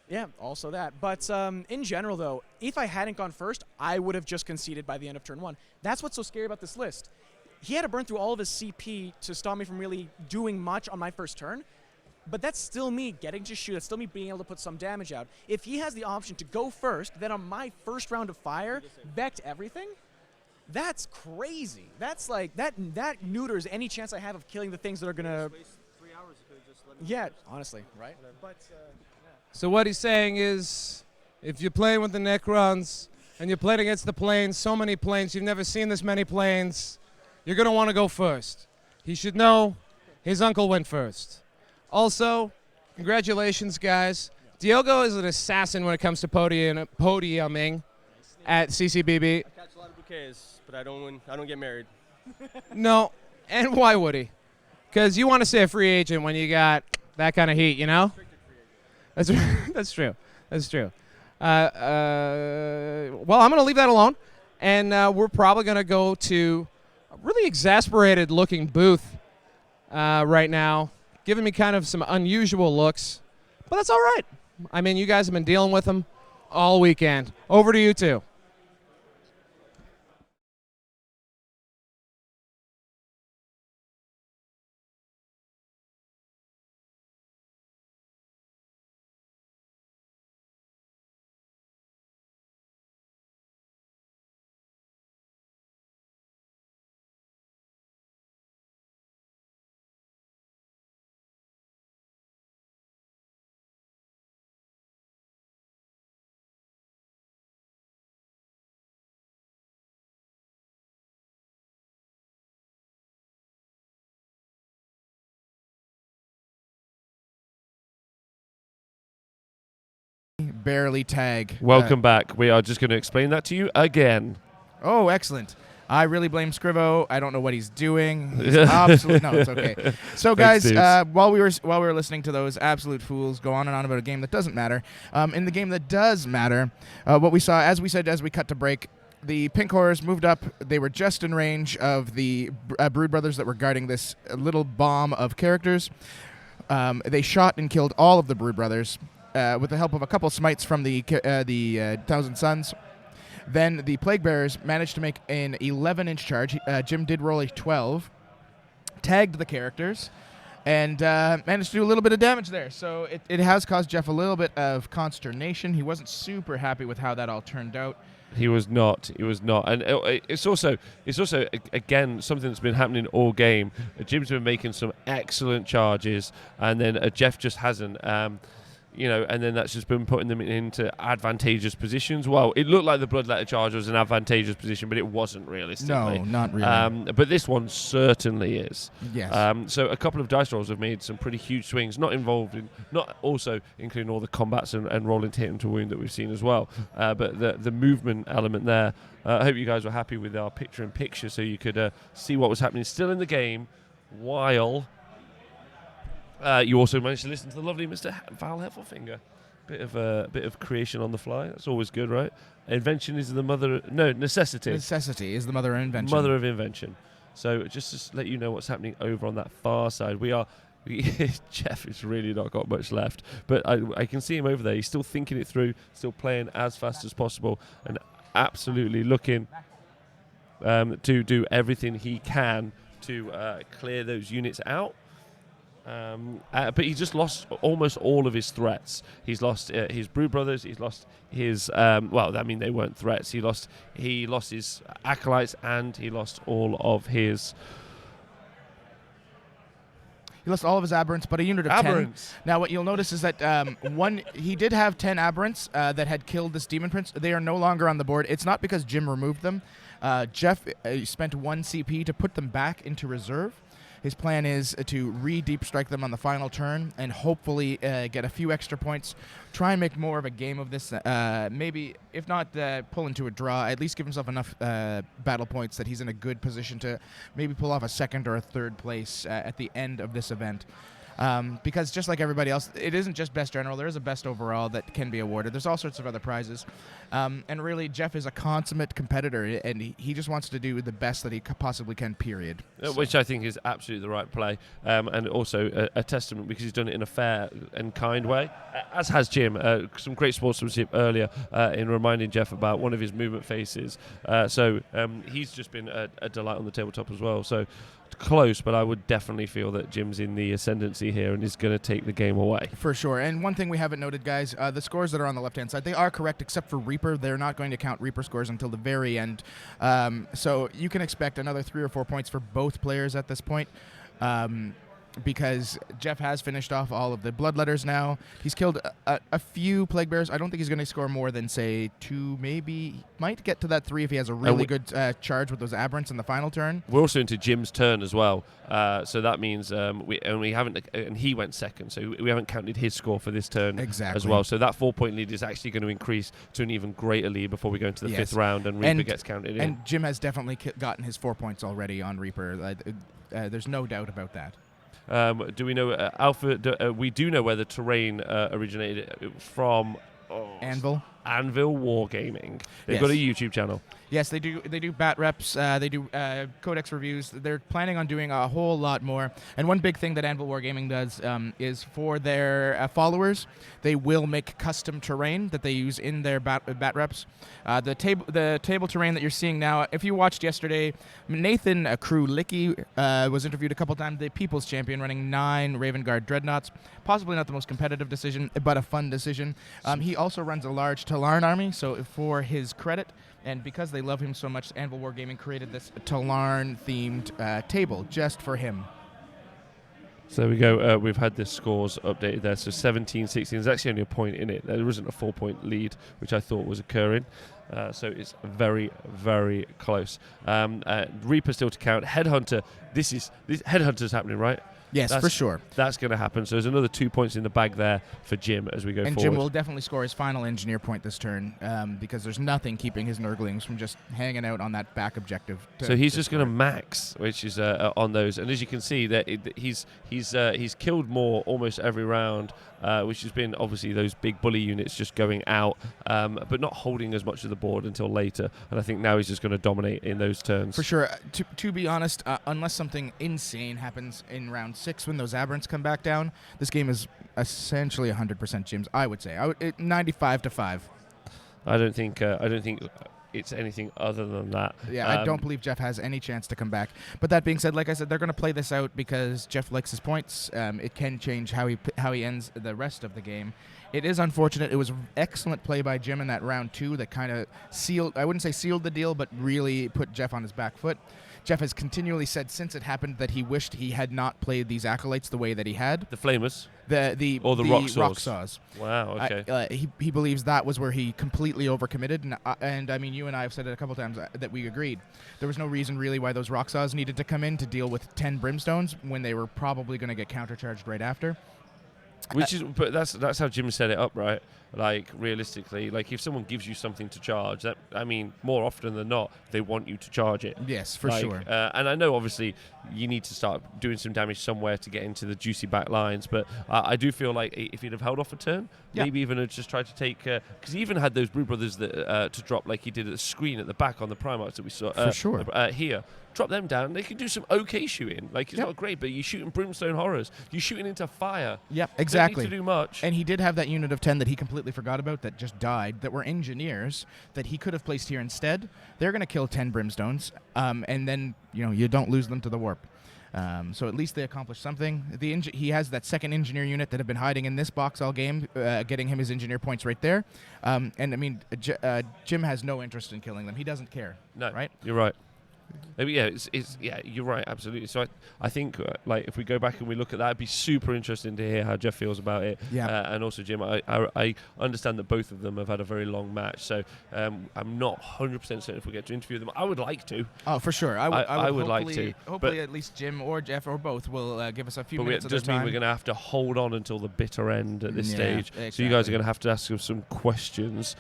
Yeah, also that. But in general, though, if I hadn't gone first, I would have just conceded by the end of turn 1. That's what's so scary about this list. He had to burn through all of his CP to stop me from really doing much on my first turn. But that's still me getting to shoot. That's still me being able to put some damage out. If he has the option to go first, then on my first round of fire, Vect everything, that's crazy. That's like, that neuters any chance I have of killing the things that are going to... Yeah, honestly, right? But, So what he's saying is, if you're playing with the Necrons and you're playing against the planes, so many planes, you've never seen this many planes, you're going to want to go first. He should know his uncle went first. Also, congratulations, guys. Diogo is an assassin when it comes to podiuming at CCBB. I catch a lot of bouquets, but I don't get married. No, and why would he? Because you want to stay a free agent when you got that kind of heat, you know? That's true. That's true. Well, I'm going to leave that alone, and we're probably going to go to a really exasperated-looking booth right now, giving me kind of some unusual looks, but that's all right. I mean, you guys have been dealing with them all weekend. Over to you two. Barely tag. Welcome back. We are just going to explain that to you again. Oh, excellent. I really blame Scrivo. I don't know what he's doing. He's absolute. No, it's okay. So, guys, while we were listening to those absolute fools go on and on about a game that doesn't matter, in the game that does matter, what we saw, as we said, as we cut to break, the Pink Horrors moved up. They were just in range of the Brood Brothers that were guarding this little bomb of characters. They shot and killed all of the Brood Brothers with the help of a couple smites from the Thousand Suns. Then the Plague Bearers managed to make an 11-inch charge. Jim did roll a 12, tagged the characters, and managed to do a little bit of damage there. So it has caused Jeff a little bit of consternation. He wasn't super happy with how that all turned out. He was not. And it's also again something that's been happening all game. Jim's been making some excellent charges, and then Jeff just hasn't. And then that's just been putting them into advantageous positions. Well, it looked like the Bloodletter charge was an advantageous position, but it wasn't realistically. No, not really. But this one certainly is. Yes. So a couple of dice rolls have made some pretty huge swings, not also including all the combats and rolling to hit and to wound that we've seen as well. But the movement element there. I hope you guys were happy with our picture-in-picture so you could see what was happening still in the game while... you also managed to listen to the lovely Mr. Val Heffelfinger. Bit of creation on the fly. That's always good, right? Invention is the mother... No, necessity. Necessity is the mother of invention. Mother of invention. So just to let you know what's happening over on that far side, Jeff has really not got much left. But I can see him over there. He's still thinking it through, still playing as fast as possible, and absolutely looking to do everything he can to clear those units out. But he just lost almost all of his threats. He's lost his Brood Brothers. He's lost his they weren't threats. He lost his acolytes, and he lost all of his. He lost all of his aberrants, but a unit of 10. Now, what you'll notice is that he did have 10 aberrants that had killed this Demon Prince. They are no longer on the board. It's not because Jim removed them. Jeff spent 1 CP to put them back into reserve. His plan is to re-deep strike them on the final turn and hopefully get a few extra points, try and make more of a game of this, maybe, if not pull into a draw, at least give himself enough battle points that he's in a good position to maybe pull off a second or a third place at the end of this event. Because just like everybody else, it isn't just best general. There is a best overall that can be awarded. There's all sorts of other prizes. And really, Jeff is a consummate competitor, and he just wants to do the best that he possibly can, period. Which I think is absolutely the right play, and also a testament because he's done it in a fair and kind way, as has Jim. Some great sportsmanship earlier in reminding Jeff about one of his movement faces. So he's just been a delight on the tabletop as well. So close, but I would definitely feel that Jim's in the ascendancy here and is going to take the game away. For sure. And one thing we haven't noted, guys, the scores that are on the left-hand side, they are correct except for Reaper. They're not going to count Reaper scores until the very end. So you can expect another 3 or 4 points for both players at this point. Because Jeff has finished off all of the bloodletters now. He's killed a few plague bears. I don't think he's going to score more than, say, 2, maybe. Might get to that 3 if he has a really good charge with those aberrants in the final turn. We're also into Jim's turn as well. So that means we haven't, and he went second, so we haven't counted his score for this turn as well. So that 4-point lead is actually going to increase to an even greater lead before we go into the 5th round and Reaper gets counted in. And Jim has definitely gotten his 4 points already on Reaper. There's no doubt about that. Do we know Alpha? We do know where the terrain originated from. Anvil Wargaming. They've got a YouTube channel. Yes, they do. They do bat reps. They do codex reviews. They're planning on doing a whole lot more. And one big thing that Anvil Wargaming does is for their followers, they will make custom terrain that they use in their bat reps. The table terrain that you're seeing now. If you watched yesterday, Nathan Krulicki was interviewed a couple times. The People's Champion, running 9 Raven Guard Dreadnoughts. Possibly not the most competitive decision, but a fun decision. He also runs a large Talarn army. So for his credit, and because they love him so much, Anvil Wargaming created this Talarn-themed table just for him. So there we go. We've had the scores updated there. So 17-16. There's actually only a point in it. There isn't a 4-point lead, which I thought was occurring. So it's very, very close. Reaper still to count. Headhunter. Headhunter's happening, right? Yes, for sure. That's going to happen. So there's another 2 points in the bag there for Jim as we go forward. And Jim will definitely score his final engineer point this turn because there's nothing keeping his Nurglings from just hanging out on that back objective. So he's just going to max, which is on those. And as you can see, that he's killed more almost every round, which has been obviously those big bully units just going out, but not holding as much of the board until later. And I think now he's just going to dominate in those turns. For sure. To be honest, unless something insane happens in round 6 when those aberrants come back down, this game is essentially 100% Jim's, I would say. 95-5. I don't think it's anything other than that. Yeah, I don't believe Jeff has any chance to come back. But that being said, like I said, they're going to play this out because Jeff likes his points. It can change how he ends the rest of the game. It is unfortunate. It was excellent play by Jim in that round 2 that kind of sealed, I wouldn't say sealed the deal, but really put Jeff on his back foot. Jeff has continually said since it happened that he wished he had not played these acolytes the way that he had. The Flamers? The rock saws. Wow, okay. He believes that was where he completely overcommitted, and I mean, you and I have said it a couple times that we agreed. There was no reason really why those rock saws needed to come in to deal with 10 brimstones when they were probably going to get countercharged right after. But that's how Jim set it up, right? Like, realistically, like if someone gives you something to charge, that, I mean, more often than not, they want you to charge it. Yes, for sure. And I know, obviously, you need to start doing some damage somewhere to get into the juicy back lines, but I do feel like if he'd have held off a turn, maybe even have just tried to take, because he even had those Brood Brothers that to drop like he did at the screen at the back on the Primarchs that we saw for sure here. Drop them down. They can do some okay shooting. Like, it's not great, but you're shooting Brimstone Horrors. You're shooting into fire. Yep, exactly. Don't need to do much. And he did have that unit of 10 that he completely forgot about that just died, that were engineers that he could have placed here instead. They're going to kill 10 Brimstones, and then, you don't lose them to the warp. So at least they accomplished something. He has that second engineer unit that have been hiding in this box all game, getting him his engineer points right there. And, I mean, Jim has no interest in killing them. He doesn't care. No, right? You're right. Yeah, you're right, absolutely. So I think like if we go back and we look at that, it'd be super interesting to hear how Jeff feels about it. Yeah. And also Jim, I understand that both of them have had a very long match, so I'm not 100% certain if we get to interview them. I would like to. Oh, for sure. I would like to. Hopefully, at least Jim or Jeff or both will give us a few minutes of their time. But it does mean we're going to have to hold on until the bitter end at this stage. Exactly. So you guys are going to have to ask us some questions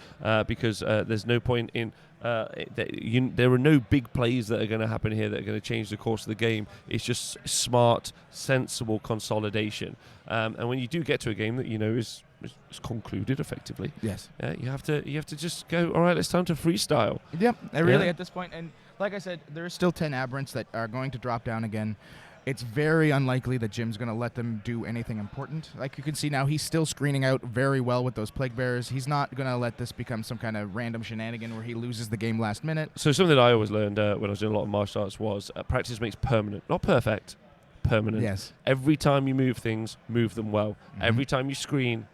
because there's no point in there are no big plays that are going to happen here that are going to change the course of the game. It's just smart, sensible consolidation. And when you do get to a game that is concluded effectively, Yes. you have to just go, all right, it's time to freestyle. Yep. Really, Yeah. at this point, and like I said, there's still 10 aberrants that are going to drop down again. It's very unlikely that Jim's going to let them do anything important. Like you can see now, he's still screening out very well with those plague bearers. He's not going to let this become some kind of random shenanigan where he loses the game last minute. So something that I always learned when I was doing a lot of martial arts was practice makes permanent, not perfect, permanent. Yes. Every time you move things, move them well. Mhm. Every time you screen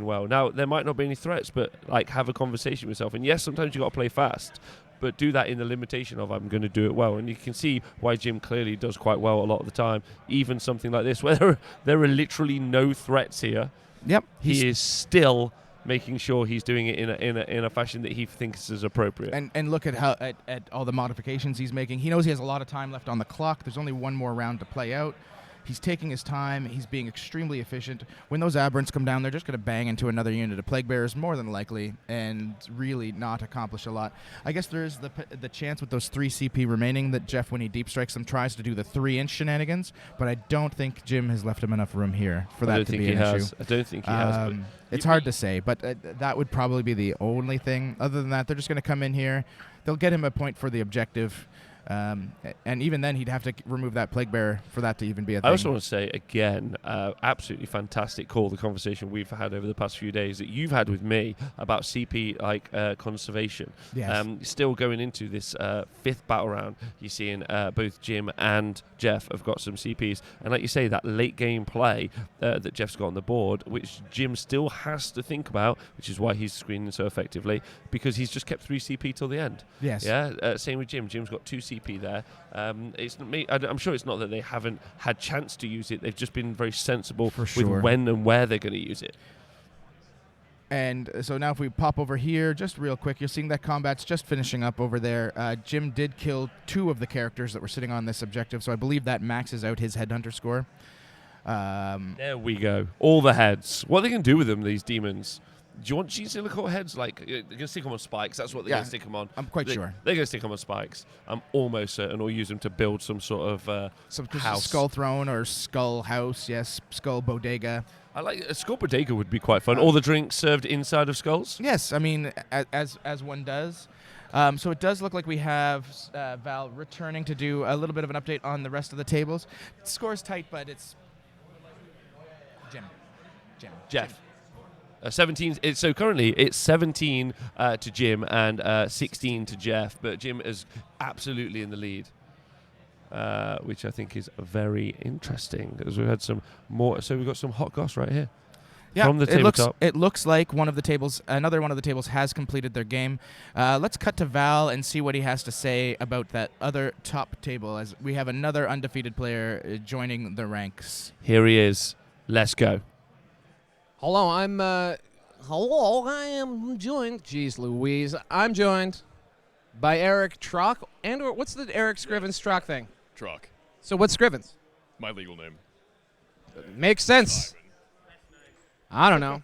well. Now, there might not be any threats, but have a conversation with yourself. And yes, sometimes you got to play fast, but do that in the limitation of I'm going to do it well. And you can see why Jim clearly does quite well a lot of the time. Even something like this, where there are literally no threats here. Yep. He is still making sure he's doing it in a fashion that he thinks is appropriate. And look at how at all the modifications he's making. He knows he has a lot of time left on the clock. There's only one more round to play out. He's taking his time. He's being extremely efficient. When those aberrants come down, they're just going to bang into another unit of plague bearers, more than likely, and really not accomplish a lot. I guess there is the chance with those 3 CP remaining that Jeff, when he deep strikes them, tries to do the 3-inch shenanigans, but I don't think Jim has left him enough room here for that to be an issue. I don't think he has. But it's hard to say, but that would probably be the only thing. Other than that, they're just going to come in here. They'll get him a point for the objective. And even then, he'd have to remove that plague bearer for that to even be a thing. I also want to say again, absolutely fantastic call, the conversation we've had over the past few days that you've had with me about CP conservation. Yes. Still going into this 5th battle round, you're seeing both Jim and Jeff have got some CPs, and like you say, that late game play that Jeff's got on the board, which Jim still has to think about, which is why he's screening so effectively, because he's just kept 3 CP till the end. Yes. Yeah. Same with Jim. Jim's got 2 CP there. I'm sure it's not that they haven't had chance to use it. They've just been very sensible with when and where they're going to use it. And so now if we pop over here, just real quick, you're seeing that combat's just finishing up over there. Jim did kill 2 of the characters that were sitting on this objective, so I believe that maxes out his headhunter score. There we go. All the heads. What are they going to do with them, these demons? Do you want cheese silicate heads? They're going to stick them on spikes. That's what they're going to stick them on. I'm quite sure. They're going to stick them on spikes. I'm almost certain, or use them to build some sort of some house. Skull throne or skull house, yes, skull bodega. I like a skull bodega would be quite fun. All the drinks served inside of skulls. Yes, I mean as one does. So it does look like we have Val returning to do a little bit of an update on the rest of the tables. Score's tight, but it's Jeff. 17. So currently it's 17 to Jim and 16 to Jeff, but Jim is absolutely in the lead, which I think is very interesting because we've had some more. So we've got some hot goss right here. Yeah, from the tabletop. It looks like another one of the tables has completed their game. Let's cut to Val and see what he has to say about that other top table as we have another undefeated player joining the ranks. Here he is. Let's go. Hello, I am joined. Jeez Louise. I'm joined by Eric Trock. And what's the Eric Scrivens Trock thing? Trock. So what's Scrivens? My legal name. Makes sense. I don't know.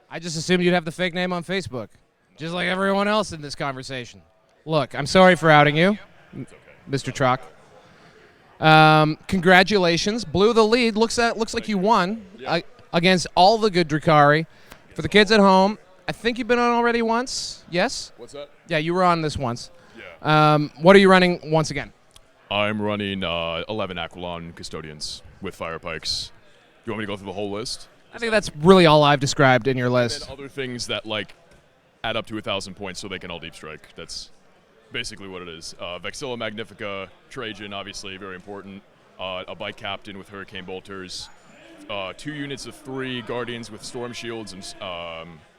I just assumed you'd have the fake name on Facebook, just like everyone else in this conversation. Look, I'm sorry for outing you, Mr. Trock. Congratulations. Blew the lead. Looks like you won. Yeah. Against all the good Drukhari. For the kids at home, I think you've been on already once. Yes? What's that? Yeah, you were on this once. Yeah. What are you running once again? I'm running 11 Aquilon Custodians with fire pikes. You want me to go through the whole list? I think that's really all I've described in your And list. then other things that add up to 1,000 points so they can all deep strike. That's basically what it is. Vexilla Magnifica, Trajan, obviously very important. A bike captain with Hurricane Bolters. 2 units of 3 Guardians with Storm Shields and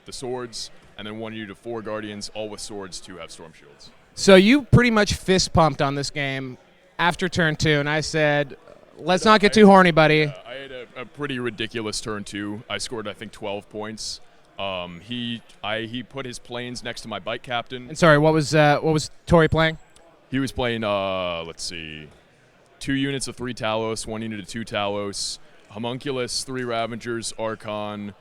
the swords, and then 1 unit of 4 Guardians, all with swords to have Storm Shields. So you pretty much fist pumped on this game after turn 2, and I said, let's not get too horny, buddy. I had a pretty ridiculous turn 2. I scored, I think, 12 points. He put his planes next to my bike captain. And sorry, what was Tori playing? He was playing, let's see, 2 units of 3 Talos, 1 unit of 2 Talos, Homunculus, 3 Ravagers, Archon,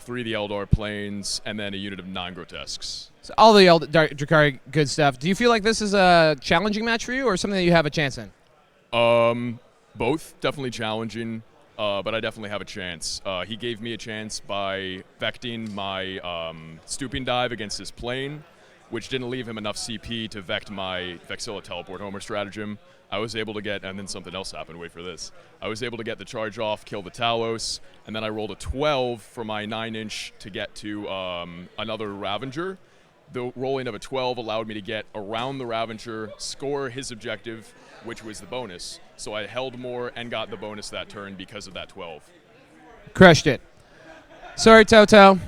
3 of the Eldar planes, and then a unit of 9 grotesques. So all the Drakari good stuff. Do you feel like this is a challenging match for you, or something that you have a chance in? Both definitely challenging, but I definitely have a chance. He gave me a chance by vecting my stooping dive against his plane, which didn't leave him enough CP to vect my Vexilla teleport homer stratagem. I was able to get, and then something else happened, wait for this. I was able to get the charge off, kill the Talos, and then I rolled a 12 for my 9-inch to get to another Ravager. The rolling of a 12 allowed me to get around the Ravager, score his objective, which was the bonus. So I held more and got the bonus that turn because of that 12. Crushed it. Sorry, Toto.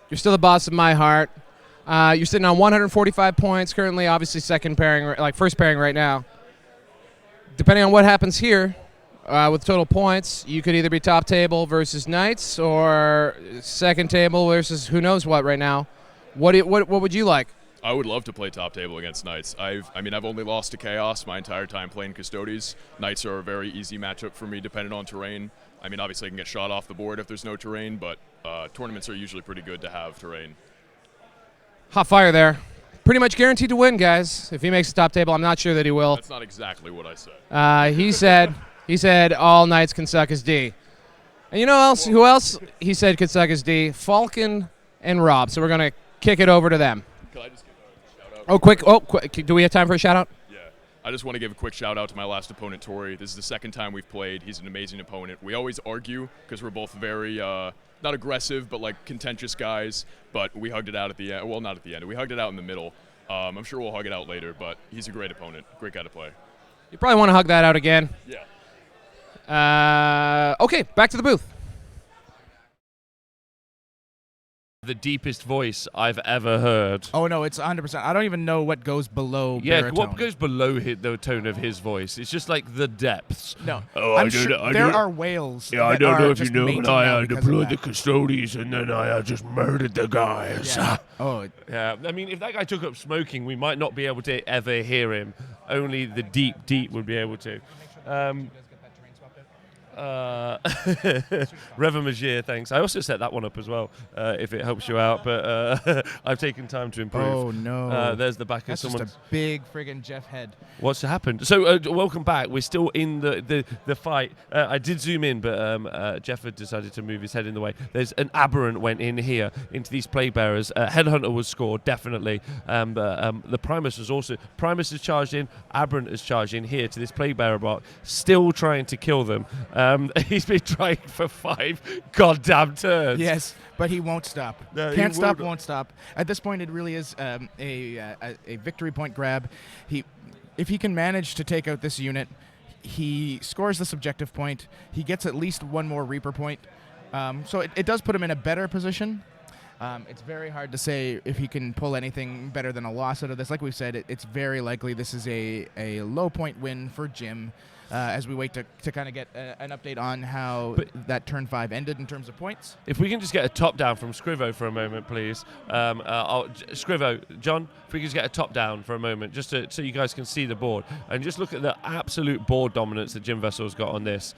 You're still the boss of my heart. You're sitting on 145 points currently, obviously second pairing, like first pairing right now. Depending on what happens here, with total points, you could either be top table versus Knights or second table versus who knows what right now. What would you like? I would love to play top table against Knights. I've only lost to Chaos my entire time playing Custodes. Knights are a very easy matchup for me depending on terrain. I mean, obviously I can get shot off the board if there's no terrain, but tournaments are usually pretty good to have terrain. Hot fire there. Pretty much guaranteed to win, guys. If he makes the top table, I'm not sure that he will. That's not exactly what I said. He said all Knights can suck as D. And you know who else he said could suck as D? Falcon and Rob. So we're going to kick it over to them. Could I just give a shout out? Quick. Do we have time for a shout out? Yeah. I just want to give a quick shout out to my last opponent, Tori. This is the second time we've played. He's an amazing opponent. We always argue because we're both very not aggressive, but like contentious guys. But we hugged it out at the end. Well, not at the end. We hugged it out in the middle. I'm sure we'll hug it out later, but he's a great opponent. Great guy to play. You probably want to hug that out again. Yeah. Okay, back to the booth. The deepest voice I've ever heard. Oh no, it's 100%. I don't even know what goes below baritone. What goes below the tone of his voice? It's just like the depths. No, I'm sure there are whales. Yeah, I don't know if you know, but I deployed the Custodes and then I just murdered the guys. Yeah. Yeah, I mean, if that guy took up smoking, we might not be able to ever hear him. Only the deep would be able to. Revamagir, thanks. I also set that one up as well, if it helps you out, but I've taken time to improve. Oh, no. There's the back That's of someone. just a big friggin' Jeff head. What's happened? So, welcome back. We're still in the fight. I did zoom in, but Jeff had decided to move his head in the way. There's an aberrant went in here into these plague bearers. Headhunter was scored, definitely. The Primus was also... Primus has charged in. Aberrant has charged in here to this plague bearer block, still trying to kill them. He's been trying for 5 goddamn turns. Yes, but he won't stop. No, Can't stop, won't stop. At this point, it really is a victory point grab. If he can manage to take out this unit, he scores the subjective point. He gets at least one more Reaper point. So it does put him in a better position. It's very hard to say if he can pull anything better than a loss out of this. Like we've said, it's very likely this is a low point win for Jim. As we wait to kind of get an update on how that turn 5 ended in terms of points. If we can just get a top down from Scrivo for a moment, please. Scrivo, John, if we can just get a top down for a moment, just so you guys can see the board and just look at the absolute board dominance that Jim Vessel's got on this.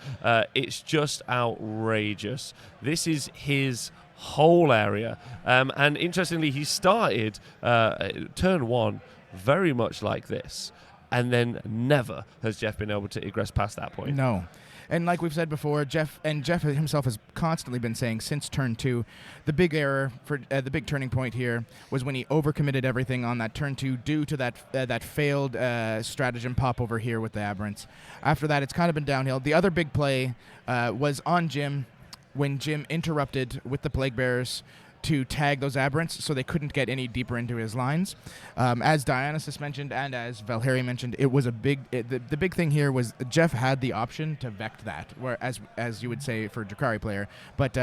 It's just outrageous. This is his whole area. And interestingly, he started turn 1 very much like this. And then never has Jeff been able to egress past that point. No. And like we've said before, Jeff himself has constantly been saying since turn 2, the big error for the big turning point here was when he overcommitted everything on that turn 2 due to that failed stratagem pop over here with the Aberrants. After that, it's kind of been downhill. The other big play was on Jim when Jim interrupted with the Plague Bearers to tag those Aberrants so they couldn't get any deeper into his lines. As Dionysus mentioned and as Valheri mentioned, it was the big thing here was Jeff had the option to vect that, where as you would say for a Drakari player, but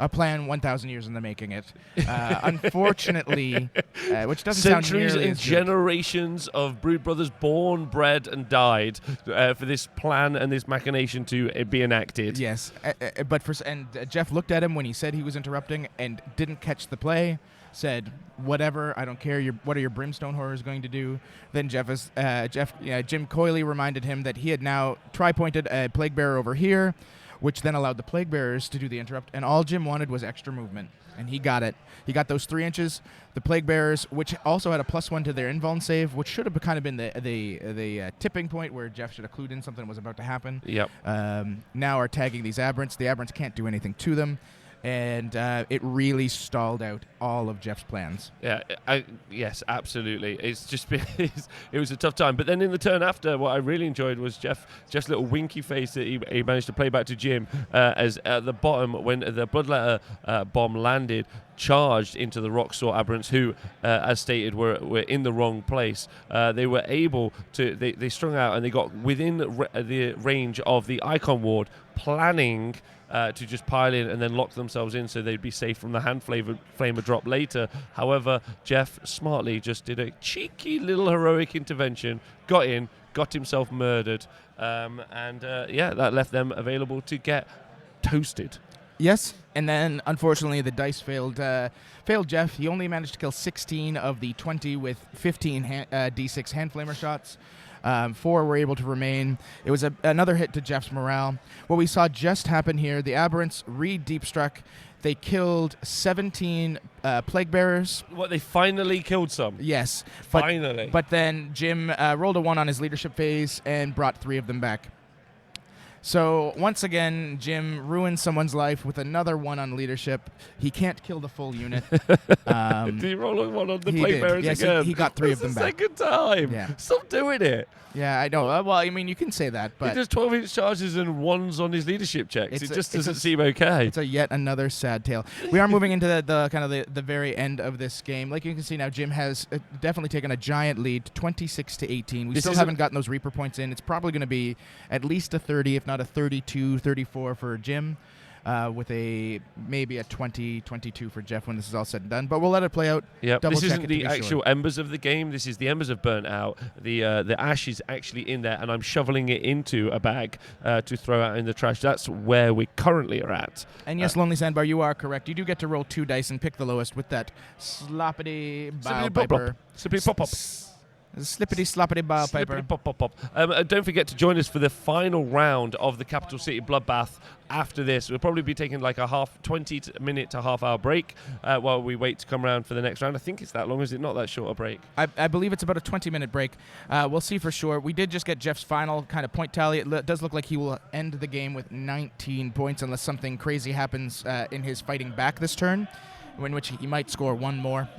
a plan 1,000 years in the making it. Unfortunately, which doesn't sound centuries nearly and as good. Generations of Brood Brothers born, bred, and died for this plan and this machination to be enacted. Yes, but Jeff looked at him when he said he was interrupting and didn't catch the play. Said, "Whatever, I don't care. What are your brimstone horrors going to do?" Then Jim coyly reminded him that he had now tri-pointed a plague bearer over here, which then allowed the Plague Bearers to do the interrupt. And all Jim wanted was extra movement, and he got it. He got those 3 inches. The Plague Bearers, which also had a +1 to their invuln save, which should have kind of been the tipping point where Jeff should have clued in something was about to happen. Yep. Now are tagging these aberrants. The aberrants can't do anything to them. And it really stalled out all of Jeff's plans. Yeah, yes, absolutely. It's just been, it was a tough time. But then in the turn after, what I really enjoyed was Jeff's little winky face that he managed to play back to Jim as at the bottom when the Bloodletter bomb landed, charged into the Rocksaw aberrants who, as stated, were in the wrong place. They were able to, they strung out and they got within the range of the Icon Ward, planning to just pile in and then lock themselves in so they'd be safe from the hand flamer drop later. However, Jeff smartly just did a cheeky little heroic intervention, got in, got himself murdered, and that left them available to get toasted. Yes, and then unfortunately the dice failed Jeff. He only managed to kill 16 of the 20 with 15 D6 hand flamer shots. 4 were able to remain. It was another hit to Jeff's morale. What we saw just happen here, the aberrants deep struck. They killed 17 Plague Bearers. What, they finally killed some? Yes. Finally. But then Jim rolled a 1 on his leadership phase and brought 3 of them back. So once again, Jim ruined someone's life with another 1 on leadership. He can't kill the full unit. Did he roll a 1 on the Plague Bearers yes, again? He got 3 of them back. Second time. Yeah. Stop doing it. Yeah, I know. Well, I mean, you can say that, but he does 12-inch charges and 1s on his leadership checks. It just doesn't seem okay. It's a yet another sad tale. We are moving into the kind of the very end of this game. Like you can see now, Jim has definitely taken a giant lead, 26-18. We still haven't gotten those Reaper points in. It's probably going to be at least a 30, if not a 32, 34 for Jim. With maybe a 20-22 for Jeff when this is all said and done. But we'll let it play out. Yeah, this isn't the actual actual embers of the game. This is the embers have burnt out. The ash is actually in there, and I'm shoveling it into a bag to throw out in the trash. That's where we currently are at. And yes, Lonely Sandbar, you are correct. You do get to roll 2 dice and pick the lowest with that sloppity bow piper. Sippity pop pop. Slippity sloppity bow piper. Pop pop pop. Don't forget to join us for the final round of the Capital City Bloodbath. After this, we'll probably be taking like a 20-minute to half-hour break while we wait to come around for the next round. I think it's that long. Is it not that short a break? I believe it's about a 20-minute break. We'll see for sure. We did just get Jeff's final kind of point tally. It does look like he will end the game with 19 points unless something crazy happens in his fighting back this turn, in which he might score 1 more.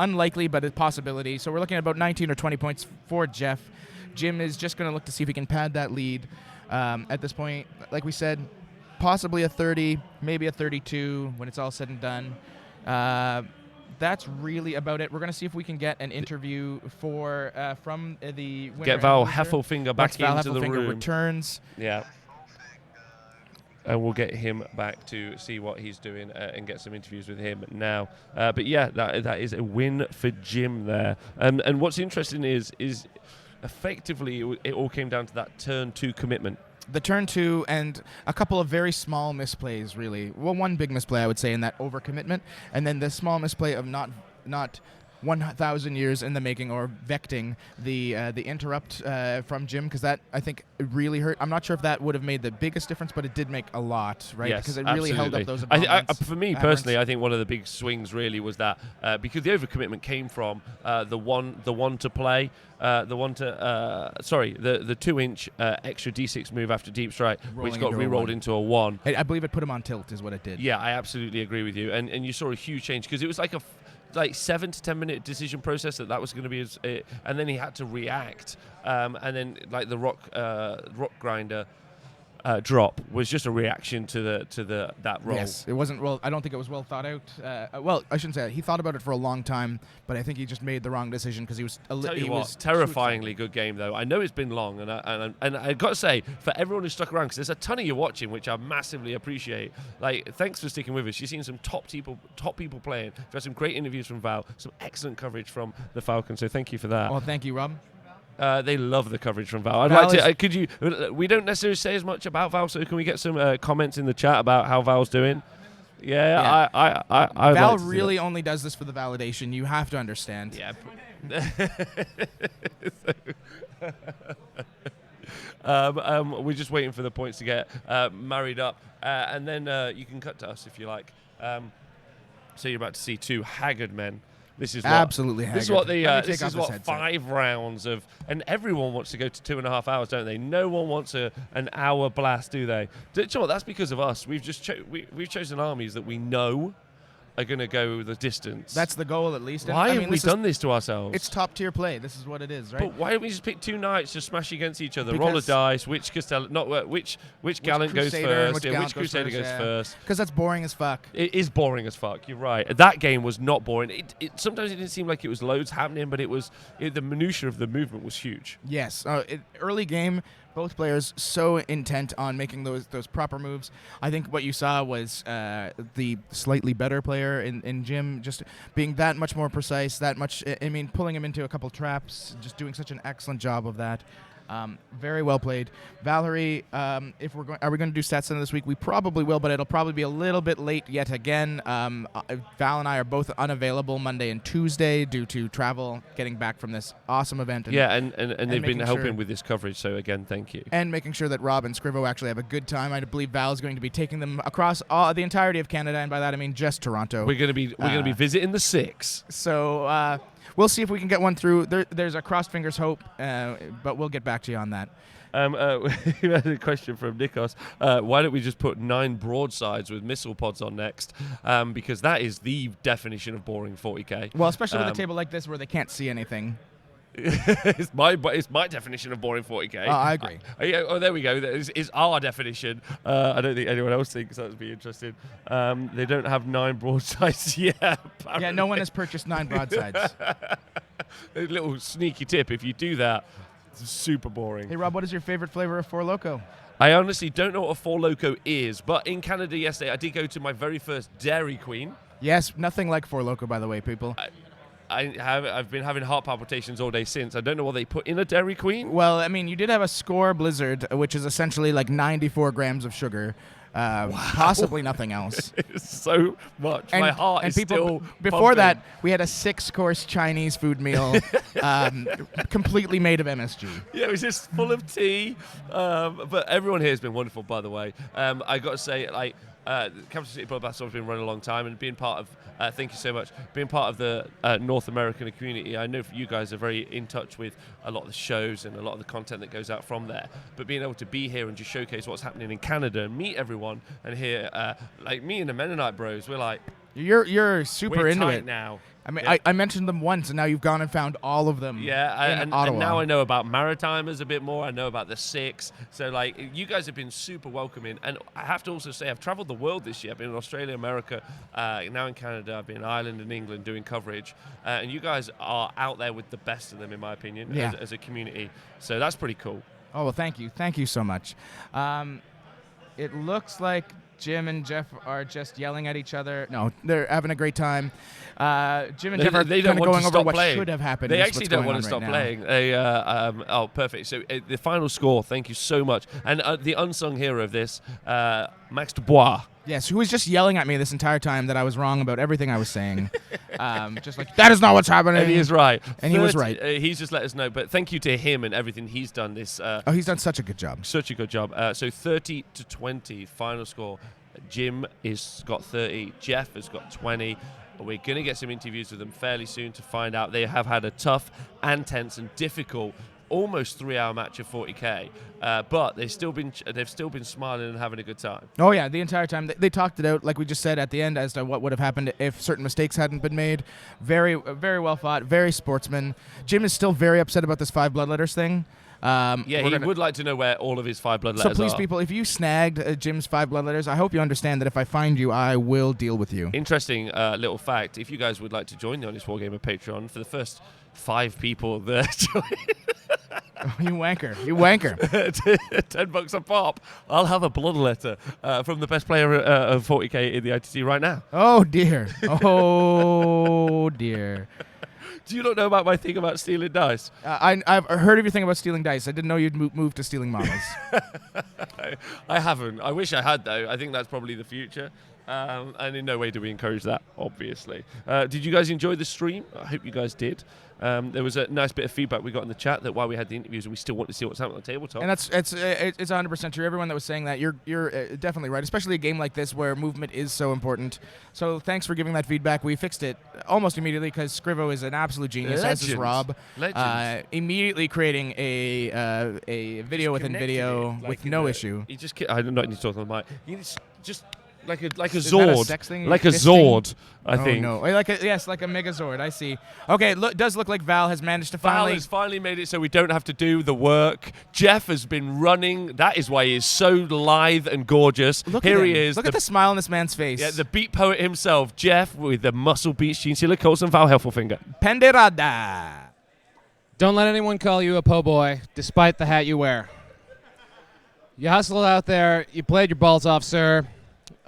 Unlikely, but a possibility. So we're looking at about 19 or 20 points for Jeff. Jim is just going to look to see if he can pad that lead. At this point, like we said, possibly a 30, maybe a 32 when it's all said and done. That's really about it. We're going to see if we can get an interview from the winner. Get Val Heffelfinger back into the room. Returns. Yeah. And we'll get him back to see what he's doing and get some interviews with him now. But yeah, that is a win for Jim there. And what's interesting is effectively it all came down to that turn 2 commitment. The turn 2 and a couple of very small misplays, really. Well, 1 big misplay, I would say, in that overcommitment, and then the small misplay of not 1,000 years in the making or vecting the interrupt from Jim, because that, I think, really hurt. I'm not sure if that would have made the biggest difference, but it did make a lot, right? Yes, because it really held up those for me personally, I think one of the big swings really was that because the overcommitment came from the one to play, the 2-inch extra D6 move after deep strike, which got re-rolled into a 1. I believe it put him on tilt, is what it did. Yeah, I absolutely agree with you, and you saw a huge change because it was like a 7 to 10 minute decision process that was going to be and then he had to react, and then like the rock grinder drop was just a reaction to that roll. Yes, it wasn't well. I don't think it was well thought out. Well, I shouldn't say that. He thought about it for a long time, but I think he just made the wrong decision because he was. Terrifyingly good game though. I know it's been long, and I got to say for everyone who stuck around, because there's a ton of you watching, which I massively appreciate. Like, thanks for sticking with us. You've seen some top people playing. We've had some great interviews from Val, some excellent coverage from the Falcon. So thank you for that. Well, thank you, Rob. They love the coverage from Val. We don't necessarily say as much about Val, so can we get some comments in the chat about how Val's doing? Yeah. Val really only does this for the validation. You have to understand. Yeah. We're just waiting for the points to get married up, and then you can cut to us if you like. So you're about to see two haggard men. This is absolutely what, this is what the this is what 5 rounds of, and everyone wants to go to 2.5 hours, don't they? No one wants an hour blast, do they? Do you know what? That's because of us. We've just we've chosen armies that we know are going to go the distance. That's the goal, at least. Why have we done this to ourselves? It's top tier play. This is what it is, right? But why don't we just pick 2 knights to smash against each other? Because roll a dice. Which Castellan, which gallant goes first? Which crusader goes first? Because that's boring as fuck. It is boring as fuck. You're right. That game was not boring. Sometimes it didn't seem like it was loads happening, but the minutia of the movement was huge. Yes. Early game. Both players so intent on making those proper moves. I think what you saw was the slightly better player in Jim just being that much more precise, that much. I mean, pulling him into a couple traps, just doing such an excellent job of that. Very well played. Valerie, if are we going to do Stat Center this week? We probably will, but it'll probably be a little bit late yet again. Val and I are both unavailable Monday and Tuesday due to travel, getting back from this awesome event. And they've been helping with this coverage, so again, thank you. And making sure that Rob and Scrivo actually have a good time. I believe Val is going to be taking them across the entirety of Canada, and by that I mean just Toronto. We're going to be visiting the 6. So we'll see if we can get one through. There's a crossed fingers hope, but we'll get back to you on that. We had a question from Nikos. Why don't we just put 9 broadsides with missile pods on next? Because that is the definition of boring 40k. Well, especially with a table like this where they can't see anything. It's my definition of boring 40k. I agree. There we go. That is our definition. I don't think anyone else thinks that would be interesting. They don't have 9 broadsides yet. Apparently. Yeah, no one has purchased 9 broadsides. A little sneaky tip: if you do that, it's super boring. Hey Rob, what is your favorite flavor of Four Loko? I honestly don't know what a Four Loko is, but in Canada yesterday, I did go to my very first Dairy Queen. Yes, nothing like Four Loko, by the way, people. I've been having heart palpitations all day since. I don't know what they put in a Dairy Queen. Well, I mean, you did have a Score Blizzard, which is essentially like 94 grams of sugar. Possibly nothing else. It's so much. My heart is still before pumping. that, we had a 6-course Chinese food meal, completely made of MSG. Yeah, it was just full of tea. But everyone here has been wonderful, by the way. I got to say, like, Capital City Bloodbath has been running a long time, and being part of, thank you so much, being part of the North American community. I know you guys are very in touch with a lot of the shows and a lot of the content that goes out from there, but being able to be here and just showcase what's happening in Canada and meet everyone and hear, like me and the Mennonite bros, we're like, you're super into tight it now. I mean, Yeah. I mentioned them once, and now you've gone and found all of them. Yeah, in Ottawa. and now I know about Maritimers a bit more. I know about the 6. So, like, you guys have been super welcoming. And I have to also say, I've traveled the world this year. I've been in Australia, America, now in Canada. I've been in Ireland and England doing coverage. And you guys are out there with the best of them, in my opinion, as a community. So that's pretty cool. Oh, well, thank you. Thank you so much. It looks like Jim and Jeff are just yelling at each other. No, they're having a great time. Jim and Jeff are kind of going over what should have happened. They actually don't want to stop playing. They, perfect. So the final score, thank you so much. And the unsung hero of this, Max Dubois. Yes, who was just yelling at me this entire time that I was wrong about everything I was saying. Just like, that is not what's happening. And he is right. And he was right. He's just let us know. But thank you to him and everything he's done this. He's done such a good job. Such a good job. So 30-20 final score. Jim has got 30. Jeff has got 20. We're going to get some interviews with them fairly soon to find out. They have had a tough and tense and difficult almost 3-hour match of 40k, but they've still been smiling and having a good time. Oh yeah, the entire time they talked it out, like we just said at the end, as to what would have happened if certain mistakes hadn't been made. Very, very well fought, very sportsman. Jim is still very upset about this 5 bloodletters thing. He would like to know where all of his 5 bloodletters are. So please, people, if you snagged Jim's 5 bloodletters, I hope you understand that if I find you, I will deal with you. Interesting little fact: if you guys would like to join the Honest Wargamer Patreon, for the first 5 people that join. Oh, you wanker. $10 a pop. I'll have a blood letter from the best player of 40k in the ITC right now. Oh dear. Oh dear. Do you not know about my thing about stealing dice? I've heard everything about stealing dice. I didn't know you'd move to stealing models. I haven't. I wish I had, though. I think that's probably the future. And in no way do we encourage that, obviously. Did you guys enjoy the stream? I hope you guys did. There was a nice bit of feedback we got in the chat that while we had the interviews, we still want to see what's happening on the tabletop. And it's 100% true. Everyone that was saying that, you're definitely right, especially a game like this where movement is so important. So thanks for giving that feedback. We fixed it almost immediately because Scrivo is an absolute genius, as is Rob. Immediately creating a video within video with no issue. He just I don't need to talk on the mic. He's just like a Is that a Zord, sex thing? like a Fisting? Zord, I think. Oh no, like a Megazord. I see. Okay, does look like Val has managed to Val has finally made it so we don't have to do the work. Jeff has been running. That is why he is so lithe and gorgeous. Here he is. Look at the smile on this man's face. Yeah, the beat poet himself, Jeff, with the muscle beats, Gene Silla Colson, Val Heffelfinger. Penderada. Don't let anyone call you a po' boy, despite the hat you wear. You hustled out there. You played your balls off, sir.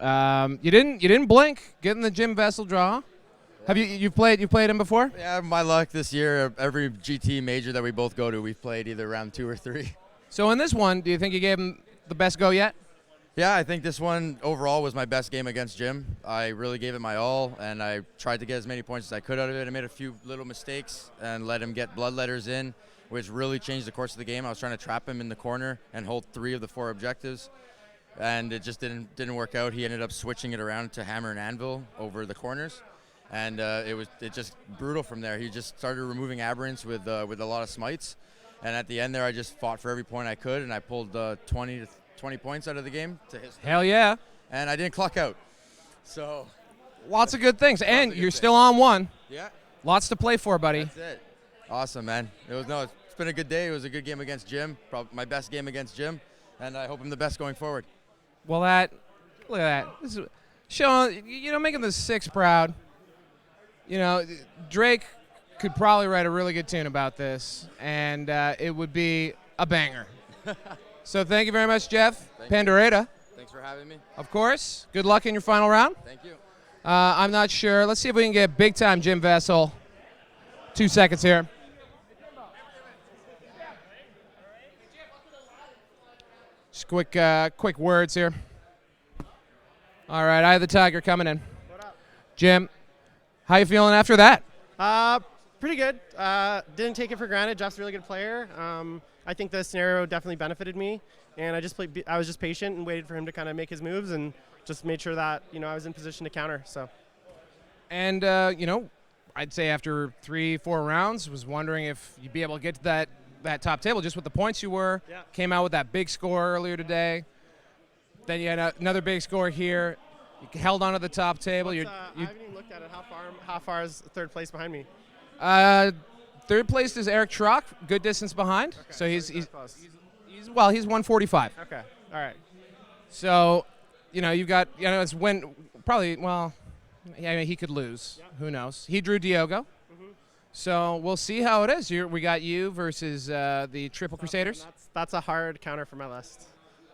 You didn't blink getting the Jim Vessel draw. Have you've played him before? Yeah, my luck this year. Every GT major that we both go to, we've played either round 2 or 3. So in this one, do you think you gave him the best go yet? Yeah, I think this one overall was my best game against Jim. I really gave it my all, and I tried to get as many points as I could out of it. I made a few little mistakes and let him get bloodletters in, which really changed the course of the game. I was trying to trap him in the corner and hold 3 of the 4 objectives. And it just didn't work out. He ended up switching it around to hammer and anvil over the corners, and it just brutal from there. He just started removing aberrants with a lot of smites, and at the end there I just fought for every point I could, and I pulled 20 points out of the game to his. Hell yeah! And I didn't clock out, so lots of good things, and you're still on 1. Yeah, lots to play for, buddy. That's it. Awesome, man. It's been a good day. It was a good game against Jim, probably my best game against Jim, and I hope I'm the best going forward. Well, look at that. This is showing, making the 6 proud. Drake could probably write a really good tune about this, and it would be a banger. So thank you very much, Jeff. Pandoreta. Thanks for having me. Of course. Good luck in your final round. Thank you. I'm not sure. Let's see if we can get big-time Jim Vessel. 2 seconds here. Just quick words here. All right, I have the Tiger coming in. What up? Jim, how you feeling after that? Pretty good. Didn't take it for granted. Jeff's a really good player. I think the scenario definitely benefited me, and I was just patient and waited for him to kind of make his moves, and just made sure that I was in position to counter. So. And I'd say after 3-4 rounds, was wondering if you'd be able to get to that top table just with the points you were. Yeah. Came out with that big score earlier today. Then you had another big score here. You held on to the top table. I haven't even looked at it. How far is 3rd place behind me? 3rd place is Eric Truck, good distance behind. Okay, so he's close. Well, he's 145. Okay. All right. So, you've got, it's when probably, well, yeah, I mean, he could lose. Yeah. Who knows? He drew Diogo. Mm-hmm. So we'll see how it is. We got you versus the Triple Crusaders. That's a hard counter for my list.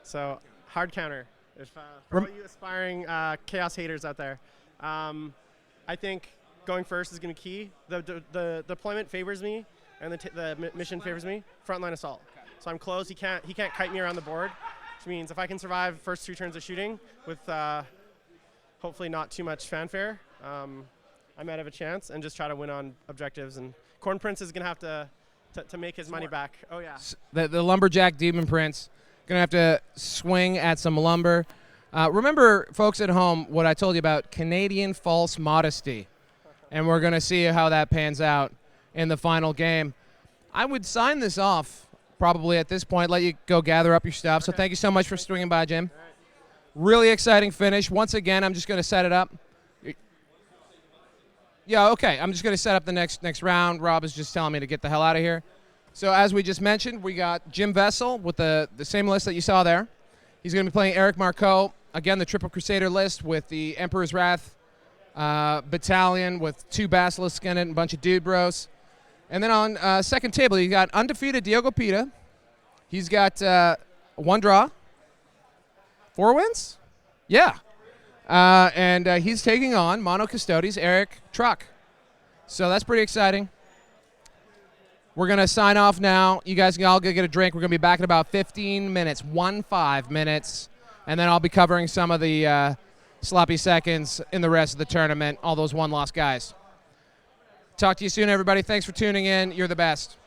So, hard counter. If for all you aspiring chaos haters out there, I think going first is going to be key. The deployment favors me, and the mission favors me. Frontline assault. Okay. So I'm close. He can't kite me around the board, which means if I can survive first 2 turns of shooting with hopefully not too much fanfare, I might have a chance, and just try to win on objectives. And Corn Prince is going to have to make his money back. Oh yeah. The lumberjack Demon Prince gonna have to swing at some lumber. Remember, folks at home, what I told you about Canadian false modesty. And we're going to see how that pans out in the final game. I would sign this off probably at this point, let you go gather up your stuff. So thank you so much for swinging by, Jim. Really exciting finish. Once again, I'm just going to set it up. Yeah, okay. I'm just going to set up the next round. Rob is just telling me to get the hell out of here. So as we just mentioned, we got Jim Vessel with the same list that you saw there. He's going to be playing Eric Marcoux. Again, the Triple Crusader list with the Emperor's Wrath battalion with 2 basilisks in it and a bunch of dude bros. And then on second table, you got undefeated Diogo Pita. He's got 1 draw, 4 wins. Yeah. And he's taking on Mono Custodes Eric Truck. So that's pretty exciting. We're going to sign off now. You guys can all go get a drink. We're going to be back in about 15 minutes, 15 minutes. And then I'll be covering some of the sloppy seconds in the rest of the tournament, all those one-loss guys. Talk to you soon, everybody. Thanks for tuning in. You're the best.